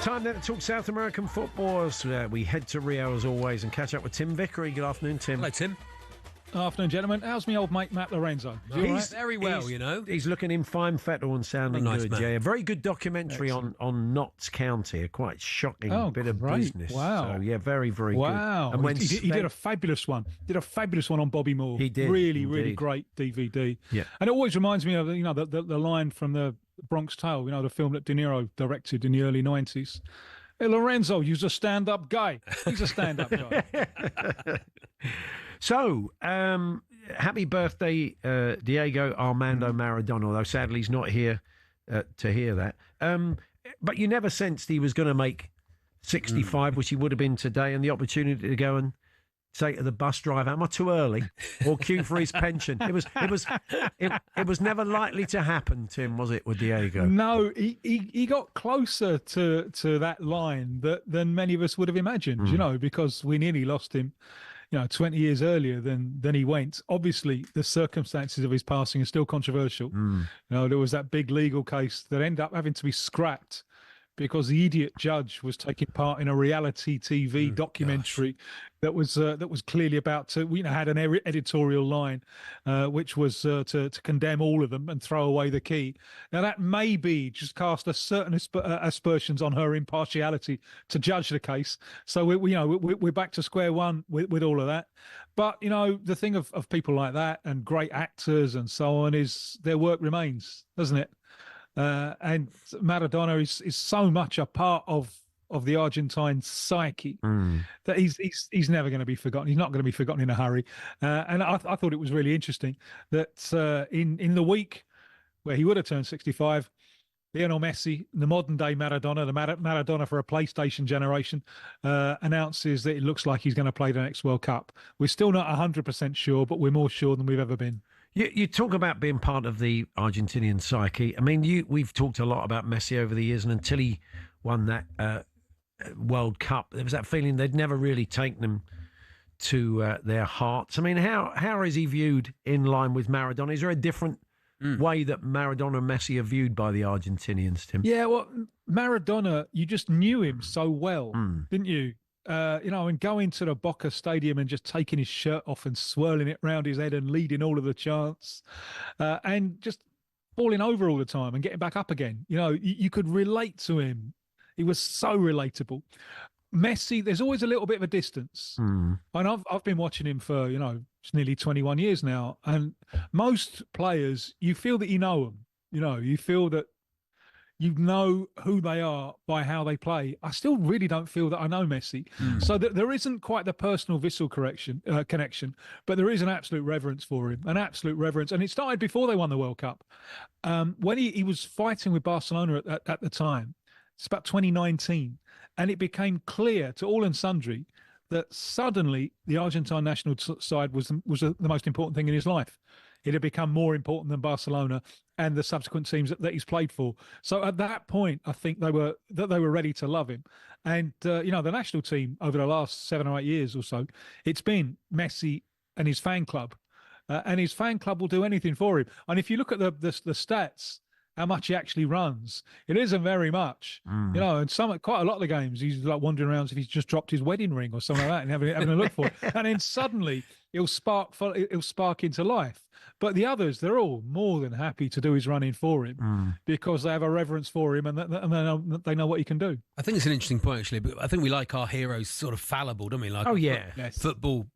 Time then to talk South American football. We head to Rio as always and catch up with Tim Vickery. Good afternoon, Tim. Hello, Tim. Afternoon, gentlemen. How's my old mate Matt Lorenzo? He's very well, you know. He's looking in fine fettle and sounding Nice good. man. Yeah, a very good documentary on Notts County. A quite shocking bit of great. business. Wow. So, yeah, very, very good. Wow. And when he did a fabulous one. Did a fabulous one on Bobby Moore. He did. Really, indeed. really great DVD. Yeah. And it always reminds me of the line from the Bronx Tale. You know, the film that De Niro directed in the early 90s. Hey, Lorenzo, you're a stand-up guy. He's a stand-up guy. So, happy birthday, Diego Armando Maradona, although sadly he's not here to hear that. But you never sensed he was going to make 65, which he would have been today, and the opportunity to go and say to the bus driver, am I too early? Or queue for his pension. It was never likely to happen, Tim, was it, with Diego? No, he got closer to that line than many of us would have imagined, you know, because we nearly lost him, 20 years earlier than he went. Obviously, the circumstances of his passing are still controversial. There was that big legal case that ended up having to be scrapped because the idiot judge was taking part in a reality TV documentary that was clearly about to, had an editorial line, which was to condemn all of them and throw away the key. Now that maybe just cast a certain aspersions on her impartiality to judge the case. So we're back to square one with all of that. But the thing of people like that and great actors and so on is their work remains, doesn't it? And Maradona is so much a part of the Argentine psyche that he's never going to be forgotten. He's not going to be forgotten in a hurry. And I thought it was really interesting that in the week where he would have turned 65, Lionel Messi, the modern day Maradona, the Maradona for a PlayStation generation, announces that it looks like he's going to play the next World Cup. We're still not 100% sure, but we're more sure than we've ever been. You talk about being part of the Argentinian psyche. I mean, we've talked a lot about Messi over the years, and until he won that World Cup, there was that feeling they'd never really taken them to their hearts. I mean, how is he viewed in line with Maradona? Is there a different way that Maradona and Messi are viewed by the Argentinians, Tim? Yeah, well, Maradona, you just knew him so well, didn't you? And going to the Boca Stadium and just taking his shirt off and swirling it around his head and leading all of the chants, and just falling over all the time and getting back up again. You could relate to him. He was so relatable. Messi, there's always a little bit of a distance. And I've been watching him for, it's nearly 21 years now. And most players, you feel that you know them. You feel that you know who they are by how they play. I still really don't feel that I know Messi. So that there isn't quite the personal visceral connection, but there is an absolute reverence for him, an absolute reverence. And it started before they won the World Cup. When he was fighting with Barcelona at the time, it's about 2019, and it became clear to all and sundry that suddenly the Argentine national side was the most important thing in his life. It had become more important than Barcelona and the subsequent teams that he's played for. So at that point, I think they were ready to love him. And the national team over the last 7 or 8 years or so, it's been Messi and his fan club, and his fan club will do anything for him. And if you look at the stats, how much he actually runs, it isn't very much. And quite a lot of the games, he's like wandering around as if he's just dropped his wedding ring or something like that and having a look for it. And then suddenly it'll spark into life. But the others, they're all more than happy to do his running for him because they have a reverence for him and they know what he can do. I think it's an interesting point, actually. But I think we like our heroes sort of fallible, don't we? Like football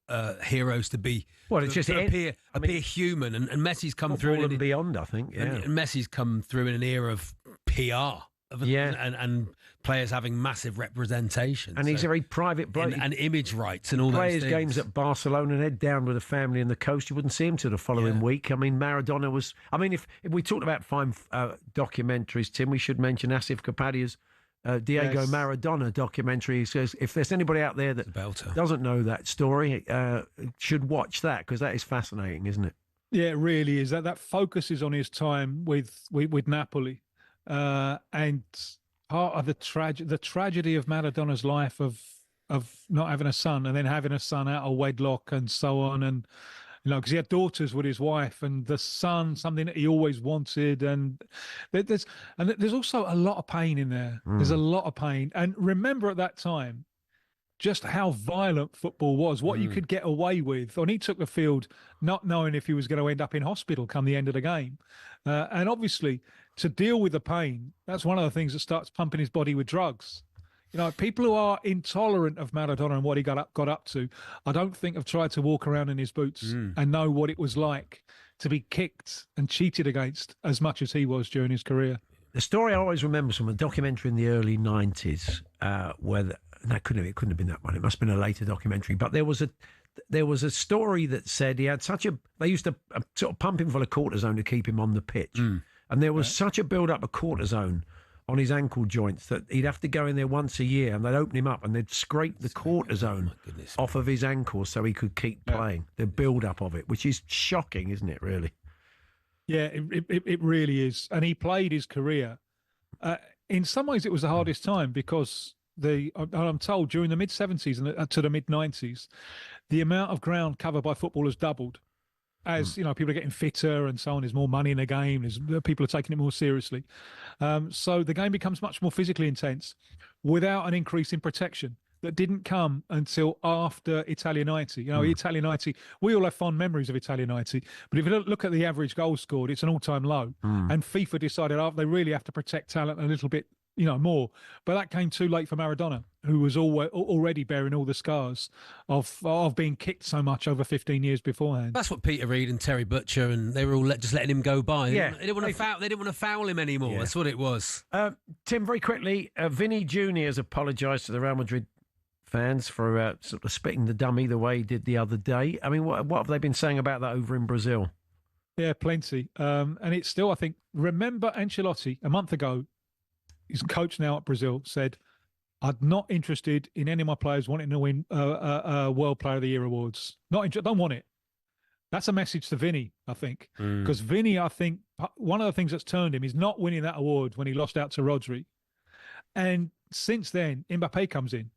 heroes to be appear human, and Messi's come through and beyond. I think, and Messi's come through in an era of PR. And players having massive representation. And he's a very private bloke. And image rights and all those things. Plays games at Barcelona and head down with a family in the coast. You wouldn't see him till the following week. I mean, Maradona was... I mean, if we talked about fine documentaries, Tim, we should mention Asif Kapadia's Diego Maradona documentary. He says, if there's anybody out there that doesn't know that story, should watch that, because that is fascinating, isn't it? Yeah, it really is. That focuses on his time with Napoli. And part of the tragedy of Maradona's life of not having a son and then having a son out of wedlock and so on, and because he had daughters with his wife, and the son, something that he always wanted, and there's also a lot of pain in there. There's a lot of pain, and remember at that time just how violent football was, what you could get away with. And he took the field not knowing if he was going to end up in hospital come the end of the game. And obviously, to deal with the pain, that's one of the things that starts pumping his body with drugs. People who are intolerant of Maradona and what he got up to, I don't think have tried to walk around in his boots and know what it was like to be kicked and cheated against as much as he was during his career. The story I always remember is from a documentary in the early 90s where... it couldn't have been that one. It must have been a later documentary. But there was a story that said he had they used to sort of pump him full of cortisone to keep him on the pitch. And there was such a build-up of cortisone on his ankle joints that he'd have to go in there once a year and they'd open him up and they'd scrape the cortisone off of his ankles so he could keep playing. The build-up of it, which is shocking, isn't it, really? Yeah, it really is. And he played his career. In some ways, it was the hardest time because... I'm told during the mid-70s and to the mid-90s, the amount of ground covered by footballers doubled. As people are getting fitter and so on, there's more money in the game, people are taking it more seriously. So the game becomes much more physically intense without an increase in protection that didn't come until after Italia 90. Italia 90, we all have fond memories of Italia 90, but if you look at the average goals scored, it's an all-time low. And FIFA decided they really have to protect talent a little bit more. But that came too late for Maradona, who was already bearing all the scars of being kicked so much over 15 years beforehand. That's what Peter Reid and Terry Butcher, and they were all just letting him go by. Yeah. They didn't want to foul him anymore. Yeah. That's what it was. Tim, very quickly, Vinnie Jr. has apologised to the Real Madrid fans for sort of spitting the dummy the way he did the other day. I mean, what have they been saying about that over in Brazil? Yeah, plenty. And it's still, I think, remember Ancelotti a month ago, his coach now at Brazil, said, I'm not interested in any of my players wanting to win World Player of the Year awards. Don't want it. That's a message to Vinnie, I think. Because Vinnie, I think, one of the things that's turned him is not winning that award when he lost out to Rodri. And since then, Mbappe comes in.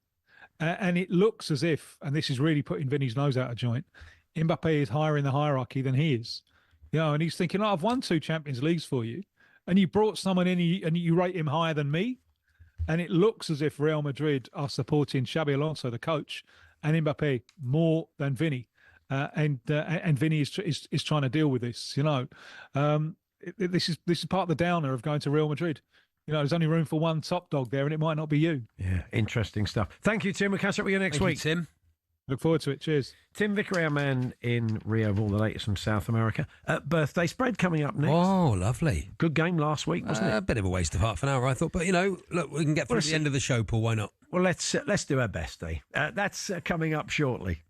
And it looks as if, and this is really putting Vinnie's nose out of joint, Mbappe is higher in the hierarchy than he is. And he's thinking, I've won 2 Champions Leagues for you. And you brought someone in and you rate him higher than me. And it looks as if Real Madrid are supporting Xabi Alonso, the coach, and Mbappe more than Vinnie. And Vinnie is trying to deal with this. This is part of the downer of going to Real Madrid. There's only room for one top dog there, and it might not be you. Yeah, interesting stuff. Thank you, Tim. We'll catch up with you next week. Thank you, Tim. Look forward to it. Cheers. Tim Vickery, our man in Rio, of all the latest from South America. Birthday spread coming up next. Oh, lovely. Good game last week, wasn't it? A bit of a waste of half an hour, I thought. But, look, we can get through to the end of the show, Paul. Why not? Well, let's do our best, eh? That's coming up shortly.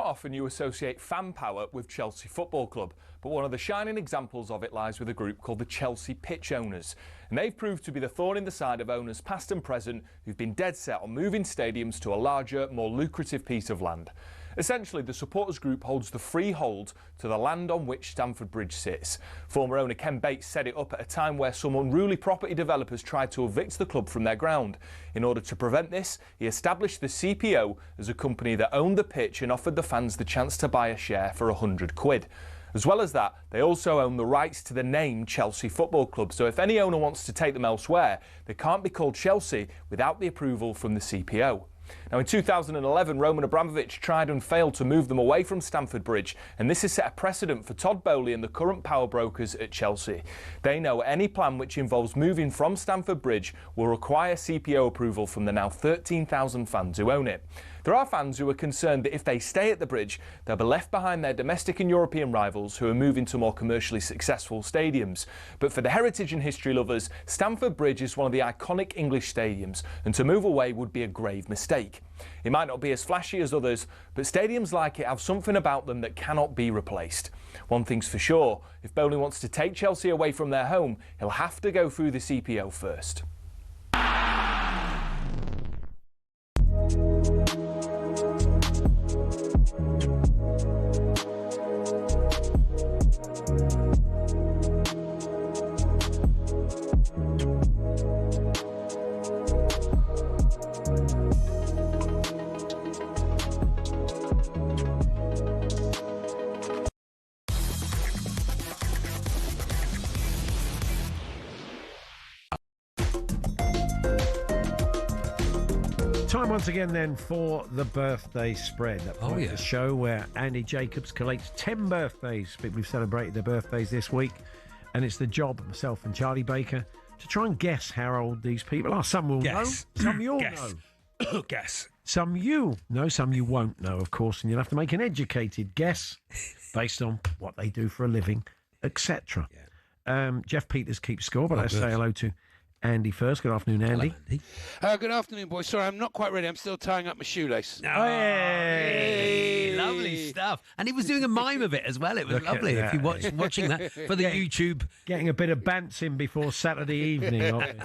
often you associate fan power with Chelsea Football Club, but one of the shining examples of it lies with a group called the Chelsea Pitch Owners. And they've proved to be the thorn in the side of owners past and present who've been dead set on moving stadiums to a larger, more lucrative piece of land. Essentially, the supporters group holds the freehold to the land on which Stamford Bridge sits. Former owner Ken Bates set it up at a time where some unruly property developers tried to evict the club from their ground. In order to prevent this, he established the CPO as a company that owned the pitch and offered the fans the chance to buy a share for £100. As well as that, they also own the rights to the name Chelsea Football Club, so if any owner wants to take them elsewhere, they can't be called Chelsea without the approval from the CPO. Now, in 2011, Roman Abramovich tried and failed to move them away from Stamford Bridge, and this has set a precedent for Todd Bowley and the current power brokers at Chelsea. They know any plan which involves moving from Stamford Bridge will require CPO approval from the now 13,000 fans who own it. There are fans who are concerned that if they stay at the bridge, they'll be left behind their domestic and European rivals who are moving to more commercially successful stadiums. But for the heritage and history lovers, Stamford Bridge is one of the iconic English stadiums, and to move away would be a grave mistake. It might not be as flashy as others, but stadiums like it have something about them that cannot be replaced. One thing's for sure, if Bowley wants to take Chelsea away from their home, he'll have to go through the CPO first. Time once again then for the birthday spread. That part of the show where Andy Jacobs collates 10 birthdays. People who've celebrated their birthdays this week. And it's the job of myself and Charlie Baker to try and guess how old these people are. Some will know, some you'll know. Guess. Some you know, some you won't know, of course. And you'll have to make an educated guess based on what they do for a living, etc. Jeff Peters keeps score, but let's say hello to Andy first. Good afternoon, Andy. Hello, Andy. Good afternoon, boys. Sorry, I'm not quite ready. I'm still tying up my shoelace. Hey, lovely stuff. And he was doing a mime of it as well. It was lovely. If you're watching that for the YouTube. Getting a bit of bouncing before Saturday evening, obviously.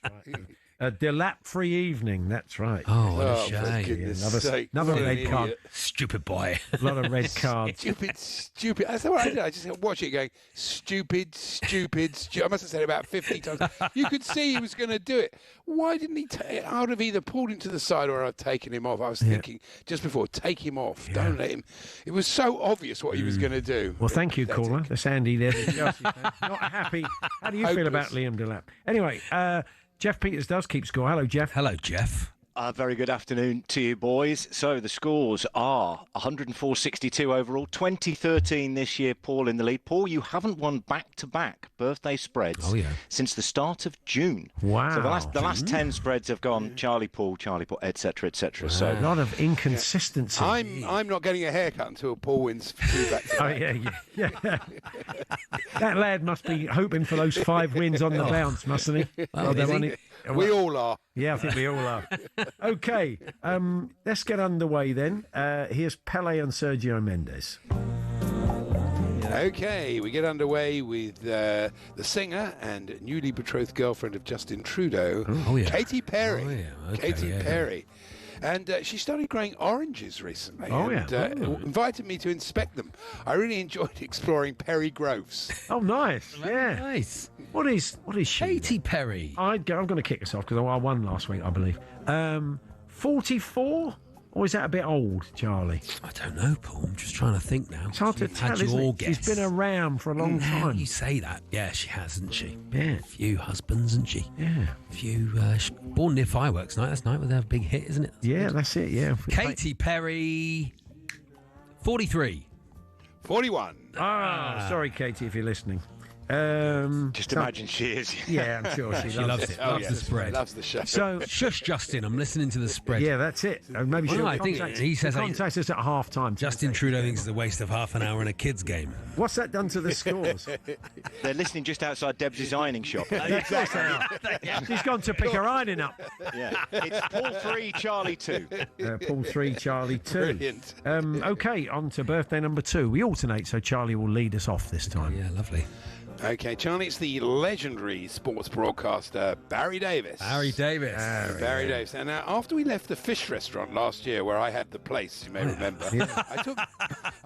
That's right. A delap-free evening, that's right. Oh, what a shame. Another red card. Stupid boy. A lot of red cards. Stupid. That's what I did. I just watched it going, stupid. I must have said it about 50 times. You could see he was going to do it. Why didn't he take it? I would have either pulled him to the side or I'd taken him off. I was thinking just before, take him off. Don't let him. It was so obvious what he was going to do. Well, thank you, caller. That's Andy there. Not happy. How do you feel about Liam Delap? Anyway, Jeff Peters does keep score. Hello, Jeff. Hello, Jeff. Very good afternoon to you, boys. So the scores are 104-62 overall, 2013 this year, Paul in the lead. Paul, you haven't won back-to-back birthday spreads since the start of June. Wow. So the last 10 spreads have gone Charlie Paul, etc., etc. So a lot of inconsistency. I'm not getting a haircut until Paul wins 2 back-to-back. Yeah. That lad must be hoping for those 5 wins on the bounce, mustn't he? We all are. Yeah, I think we all are. Okay, let's get underway then. Here's Pele and Sergio Mendes. Okay, we get underway with the singer and newly betrothed girlfriend of Justin Trudeau, Katy Perry. Katy Perry. And she started growing oranges recently invited me to inspect them. I really enjoyed exploring Perry Groves. Oh, nice. Yeah. Nice. What is she? Katy Perry. I'm going to kick us off because I won last week, I believe. 44? Or is that a bit old, Charlie? I don't know, Paul. I'm just trying to think now. It's hard to tell, isn't it? She's been around for a long time. You say that. Yeah, she has, hasn't she? Yeah. A few husbands, hasn't she? Yeah. A few... born near Fireworks Night. That's night with a big hit, isn't it? That's it, yeah. Katy Perry... 43. 41. Sorry, Katy, if you're listening. Just imagine she is. Yeah, I'm sure she loves it. Loves the spread. Loves the show. So, shush, Justin. I'm listening to the spread. yeah, that's it. Maybe she'll I think contact, he says contact us at half time. Justin Trudeau thinks it's a waste of half an hour in a kids' game. What's that done to the scores? They're listening just outside Debs' ironing shop. She's gone to pick her ironing up. Yeah. It's Paul 3, Charlie 2. Paul 3, Charlie 2. Brilliant. Okay, on to birthday number 2. We alternate, so Charlie will lead us off this time. Yeah, lovely. Okay, Charlie, it's the legendary sports broadcaster Barry Davis. Barry Davis. Barry Davis. And after we left the fish restaurant last year, where I had the place, you may remember,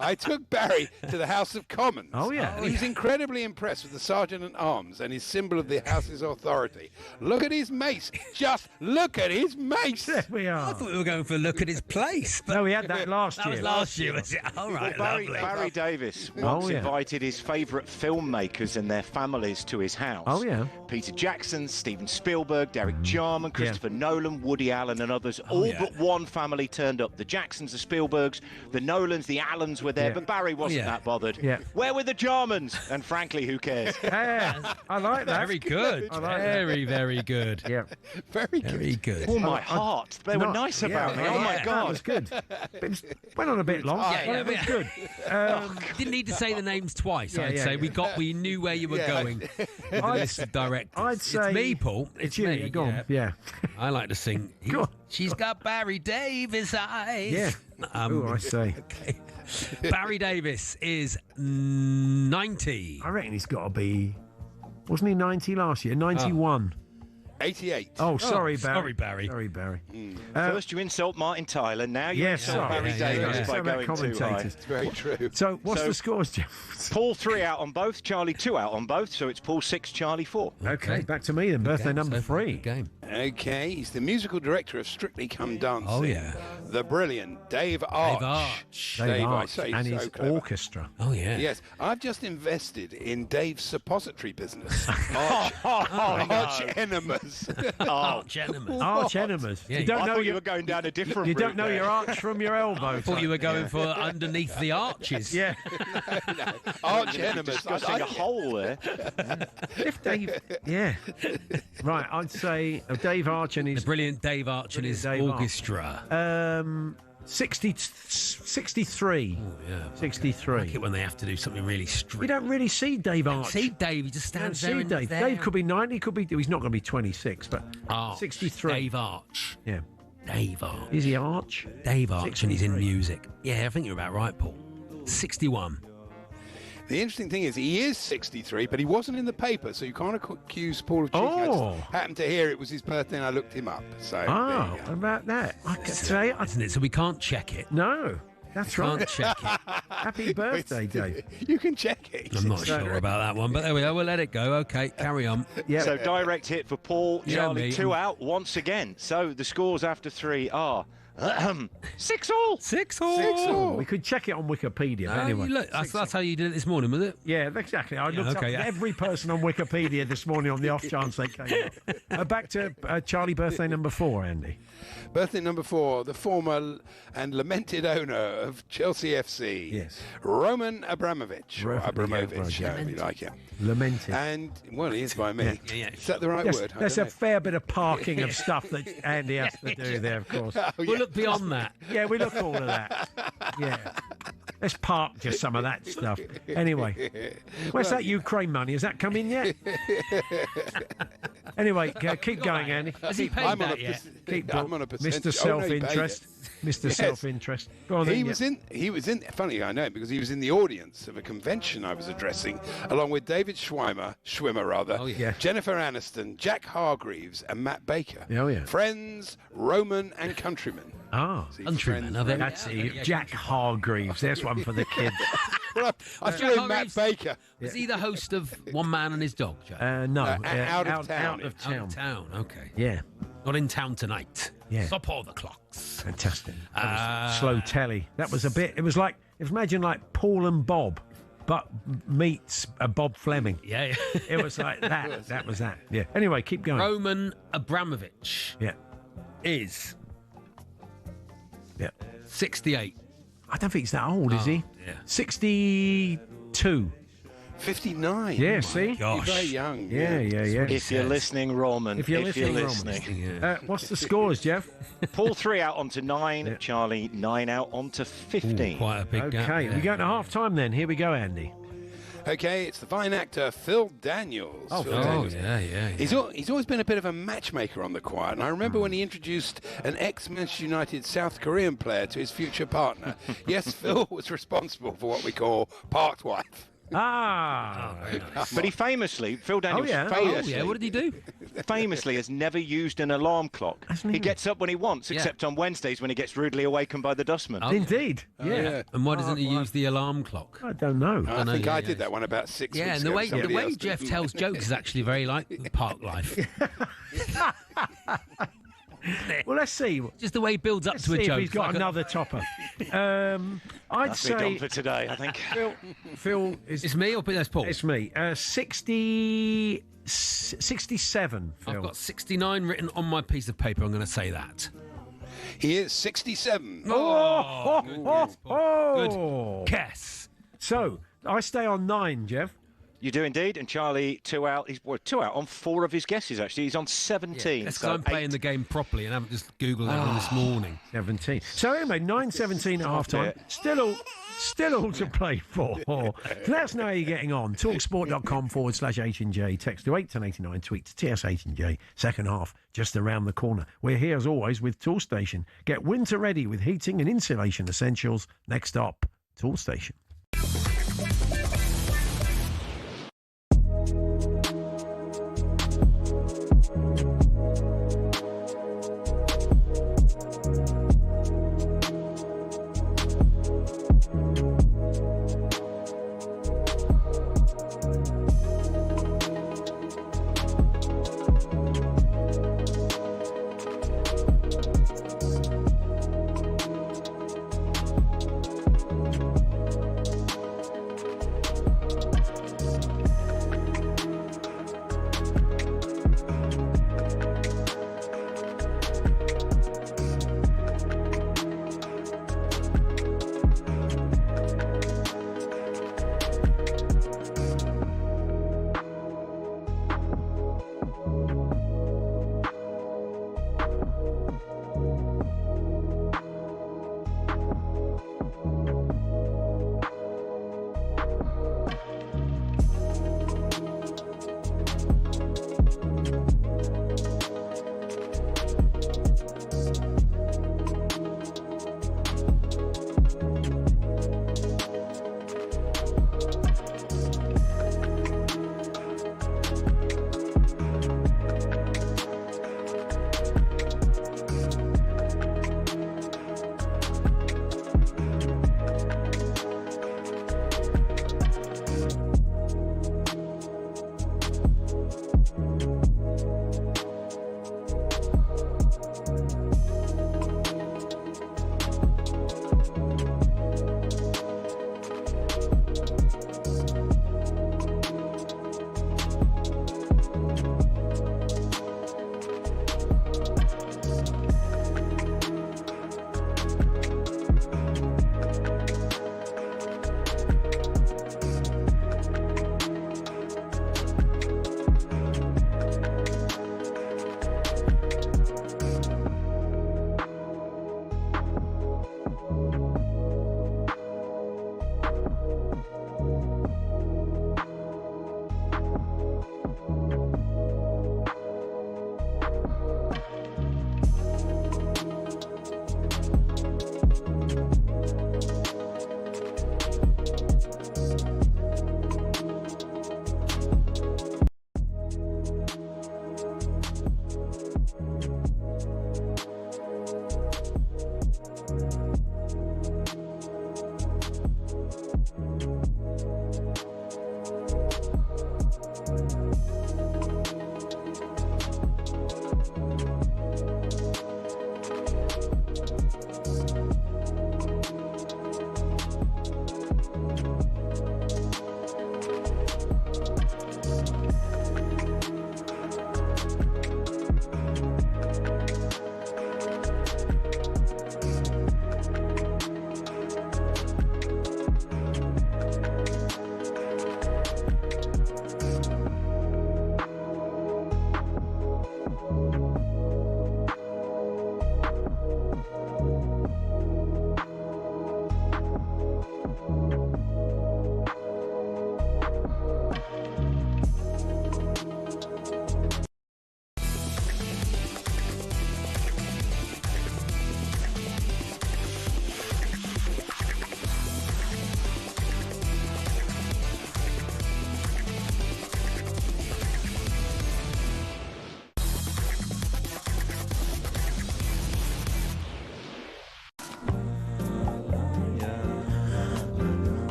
I took Barry to the House of Commons. Oh, yeah. And he was incredibly impressed with the Sergeant at Arms and his symbol of the House's authority. Look at his mace. Just look at his mace. There we are. I thought we were going for a look at his place. No, we had that last year. That was last year, was it? All right, Well, lovely. Barry Davis once invited his favourite filmmakers and their families to his house. Oh, yeah. Peter Jackson, Steven Spielberg, Derek Jarman, Christopher Nolan, Woody Allen and others. All but one family turned up. The Jacksons, the Spielbergs, the Nolans, the Allens were there, but Barry wasn't that bothered. Yeah. Where were the Jarmans? And frankly, who cares? Yeah, I like that. Very good. I like very, very good. Yeah. Very good. Very good. Oh, my heart. They were nice about me. Oh, my God. That was good. It went on a bit long. But it was good. Didn't need to say the names twice. Yeah, I'd yeah, say yeah. we knew where you were going. I'd say it's me, Paul. It's you. me. Go on. Yeah. I like to sing. Go on. She's got Barry Davis eyes. Yeah. I say. Okay. Barry Davis is 90. I reckon he's got to be. Wasn't he 90 last year? 91. 88. Oh, sorry, Barry. Sorry, Barry. Sorry, Barry. First you insult Martin Tyler, now you insult Barry Davis by going too high. It's very true. So, what's the scores, Jim? Paul 3 out on both, Charlie 2 out on both, so it's Paul 6, Charlie 4. Okay, back to me then. Birthday number 3. Game. Okay, he's the musical director of Strictly Come Dancing. Oh, yeah. The brilliant Dave Arch. Dave I Arch say and so his clever. orchestra. Oh, yeah. Yes, I've just invested in Dave's suppository business. Oh, Arch Enemas. Arch Enemas. Arch Enemas. Yeah, You don't I know thought you were going down a different You route don't know there. your arch from your elbow. I thought you were going for underneath the arches. Yeah. Arch Enemas. Discussing a hole there. If Dave. Yeah. Right, I'd say Dave Arch and The his. brilliant Dave Arch and his Dave Arch. orchestra. 63. Oh, yeah. 63. I like it when they have to do something really strict. You don't really see Dave Arch. See Dave, he just stands there. See and Dave. there. Dave could be 90, could be. He's not going to be 26, but Arch. 63. Dave Arch. Yeah. Dave Arch. Is he Arch? Dave Arch, and he's in 63. music. Yeah, I think you're about right, Paul. 61. The interesting thing is, he is 63, but he wasn't in the paper, so you can't accuse Paul of cheating. I just happened to hear it was his birthday, and I looked him up. So there Oh, you go. about that. I could say. Isn't it? So we can't check it. No, that's right. Can't check it. Happy birthday, Dave. You can check it. I'm not sure about that one, but there we go. We'll let it go. Okay, carry on. Yeah. So direct hit for Paul, Yeah, Charlie mate. 2 out once again. So the scores after 3 are 6 all. 6 all. We could check it on Wikipedia anyway. Look, that's how you did it this morning, was it? Yeah, exactly. I looked up every person on Wikipedia this morning on the off chance they came up. Back to Charlie, birthday number 4, Andy. Birthday number 4, the former and lamented owner of Chelsea FC. Yes. Roman Abramovich. Or Abramovich, yeah. however you like it. Lamented. And, well, he is by me. Is that the right word? There's a fair bit of parking of stuff that Andy has to do there, of course. We'll look beyond that. Yeah, we look all of that. Yeah. Let's park just some of that stuff. Anyway, where's that Ukraine money? Has that come in yet? Anyway, keep going, Andy. Has he paid that yet? Keep I'm on a percentage. Mr. Oh, no, he paid Self-interest. Mr. Yes. Self-interest. Go on, He then, was in, funny I know, because he was in the audience of a convention I was addressing, along with David Schwimmer, Jennifer Aniston, Jack Hargreaves, and Matt Baker. Oh, yeah. Friends, Roman, and countrymen. Ah, countrymen. That's it. Jack Hargreaves. There's one for the kids. Well, I threw in Matt Baker. Is he the host of One Man and His Dog, Jack? No. Out of town. Out of town. Out of town, okay. Yeah. Not in town tonight. Yeah. Stop all the clocks. Fantastic. That was slow telly. That was a bit. It was like. Imagine like Paul and Bob, but meets Bob Fleming. Yeah. It was like that. That was that. Yeah. Anyway, keep going. Roman Abramovich. Yeah. Is. Yeah. 68. I don't think he's that old, is he? Yeah. 62. 59. Yeah, see? You're very young. Yeah. If you're listening, Roman. If you're listening. What's the scores, Jeff? Paul 3 out onto 9. Charlie 9 out onto 15. Quite a big gap. Okay, we go to half time then. Here we go, Andy. Okay, it's the fine actor Phil Daniels. Phil Daniels. Yeah. He's always been a bit of a matchmaker on the quiet, and I remember when he introduced an ex-Manchester United South Korean player to his future partner. Yes, Phil was responsible for what we call parked wife. But he famously, Phil Daniels, famously, what did he do? Famously has never used an alarm clock. He gets up when he wants, except on Wednesdays when he gets rudely awakened by the dustman. Indeed. Yeah. And why doesn't he use the alarm clock? I don't know. I think I did that one about 6 weeks and ago. the way Jeff tells jokes is actually very like Park Life. Well, let's see. Just the way he builds up to a joke. If he's got another topper. I'd say done for today, I think. Phil is... It's me or that's Paul? It's me. 67, Phil. I've got 69 written on my piece of paper. I'm going to say that. He is 67. Good guess. So, I stay on 9, Jeff. You do indeed, and Charlie 2 out. He's 2 out on 4 of his guesses. Actually, he's on 17. That's because I'm playing the game properly and I haven't just googled that one this morning. 17. So anyway, 9:17 at half time. Still all to play for. Let us know how you're getting on. talksport.com/H&J. Text to 81089. Tweet to TS8&J. Second half just around the corner. We're here as always with Tool Station. Get winter ready with heating and insulation essentials. Next stop, Tool Station.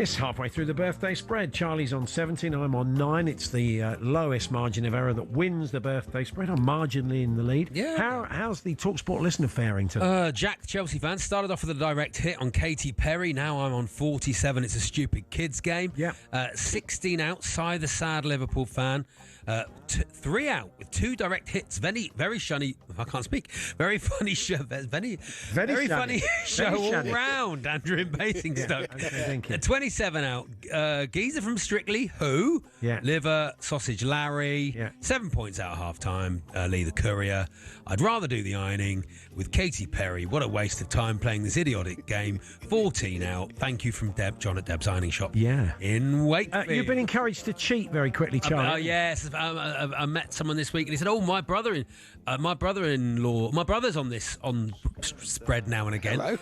It's halfway through the birthday spread. Charlie's on 17, I'm on 9. It's the lowest margin of error that wins the birthday spread. I'm marginally in the lead. Yeah. How's the talkSPORT listener faring today? Jack, the Chelsea fan, started off with a direct hit on Katy Perry. Now I'm on 47. It's a stupid kids game. Yeah. 16 outside the sad Liverpool fan. 3 out with 2 direct hits. Very shunny. I can't speak. Very funny show. Very funny show all round. Andrew in Basingstoke. 27 out. Geezer from Strictly. Who? Yeah. Liver. Sausage Larry. Yeah. 7 points out of half time. Lee the Courier. I'd rather do the ironing with Katy Perry. What a waste of time playing this idiotic game. 14 out. Thank you from John at Deb's Ironing Shop. Yeah. In Wakefield. You've been encouraged to cheat very quickly, Charlie. Yes. I met someone this week and he said, "Oh, my brother's on this spread now and again." Hello.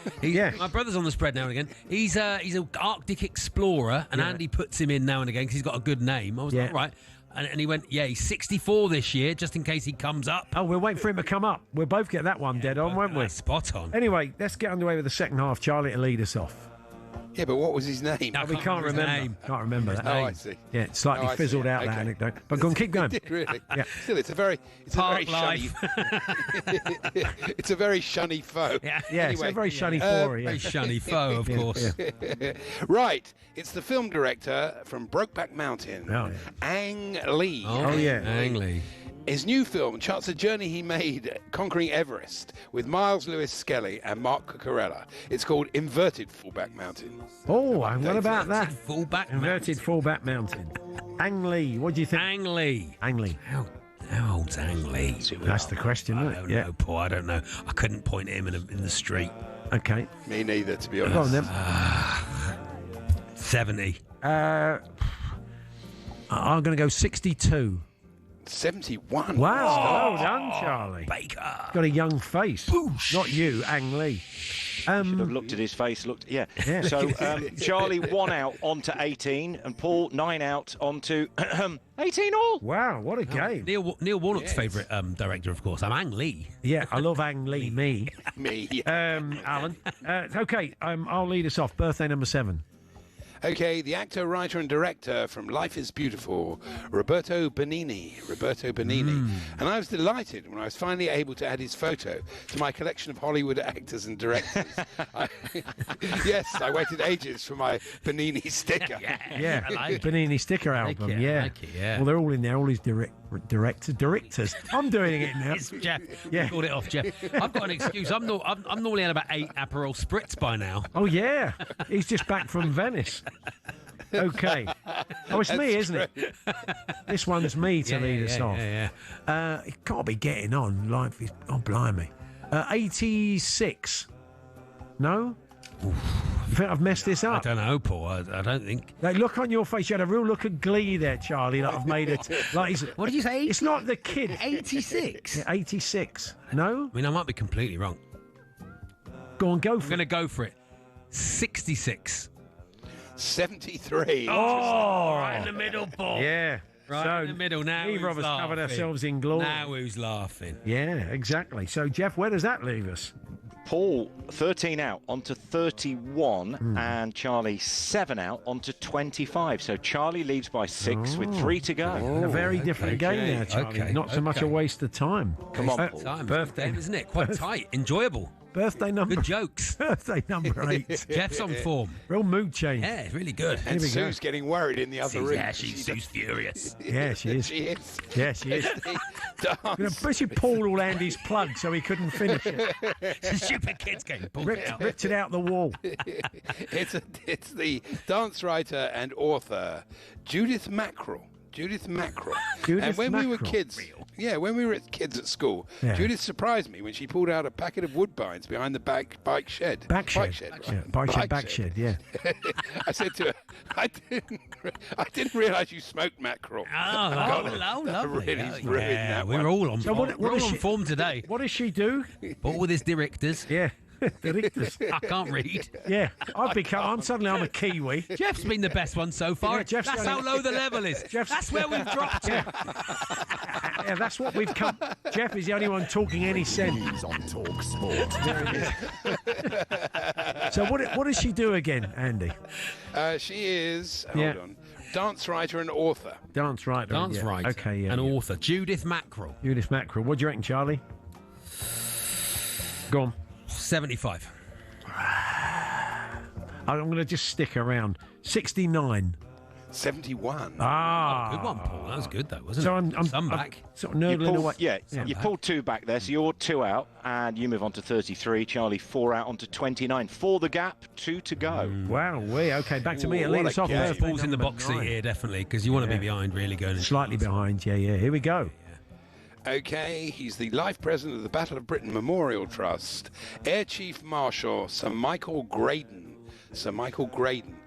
My brother's on the spread now and again. He's an Arctic explorer, and Andy puts him in now and again because he's got a good name. I was like, right. And he went, he's 64 this year, just in case he comes up. Oh, we'll wait for him to come up. We'll both get that one dead on, won't we? Spot on. Anyway, let's get underway with the second half. Charlie to lead us off. Yeah, but what was his name? We can't remember. Can't remember that. Oh, I see. Yeah, it slightly fizzled out, that anecdote. But go on, keep going. Did really? Yeah. Still, it's a very shunny. It's a very shunny foe. Yeah, anyway, it's a very shunny foe. Very shunny foe, of course. Right, it's the film director from Brokeback Mountain, Ang Lee. Ang Lee. His new film charts a journey he made conquering Everest with Miles Lewis Skelly and Mark Cucurella. It's called Inverted Fullback Mountain. Oh, and what about that? Inverted Fullback Mountain. Ang Lee, what do you think? Ang Lee. How old's Ang Lee? That's the question, isn't it? I don't know, Paul. I don't know. I couldn't point him in the street. Okay. Me neither, to be honest. Go on, then. 70. I'm going to go 62. 71. Wow, well done, Charlie. Baker. Got a young face. Boosh. Not you, Ang Lee. Should have looked at his face. So Charlie 1 out onto 18, and Paul 9 out onto 18 all. Wow, what a game! Neil Warnock's favourite director, of course. I'm Ang Lee. Yeah, I love Ang Lee. Me. Alan. Okay, I'll lead us off. Birthday number 7. Okay, the actor, writer and director from Life is Beautiful, Roberto Benigni. And I was delighted when I was finally able to add his photo to my collection of Hollywood actors and directors. Yes, I waited ages for my Benigni sticker. Yeah, I like Benigni sticker album. Yeah. Well, they're all in there, all his directors. I'm doing it now. It's Jeff. Yeah. Called it off, Jeff. I've got an excuse. I'm normally at about 8 Aperol Spritz by now. Oh, yeah. He's just back from Venice. Okay. Oh, it's me, isn't it? This one's me to lead us off. It can't be getting on. Life is... Oh, blimey. 86. No? You think I've messed this up? I don't know, Paul. I don't think. Like, look on your face. You had a real look of glee there, Charlie. Like I've made it. Like, what did you say? It's not the kid. 86? Yeah, 86. No? I mean, I might be completely wrong. Go on, go for it. I'm going to go for it. 66. 73. Oh, right in the middle, Paul. Yeah. Right in the middle. Now neither of us covered ourselves in glory. Now who's laughing? Yeah, exactly. So, Jeff, where does that leave us? Paul 13 out onto 31, and Charlie 7 out onto 25. So Charlie leads by 6 with 3 to go. A very different game there, Charlie. Not so much a waste of time. Come on, Paul. Birthday, isn't it? Quite tight, enjoyable. Birthday number. Good jokes. Birthday number 8. Jeff's on form. Real mood change. Yeah, really good. And Sue's getting worried in the other room. Yeah, Sue's furious. Yeah, she is. She is. Yeah, she is. But she pulled all Andy's plug so he couldn't finish it. It's a stupid kids game. Ripped it out the wall. It's the dance writer and author Judith Mackerel. And when we were kids, when we were kids at school, Judith surprised me when she pulled out a packet of Woodbines behind the bike shed. Back shed, yeah. I said to her, I didn't realise you smoked mackerel. Oh, lovely. Really we're all on form today. What does she do? All with his directors. Yeah. I can't read. Yeah, I'm suddenly a Kiwi. Jeff's been the best one so far. Yeah, that's how low the level is. That's where we've dropped to. Yeah, that's what we've come. Jeff is the only one talking any sense. On talkSPORT. So what does she do again, Andy? She is, hold on, dance writer and author. Dance writer. Okay, yeah. An author. Judith Mackerel. Judith Mackerel. What do you reckon, Charlie? Go on. 75. I'm going to just stick around. 69. 71. Ah. Oh, good one, Paul. That was good, though, wasn't So it? I'm back. Sort of nurdling away. You pulled 2 back there, so you're 2 out, and you move on to 33. Charlie, 4 out onto 29. For the gap, 2 to go. Wow, okay, back to me. Lead us off. Paul's in the box seat here, definitely, because you want to be behind, really, going in. Slightly behind, yeah. Here we go. Okay, he's the life president of the Battle of Britain Memorial Trust, Air Chief Marshal Sir Michael Graydon.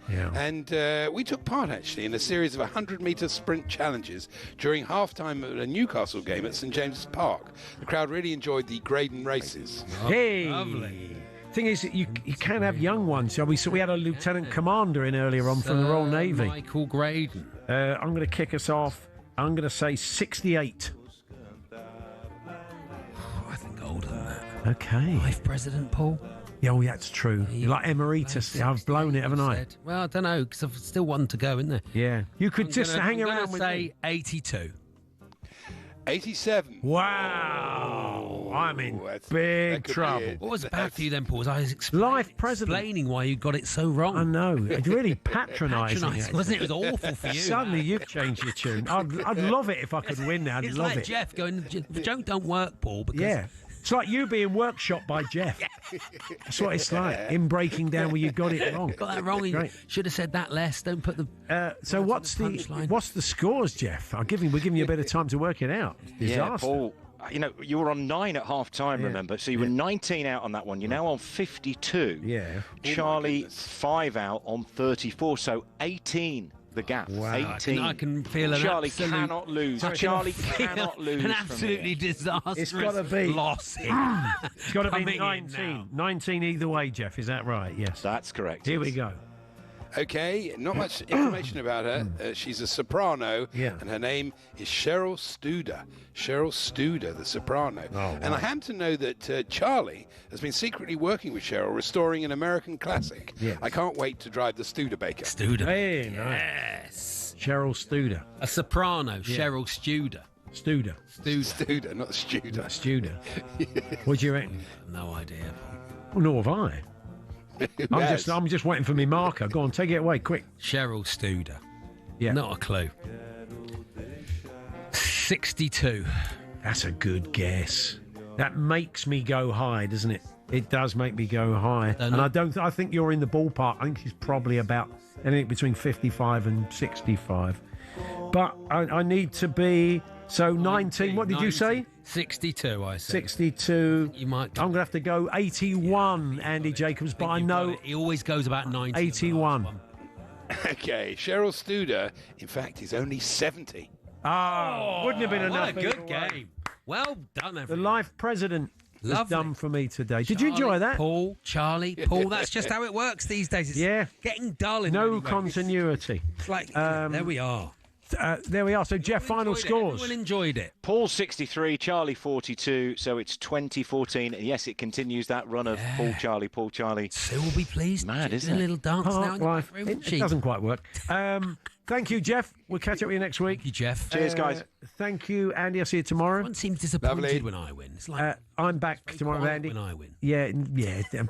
Yeah. And we took part, actually, in a series of 100-metre sprint challenges during half-time at a Newcastle game at St James's Park. The crowd really enjoyed the Graydon races. Hey! Lovely. Thing is, you can have young ones. So we had a lieutenant commander in earlier on from the Royal Navy. Michael Graydon. I'm going to kick us off. I'm going to say 68. I think older than that. Okay. Vice President, Paul. Yeah, oh, that's true. You're like emeritus. I've blown it, haven't I? Well, I don't know, because I've still one to go, isn't there? Yeah. You could hang around with say me. 82. 87. Wow. I'm in big trouble. What was bad for you then, Paul? Was I was explaining why you got it so wrong. I know. It's really patronising. Wasn't it? It was awful for you. Suddenly you've changed your tune. I'd love it if I could win now. I'd it's love like it. Jeff going, the joke don't work, Paul, because... Yeah. It's like you being workshopped by Jeff. That's what it's like. Him breaking down where you got it wrong. Got that wrong. You should have said that less. Don't put the... so what's the scores, Jeff? We're giving you a bit of time to work it out. Disaster. Yeah, Paul, you were on 9 at half-time, remember? So you were 19 out on that one. You're now on 52. Yeah. Charlie, 5 out on 34, so 18. The gap, Wow. 18. I can feel an Charlie absolute... cannot lose. Charlie cannot lose. An absolutely disastrous It's got to be loss. It's got to be Coming in 19. 19 either way, Jeff. Is that right? Yes. That's correct. Here we go. Okay, not much information about her. She's a soprano, and her name is Cheryl Studer. Cheryl Studer, the soprano. And I happen to know that Charlie has been secretly working with Cheryl, restoring an American classic. Yes. I can't wait to drive the Studer Baker. Studer. Hey, yes. Cheryl Studer. A soprano, Cheryl Studer. Studer. Studer, not Studer. Studer. What do you reckon? No idea. Well, nor have I. I'm just waiting for me marker. Go on, take it away, quick. Cheryl Studer. Yeah. Not a clue. 62. That's a good guess. That makes me go high, doesn't it? It does make me go high. I think you're in the ballpark. I think she's probably about anything between 55 and 65. But I need to be... So 19, what did you say? 62, I said. 62. You might. I'm going to have to go 81, Andy Jacobs, but I know... He always goes about 90. 81. Okay, Cheryl Studer, in fact, is only 70. Wouldn't have been enough. What a good game. Well done, everyone. The life president has done for me today. Did Charlie, you enjoy that? Paul, that's just how it works these days. It's getting dull in No continuity. It's like, there we are. There we are. So, Jeff, final scores. Everyone enjoyed it. Paul 63, Charlie 42, so it's 2014. Yes, it continues that run of Paul, Charlie. Sue will be pleased. Mad, She's isn't doing it? a little dance now in the Life. back room. It doesn't quite work. Thank you, Jeff. We'll catch up with you next week. Thank you, Jeff. Cheers, guys. Thank you, Andy. I'll see you tomorrow. Everyone seems disappointed when I win. It's like I'm back tomorrow with Andy. when I win. Yeah,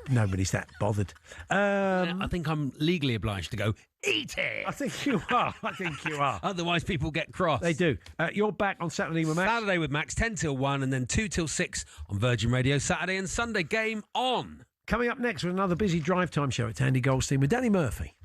nobody's that bothered. I think I'm legally obliged to go, eat it. I think you are. Otherwise, people get cross. They do. You're back on Saturday with Max. Saturday with Max, 10 till 1, and then 2 till 6 on Virgin Radio. Saturday and Sunday, game on. Coming up next with another busy drive time show. It's Andy Goldstein with Danny Murphy.